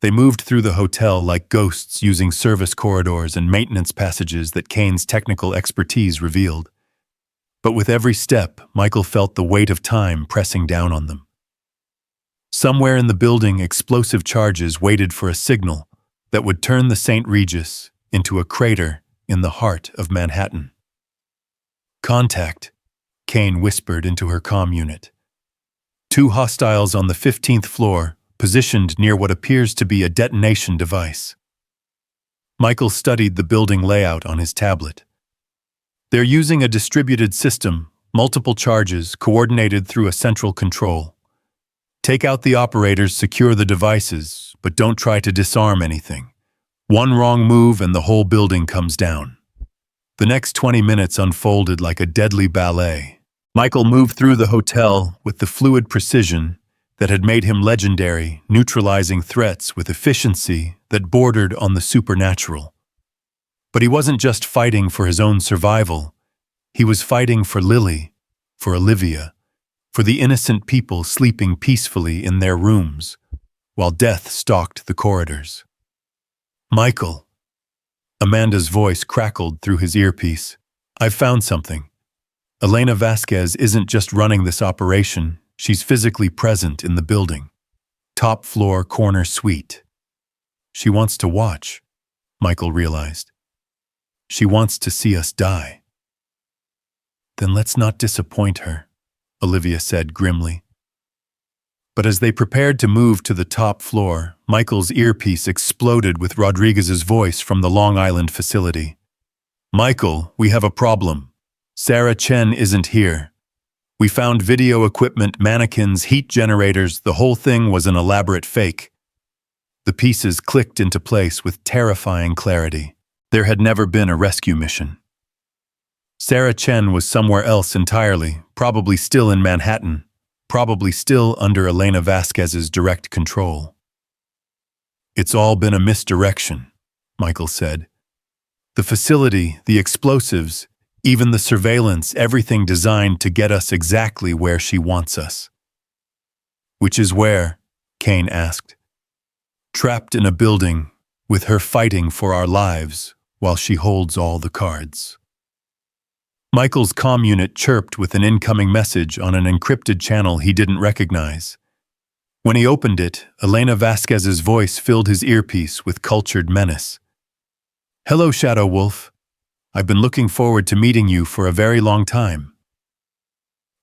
They moved through the hotel like ghosts, using service corridors and maintenance passages that Kane's technical expertise revealed. But with every step, Michael felt the weight of time pressing down on them. Somewhere in the building, explosive charges waited for a signal that would turn the St. Regis into a crater in the heart of Manhattan. Contact, Kane whispered into her comm unit. 2 hostiles on the 15th floor, positioned near what appears to be a detonation device. Michael studied the building layout on his tablet. They're using a distributed system, multiple charges coordinated through a central control. Take out the operators, secure the devices, but don't try to disarm anything. One wrong move and the whole building comes down. The next 20 minutes unfolded like a deadly ballet. Michael moved through the hotel with the fluid precision that had made him legendary, neutralizing threats with efficiency that bordered on the supernatural. But he wasn't just fighting for his own survival. He was fighting for Lily, for Olivia, for the innocent people sleeping peacefully in their rooms, while death stalked the corridors. Michael. Amanda's voice crackled through his earpiece. I've found something. Elena Vasquez isn't just running this operation, she's physically present in the building. Top floor, corner suite. She wants to watch, Michael realized. She wants to see us die. Then let's not disappoint her, Olivia said grimly. But as they prepared to move to the top floor, Michael's earpiece exploded with Rodriguez's voice from the Long Island facility. Michael, we have a problem. Sarah Chen isn't here. We found video equipment, mannequins, heat generators. The whole thing was an elaborate fake. The pieces clicked into place with terrifying clarity. There had never been a rescue mission. Sarah Chen was somewhere else entirely, probably still in Manhattan, probably still under Elena Vasquez's direct control. It's all been a misdirection, Michael said. The facility, the explosives, even the surveillance, everything designed to get us exactly where she wants us. Which is where? Kane asked. Trapped in a building, with her fighting for our lives, while she holds all the cards. Michael's comm unit chirped with an incoming message on an encrypted channel he didn't recognize. When he opened it, Elena Vasquez's voice filled his earpiece with cultured menace. Hello, Shadow Wolf. I've been looking forward to meeting you for a very long time.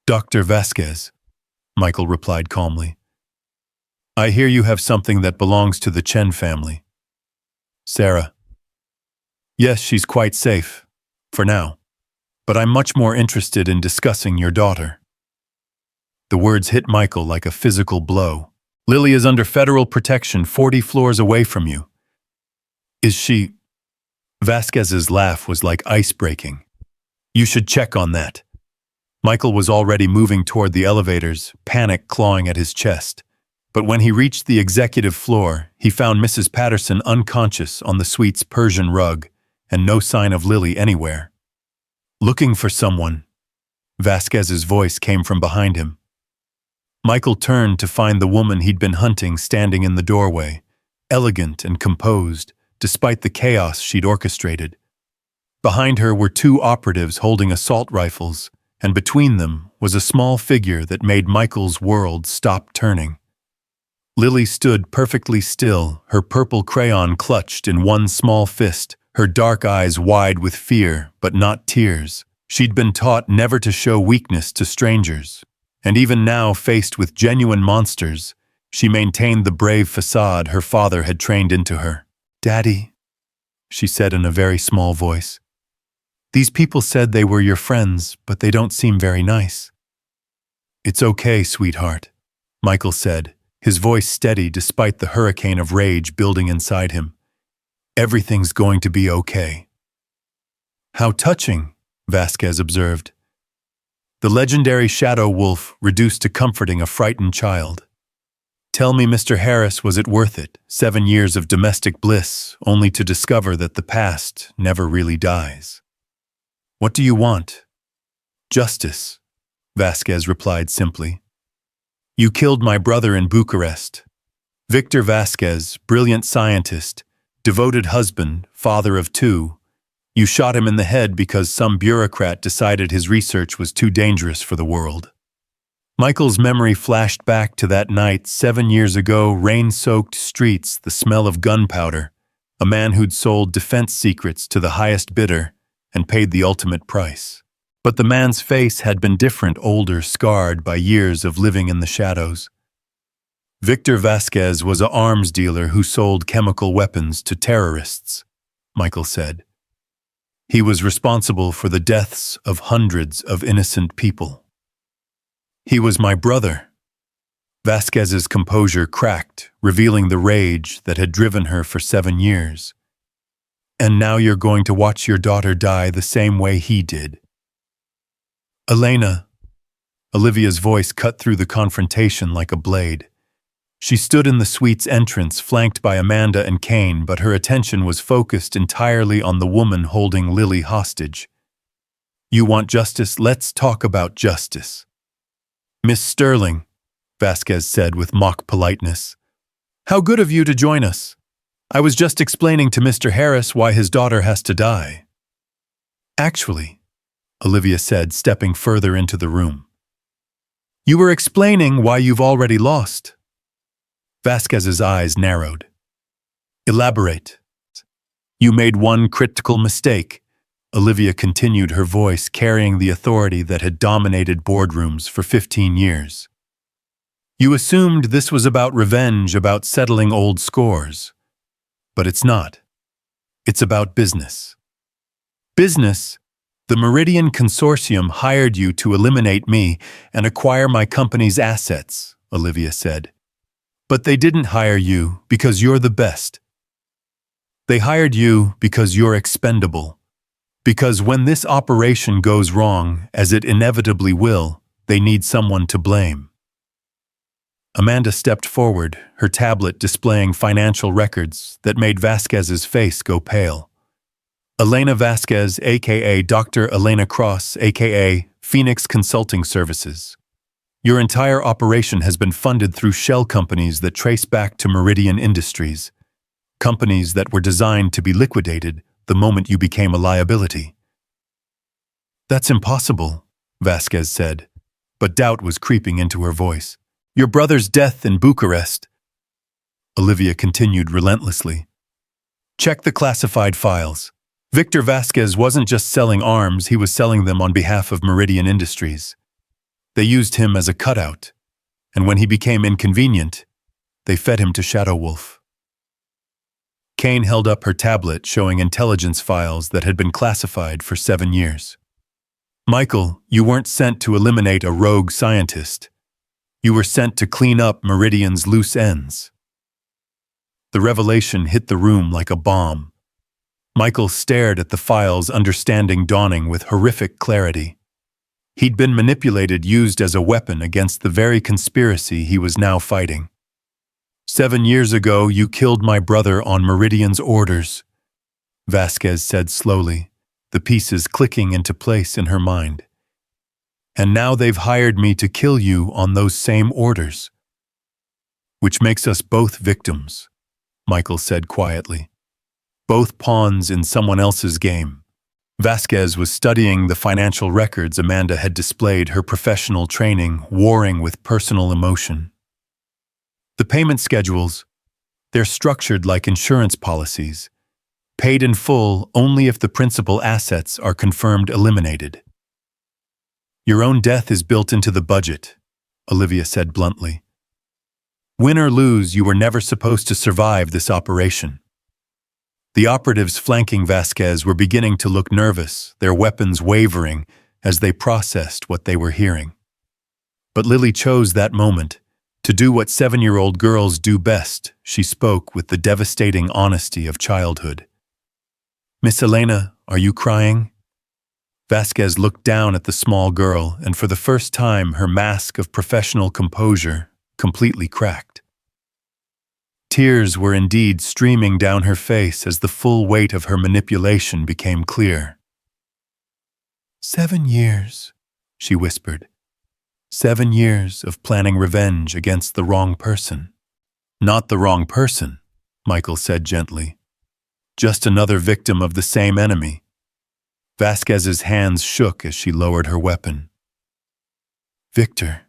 Dr. Vasquez, Michael replied calmly. I hear you have something that belongs to the Chen family. Sarah. Yes, she's quite safe, for now. But I'm much more interested in discussing your daughter. The words hit Michael like a physical blow. Lily is under federal protection 40 floors away from you. Is she? Vasquez's laugh was like ice breaking. You should check on that. Michael was already moving toward the elevators, panic clawing at his chest. But when he reached the executive floor, he found Mrs. Patterson unconscious on the suite's Persian rug, and no sign of Lily anywhere. Looking for someone. Vasquez's voice came from behind him. Michael turned to find the woman he'd been hunting standing in the doorway, elegant and composed, despite the chaos she'd orchestrated. Behind her were two operatives holding assault rifles, and between them was a small figure that made Michael's world stop turning. Lily stood perfectly still, her purple crayon clutched in one small fist, her dark eyes wide with fear, but not tears. She'd been taught never to show weakness to strangers, and even now, faced with genuine monsters, she maintained the brave facade her father had trained into her. "Daddy," she said in a very small voice, "these people said they were your friends, but they don't seem very nice." "It's okay, sweetheart," Michael said, his voice steady despite the hurricane of rage building inside him. "Everything's going to be okay." "How touching," Vasquez observed. The legendary shadow wolf reduced to comforting a frightened child. "Tell me, Mr. Harris, was it worth it? 7 years of domestic bliss, only to discover that the past never really dies." "What do you want?" "Justice," Vasquez replied simply. "You killed my brother in Bucharest. Victor Vasquez, brilliant scientist, devoted husband, father of 2. You shot him in the head because some bureaucrat decided his research was too dangerous for the world." Michael's memory flashed back to that night 7 years ago, rain-soaked streets, the smell of gunpowder, a man who'd sold defense secrets to the highest bidder and paid the ultimate price. But the man's face had been different, older, scarred by years of living in the shadows. Victor Vasquez was an arms dealer who sold chemical weapons to terrorists, Michael said. He was responsible for the deaths of hundreds of innocent people. "He was my brother." Vasquez's composure cracked, revealing the rage that had driven her for 7 years. "And now you're going to watch your daughter die the same way he did." "Elena," Olivia's voice cut through the confrontation like a blade. She stood in the suite's entrance, flanked by Amanda and Kane, but her attention was focused entirely on the woman holding Lily hostage. "You want justice? Let's talk about justice." "Miss Sterling," Vasquez said with mock politeness, "how good of you to join us. I was just explaining to Mr. Harris why his daughter has to die." "Actually," Olivia said, stepping further into the room, "you were explaining why you've already lost." Vasquez's eyes narrowed. "Elaborate." "You made one critical mistake," Olivia continued, her voice carrying the authority that had dominated boardrooms for 15 years. "You assumed this was about revenge, about settling old scores. But it's not. It's about business. Business? The Meridian Consortium hired you to eliminate me and acquire my company's assets," Olivia said. "But they didn't hire you because you're the best. They hired you because you're expendable. Because when this operation goes wrong, as it inevitably will, they need someone to blame." Amanda stepped forward, her tablet displaying financial records that made Vasquez's face go pale. "Elena Vasquez, a.k.a. Dr. Elena Cross, a.k.a. Phoenix Consulting Services. Your entire operation has been funded through shell companies that trace back to Meridian Industries, companies that were designed to be liquidated the moment you became a liability." "That's impossible," Vasquez said, but doubt was creeping into her voice. "Your brother's death in Bucharest," Olivia continued relentlessly. "Check the classified files. Victor Vasquez wasn't just selling arms, he was selling them on behalf of Meridian Industries. They used him as a cutout, and when he became inconvenient, they fed him to Shadow Wolf." Kane held up her tablet showing intelligence files that had been classified for 7 years. "Michael, you weren't sent to eliminate a rogue scientist. You were sent to clean up Meridian's loose ends." The revelation hit the room like a bomb. Michael stared at the files, understanding dawning with horrific clarity. He'd been manipulated, used as a weapon against the very conspiracy he was now fighting. 7 years ago, you killed my brother on Meridian's orders, Vasquez said slowly, the pieces clicking into place in her mind. And now they've hired me to kill you on those same orders. Which makes us both victims, Michael said quietly. Both pawns in someone else's game. Vasquez was studying the financial records Amanda had displayed, her professional training warring with personal emotion. The payment schedules, they're structured like insurance policies, paid in full only if the principal assets are confirmed eliminated. Your own death is built into the budget, Olivia said bluntly. Win or lose, you were never supposed to survive this operation. The operatives flanking Vasquez were beginning to look nervous, their weapons wavering as they processed what they were hearing. But Lily chose that moment to do what 7-year-old girls do best. She spoke with the devastating honesty of childhood. Miss Elena, are you crying? Vasquez looked down at the small girl, and for the first time her mask of professional composure completely cracked. Tears were indeed streaming down her face as the full weight of her manipulation became clear. 7 years, she whispered. 7 years of planning revenge against the wrong person. Not the wrong person, Michael said gently. Just another victim of the same enemy. Vasquez's hands shook as she lowered her weapon. Victor,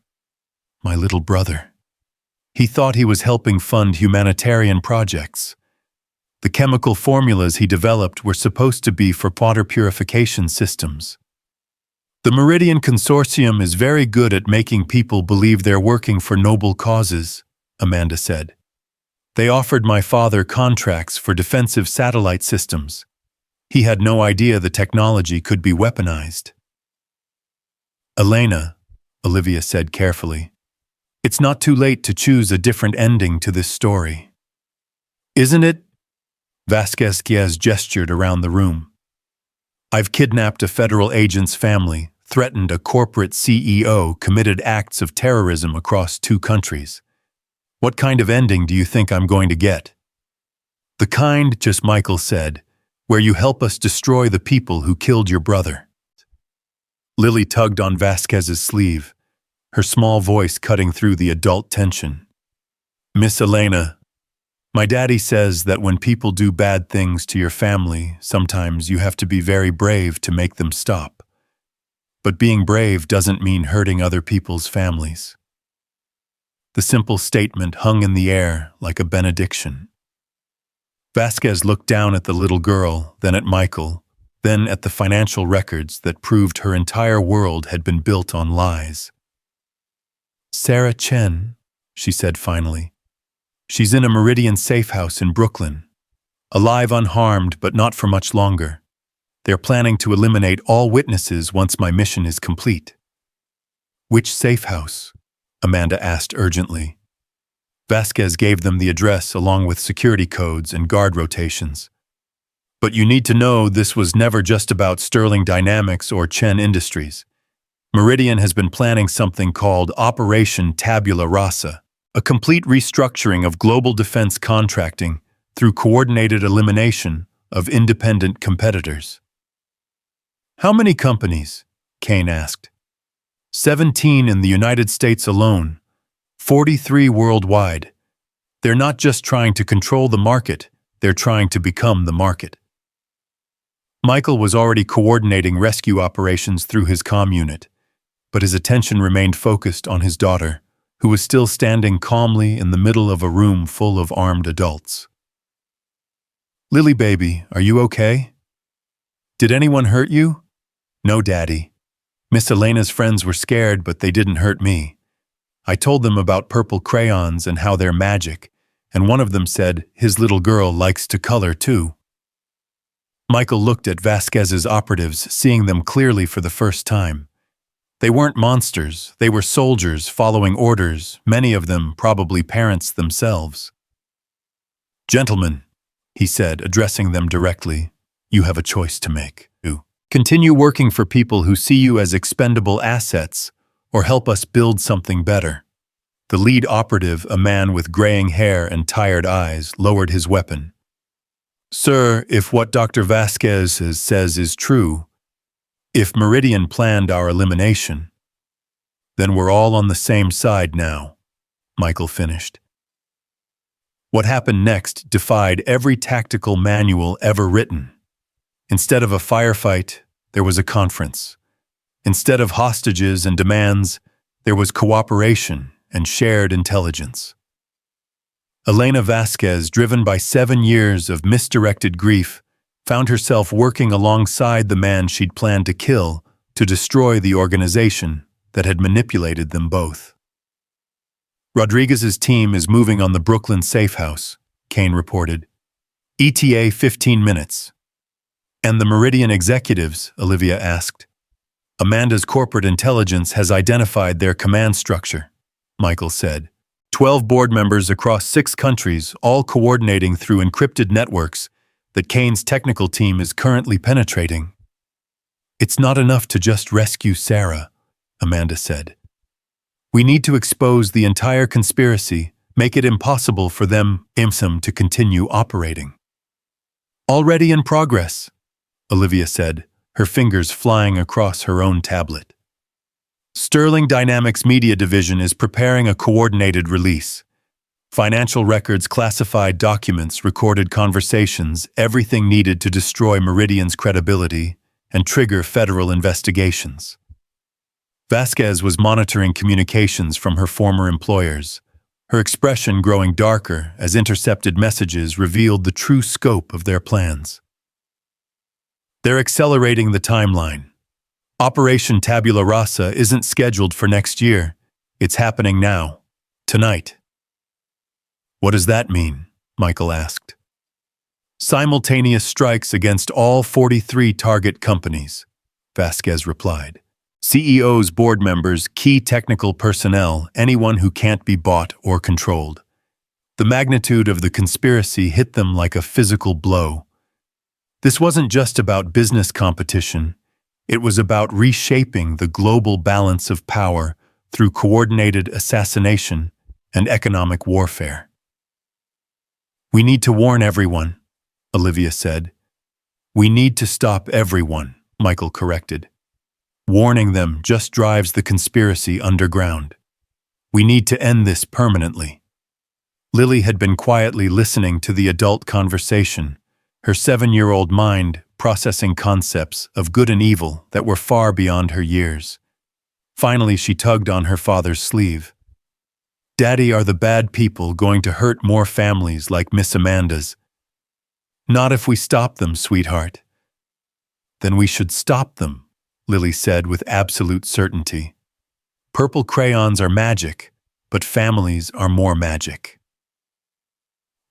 my little brother. He thought he was helping fund humanitarian projects. The chemical formulas he developed were supposed to be for water purification systems. The Meridian Consortium is very good at making people believe they're working for noble causes, Amanda said. They offered my father contracts for defensive satellite systems. He had no idea the technology could be weaponized. Elena, Olivia said carefully, it's not too late to choose a different ending to this story. Isn't it? Vasquez gestured around the room. I've kidnapped a federal agent's family, threatened a corporate CEO, committed acts of terrorism across 2 countries. What kind of ending do you think I'm going to get? The kind, just Michael said, where you help us destroy the people who killed your brother. Lily tugged on Vasquez's sleeve, her small voice cutting through the adult tension. Miss Elena, my daddy says that when people do bad things to your family, sometimes you have to be very brave to make them stop. But being brave doesn't mean hurting other people's families. The simple statement hung in the air like a benediction. Vasquez looked down at the little girl, then at Michael, then at the financial records that proved her entire world had been built on lies. Sarah Chen, she said finally. She's in a Meridian safe house in Brooklyn. Alive unharmed, but not for much longer. They're planning to eliminate all witnesses once my mission is complete. Which safe house? Amanda asked urgently. Vasquez gave them the address along with security codes and guard rotations. But you need to know this was never just about Sterling Dynamics or Chen Industries. Meridian has been planning something called Operation Tabula Rasa, a complete restructuring of global defense contracting through coordinated elimination of independent competitors. How many companies? Kane asked. 17 in the United States alone, 43 worldwide. They're not just trying to control the market, they're trying to become the market. Michael was already coordinating rescue operations through his comm unit, but his attention remained focused on his daughter, who was still standing calmly in the middle of a room full of armed adults. Lily baby, are you okay? Did anyone hurt you? No, Daddy. Miss Elena's friends were scared, but they didn't hurt me. I told them about purple crayons and how they're magic, and one of them said his little girl likes to color too. Michael looked at Vasquez's operatives, seeing them clearly for the first time. They weren't monsters, they were soldiers following orders, many of them probably parents themselves. Gentlemen, he said, addressing them directly, You have a choice to make. Continue working for people who see you as expendable assets, or help us build something better. The lead operative, a man with graying hair and tired eyes, lowered his weapon. Sir, if what Dr. Vasquez says is true, if Meridian planned our elimination, then we're all on the same side now, Michael finished. What happened next defied every tactical manual ever written. Instead of a firefight, there was a conference. Instead of hostages and demands, there was cooperation and shared intelligence. Elena Vasquez, driven by 7 years of misdirected grief, found herself working alongside the man she'd planned to kill to destroy the organization that had manipulated them both. Rodriguez's team is moving on the Brooklyn safe house, Kane reported. ETA 15 minutes. And the Meridian executives, Olivia asked. Amanda's corporate intelligence has identified their command structure, Michael said. 12 board members across 6 countries, all coordinating through encrypted networks that Kane's technical team is currently penetrating. It's not enough to just rescue Sarah, Amanda said. We need to expose the entire conspiracy, make it impossible for them, IMSM, to continue operating. Already in progress, Olivia said, her fingers flying across her own tablet. Sterling Dynamics Media Division is preparing a coordinated release. Financial records, classified documents, recorded conversations, everything needed to destroy Meridian's credibility and trigger federal investigations. Vasquez was monitoring communications from her former employers, her expression growing darker as intercepted messages revealed the true scope of their plans. They're accelerating the timeline. Operation Tabula Rasa isn't scheduled for next year. It's happening now, tonight. What does that mean? Michael asked. Simultaneous strikes against all 43 target companies, Vasquez replied. CEOs, board members, key technical personnel, anyone who can't be bought or controlled. The magnitude of the conspiracy hit them like a physical blow. This wasn't just about business competition. It was about reshaping the global balance of power through coordinated assassination and economic warfare. We need to warn everyone, Olivia said. We need to stop everyone, Michael corrected. Warning them just drives the conspiracy underground. We need to end this permanently. Lily had been quietly listening to the adult conversation, her 7-year-old mind processing concepts of good and evil that were far beyond her years. Finally, she tugged on her father's sleeve. Daddy, are the bad people going to hurt more families like Miss Amanda's? Not if we stop them, sweetheart. Then we should stop them, Lily said with absolute certainty. Purple crayons are magic, but families are more magic.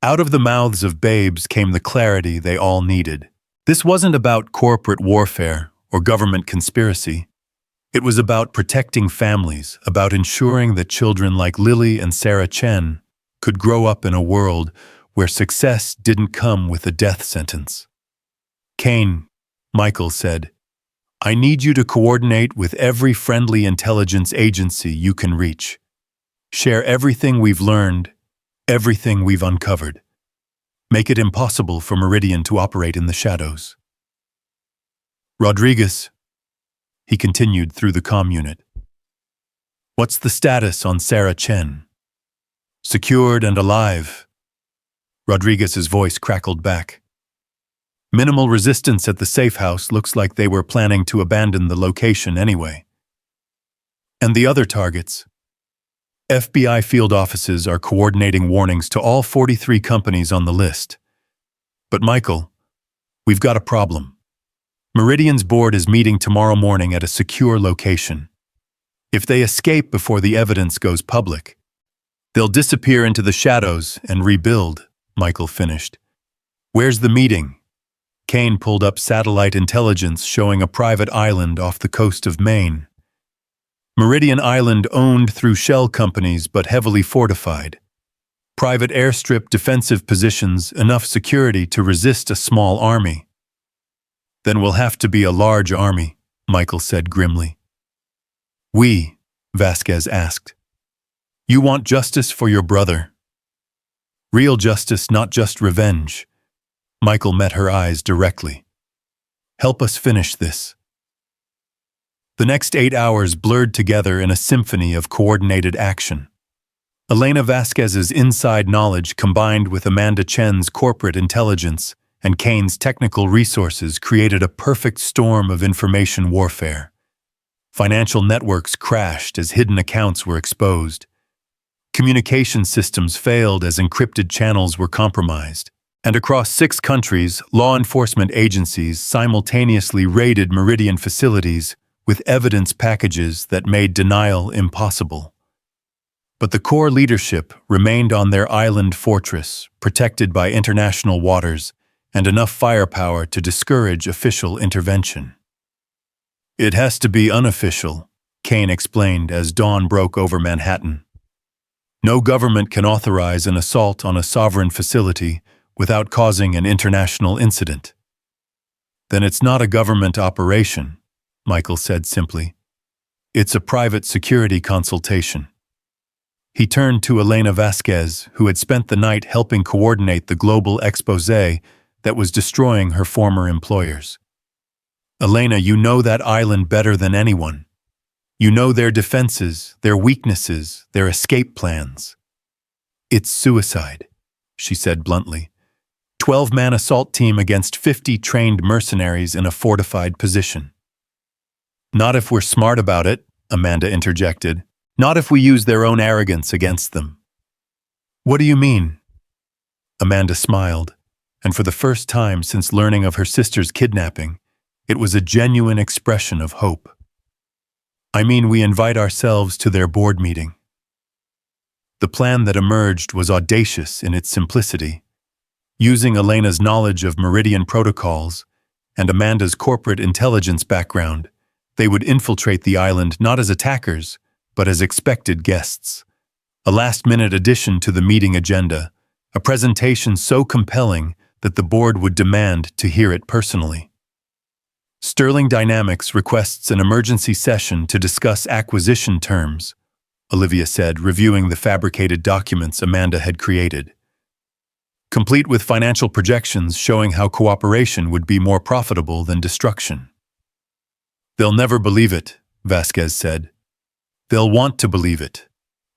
Out of the mouths of babes came the clarity they all needed. This wasn't about corporate warfare or government conspiracy. It was about protecting families, about ensuring that children like Lily and Sarah Chen could grow up in a world where success didn't come with a death sentence. Kane, Michael said, I need you to coordinate with every friendly intelligence agency you can reach. Share everything we've learned, everything we've uncovered. Make it impossible for Meridian to operate in the shadows. Rodriguez, he continued through the comm unit. What's the status on Sarah Chen? Secured and alive. Rodriguez's voice crackled back. Minimal resistance at the safe house. Looks like they were planning to abandon the location anyway. And the other targets? FBI field offices are coordinating warnings to all 43 companies on the list. But Michael, we've got a problem. Meridian's board is meeting tomorrow morning at a secure location. If they escape before the evidence goes public, they'll disappear into the shadows and rebuild, Michael finished. Where's the meeting? Kane pulled up satellite intelligence showing a private island off the coast of Maine. Meridian Island owned through shell companies but heavily fortified. Private airstrip, defensive positions, enough security to resist a small army. Then we'll have to be a large army, Michael said grimly. We, Vasquez asked. You want justice for your brother? Real justice, not just revenge. Michael met her eyes directly. Help us finish this. The next 8 hours blurred together in a symphony of coordinated action. Elena Vasquez's inside knowledge combined with Amanda Chen's corporate intelligence and Kane's technical resources created a perfect storm of information warfare. Financial networks crashed as hidden accounts were exposed. Communication systems failed as encrypted channels were compromised. And across 6 countries, law enforcement agencies simultaneously raided Meridian facilities with evidence packages that made denial impossible. But the core leadership remained on their island fortress, protected by international waters and enough firepower to discourage official intervention. It has to be unofficial, Kane explained as dawn broke over Manhattan. No government can authorize an assault on a sovereign facility without causing an international incident. Then it's not a government operation, Michael said simply. It's a private security consultation. He turned to Elena Vasquez, who had spent the night helping coordinate the global exposé that was destroying her former employers. Elena, you know that island better than anyone. You know their defenses, their weaknesses, their escape plans. It's suicide, she said bluntly. 12-man assault team against 50 trained mercenaries in a fortified position. Not if we're smart about it, Amanda interjected. Not if we use their own arrogance against them. What do you mean? Amanda smiled, and for the first time since learning of her sister's kidnapping, it was a genuine expression of hope. I mean, we invite ourselves to their board meeting. The plan that emerged was audacious in its simplicity. Using Elena's knowledge of Meridian protocols and Amanda's corporate intelligence background, they would infiltrate the island not as attackers, but as expected guests. A last-minute addition to the meeting agenda, a presentation so compelling that the board would demand to hear it personally. Sterling Dynamics requests an emergency session to discuss acquisition terms, Olivia said, reviewing the fabricated documents Amanda had created. Complete with financial projections showing how cooperation would be more profitable than destruction. They'll never believe it, Vasquez said. They'll want to believe it,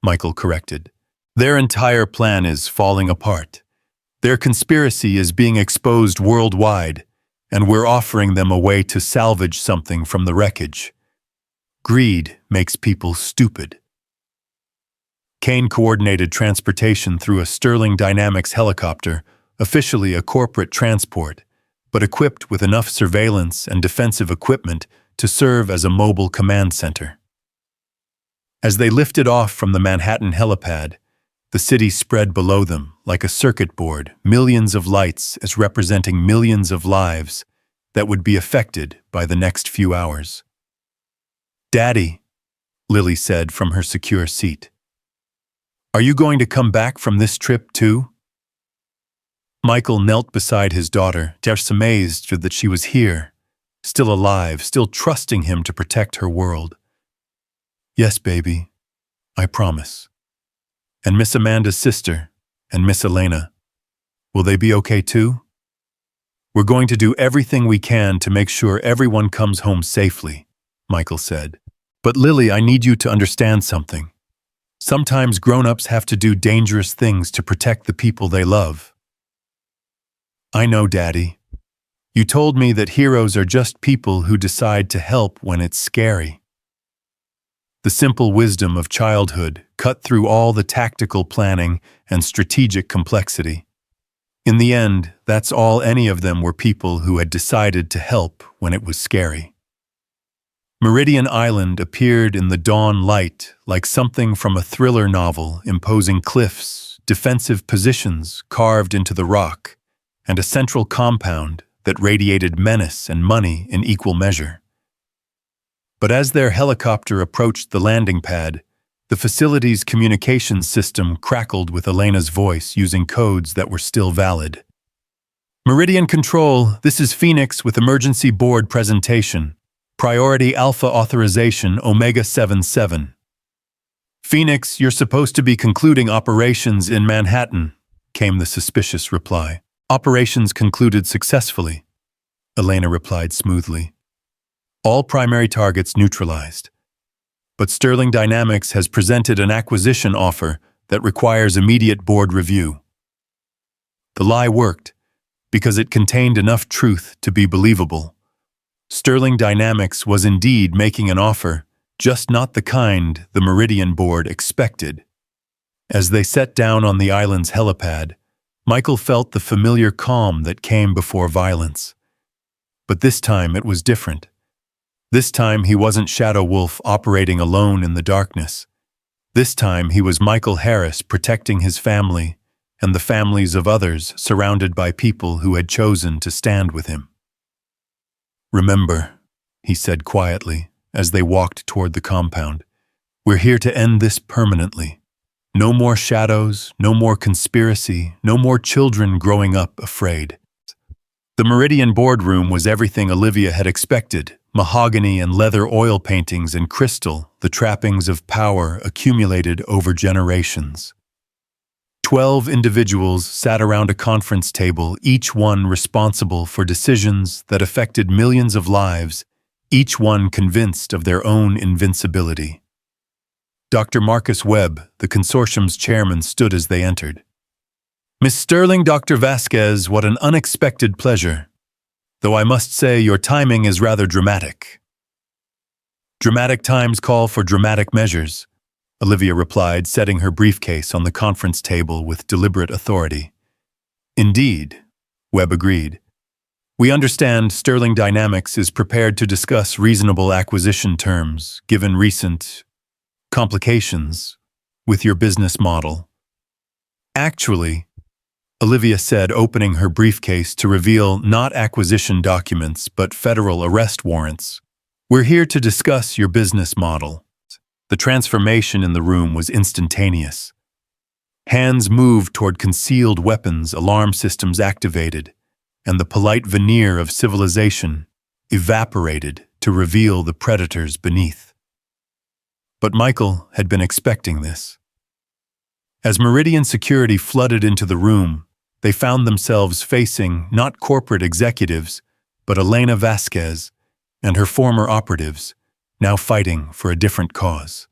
Michael corrected. Their entire plan is falling apart. Their conspiracy is being exposed worldwide, and we're offering them a way to salvage something from the wreckage. Greed makes people stupid. Kane coordinated transportation through a Sterling Dynamics helicopter, officially a corporate transport, but equipped with enough surveillance and defensive equipment to serve as a mobile command center. As they lifted off from the Manhattan helipad, the city spread below them like a circuit board, millions of lights as representing millions of lives that would be affected by the next few hours. Daddy, Lily said from her secure seat. Are you going to come back from this trip too? Michael knelt beside his daughter, just amazed that she was here, still alive, still trusting him to protect her world. Yes, baby, I promise. And Miss Amanda's sister, and Miss Elena, will they be okay too? We're going to do everything we can to make sure everyone comes home safely, Michael said. But Lily, I need you to understand something. Sometimes grown-ups have to do dangerous things to protect the people they love. I know, Daddy. You told me that heroes are just people who decide to help when it's scary. The simple wisdom of childhood cut through all the tactical planning and strategic complexity. In the end, that's all any of them were, people who had decided to help when it was scary. Meridian Island appeared in the dawn light like something from a thriller novel, imposing cliffs, defensive positions carved into the rock, and a central compound that radiated menace and money in equal measure. But as their helicopter approached the landing pad, the facility's communications system crackled with Elena's voice using codes that were still valid. Meridian Control, this is Phoenix with Emergency Board Presentation. Priority Alpha Authorization Omega 77. Phoenix, you're supposed to be concluding operations in Manhattan, came the suspicious reply. Operations concluded successfully, Elena replied smoothly. All primary targets neutralized. But Sterling Dynamics has presented an acquisition offer that requires immediate board review. The lie worked because it contained enough truth to be believable. Sterling Dynamics was indeed making an offer, just not the kind the Meridian board expected. As they set down on the island's helipad, Michael felt the familiar calm that came before violence. But this time it was different. This time he wasn't Shadow Wolf operating alone in the darkness. This time he was Michael Harris protecting his family and the families of others, surrounded by people who had chosen to stand with him. Remember, he said quietly as they walked toward the compound, we're here to end this permanently. No more shadows, no more conspiracy, no more children growing up afraid. The Meridian boardroom was everything Olivia had expected. Mahogany and leather oil paintings and crystal, the trappings of power accumulated over generations. 12 individuals sat around a conference table, each one responsible for decisions that affected millions of lives, each one convinced of their own invincibility. Dr. Marcus Webb, the consortium's chairman, stood as they entered. Miss Sterling, Dr. Vasquez, what an unexpected pleasure. Though I must say your timing is rather dramatic. Dramatic times call for dramatic measures, Olivia replied, setting her briefcase on the conference table with deliberate authority. Indeed, Webb agreed. We understand Sterling Dynamics is prepared to discuss reasonable acquisition terms, given recent complications with your business model. Actually, Olivia said, opening her briefcase to reveal not acquisition documents but federal arrest warrants. We're here to discuss your business model. The transformation in the room was instantaneous. Hands moved toward concealed weapons, alarm systems activated, and the polite veneer of civilization evaporated to reveal the predators beneath. But Michael had been expecting this. As Meridian security flooded into the room, they found themselves facing not corporate executives, but Elena Vasquez and her former operatives, now fighting for a different cause.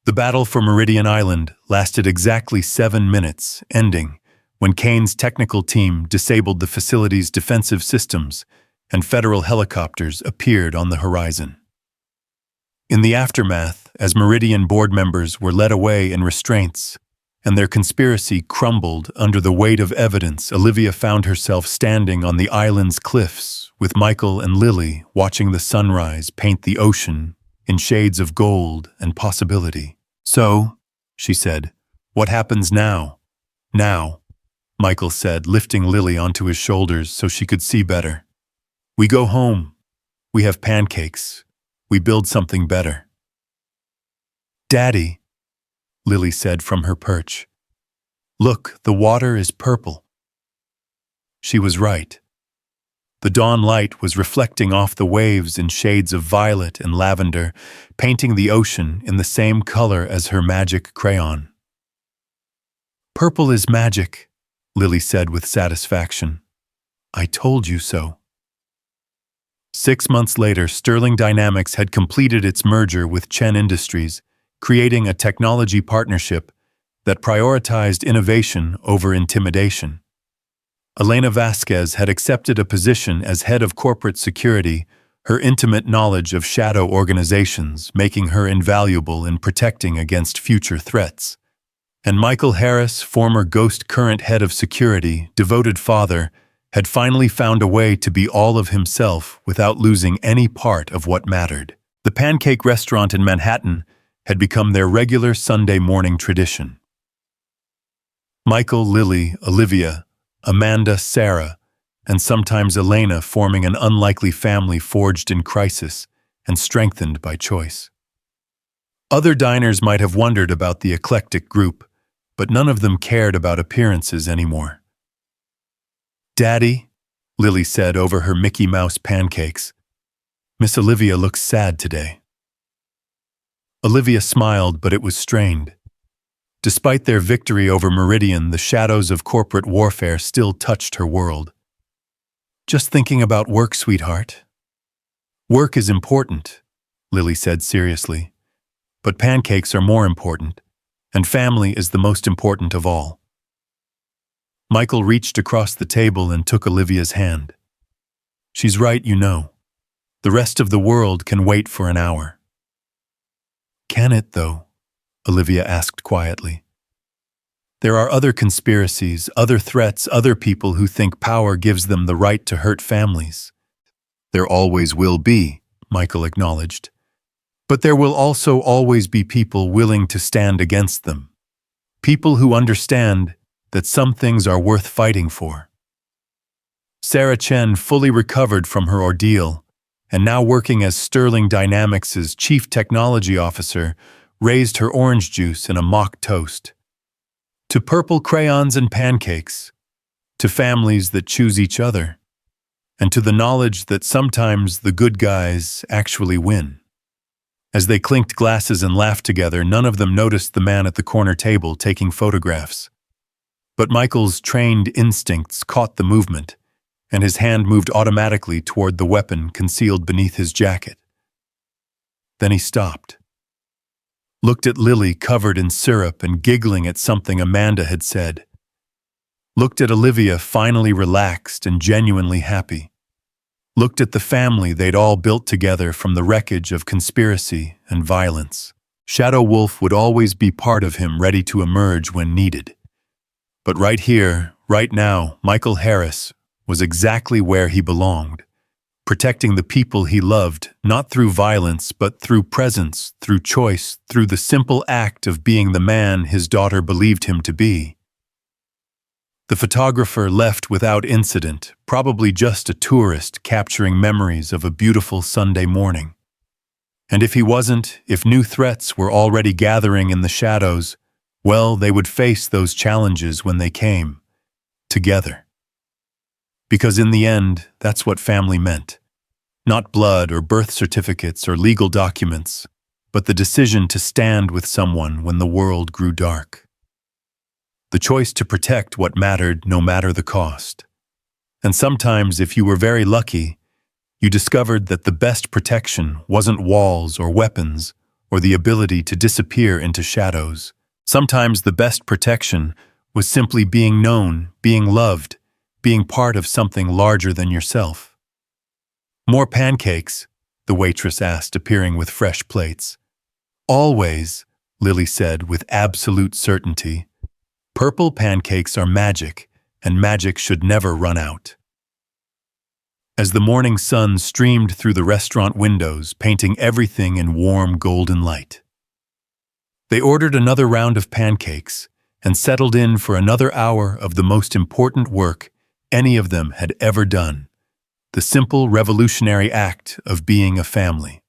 The battle for Meridian Island lasted exactly 7 minutes, ending when Kane's technical team disabled the facility's defensive systems and federal helicopters appeared on the horizon. In the aftermath, as Meridian board members were led away in restraints and their conspiracy crumbled under the weight of evidence, Olivia found herself standing on the island's cliffs with Michael and Lily watching the sunrise paint the ocean in shades of gold and possibility. So, she said, what happens now? Now, Michael said, lifting Lily onto his shoulders so she could see better. We go home. We have pancakes. We build something better. Daddy, Lily said from her perch. Look, the water is purple. She was right. The dawn light was reflecting off the waves in shades of violet and lavender, painting the ocean in the same color as her magic crayon. Purple is magic, Lily said with satisfaction. I told you so. 6 months later, Sterling Dynamics had completed its merger with Chen Industries, creating a technology partnership that prioritized innovation over intimidation. Elena Vasquez had accepted a position as head of corporate security, her intimate knowledge of shadow organizations making her invaluable in protecting against future threats. And Michael Harris, former Ghost current head of security, devoted father, had finally found a way to be all of himself without losing any part of what mattered. The pancake restaurant in Manhattan had become their regular Sunday morning tradition. Michael, Lily, Olivia, Amanda, Sarah, and sometimes Elena forming an unlikely family forged in crisis and strengthened by choice. Other diners might have wondered about the eclectic group, but none of them cared about appearances anymore. "Daddy," Lily said over her Mickey Mouse pancakes, "Miss Olivia looks sad today." Olivia smiled, but it was strained. Despite their victory over Meridian, the shadows of corporate warfare still touched her world. "Just thinking about work, sweetheart." "Work is important," Lily said seriously, "but pancakes are more important, and family is the most important of all." Michael reached across the table and took Olivia's hand. "She's right, you know. The rest of the world can wait for an hour." "Can it, though?" Olivia asked quietly. "There are other conspiracies, other threats, other people who think power gives them the right to hurt families." "There always will be," Michael acknowledged. "But there will also always be people willing to stand against them. People who understand that some things are worth fighting for." Sarah Chen, fully recovered from her ordeal, and now working as Sterling Dynamics' chief technology officer, raised her orange juice in a mock toast. "To purple crayons and pancakes, to families that choose each other, and to the knowledge that sometimes the good guys actually win." As they clinked glasses and laughed together, none of them noticed the man at the corner table taking photographs. But Michael's trained instincts caught the movement, and his hand moved automatically toward the weapon concealed beneath his jacket. Then he stopped, looked at Lily covered in syrup and giggling at something Amanda had said, looked at Olivia finally relaxed and genuinely happy, looked at the family they'd all built together from the wreckage of conspiracy and violence. Shadow Wolf would always be part of him, ready to emerge when needed. But right here, right now, Michael Harris was exactly where he belonged, protecting the people he loved, not through violence, but through presence, through choice, through the simple act of being the man his daughter believed him to be. The photographer left without incident, probably just a tourist capturing memories of a beautiful Sunday morning. And if he wasn't, if new threats were already gathering in the shadows, well, they would face those challenges when they came, together. Because in the end, that's what family meant. Not blood or birth certificates or legal documents, but the decision to stand with someone when the world grew dark. The choice to protect what mattered no matter the cost. And sometimes, if you were very lucky, you discovered that the best protection wasn't walls or weapons or the ability to disappear into shadows. Sometimes the best protection was simply being known, being loved, being part of something larger than yourself. "More pancakes?" the waitress asked, appearing with fresh plates. "Always," Lily said with absolute certainty. "Purple pancakes are magic, and magic should never run out." As the morning sun streamed through the restaurant windows, painting everything in warm golden light, they ordered another round of pancakes and settled in for another hour of the most important work any of them had ever done, the simple revolutionary act of being a family.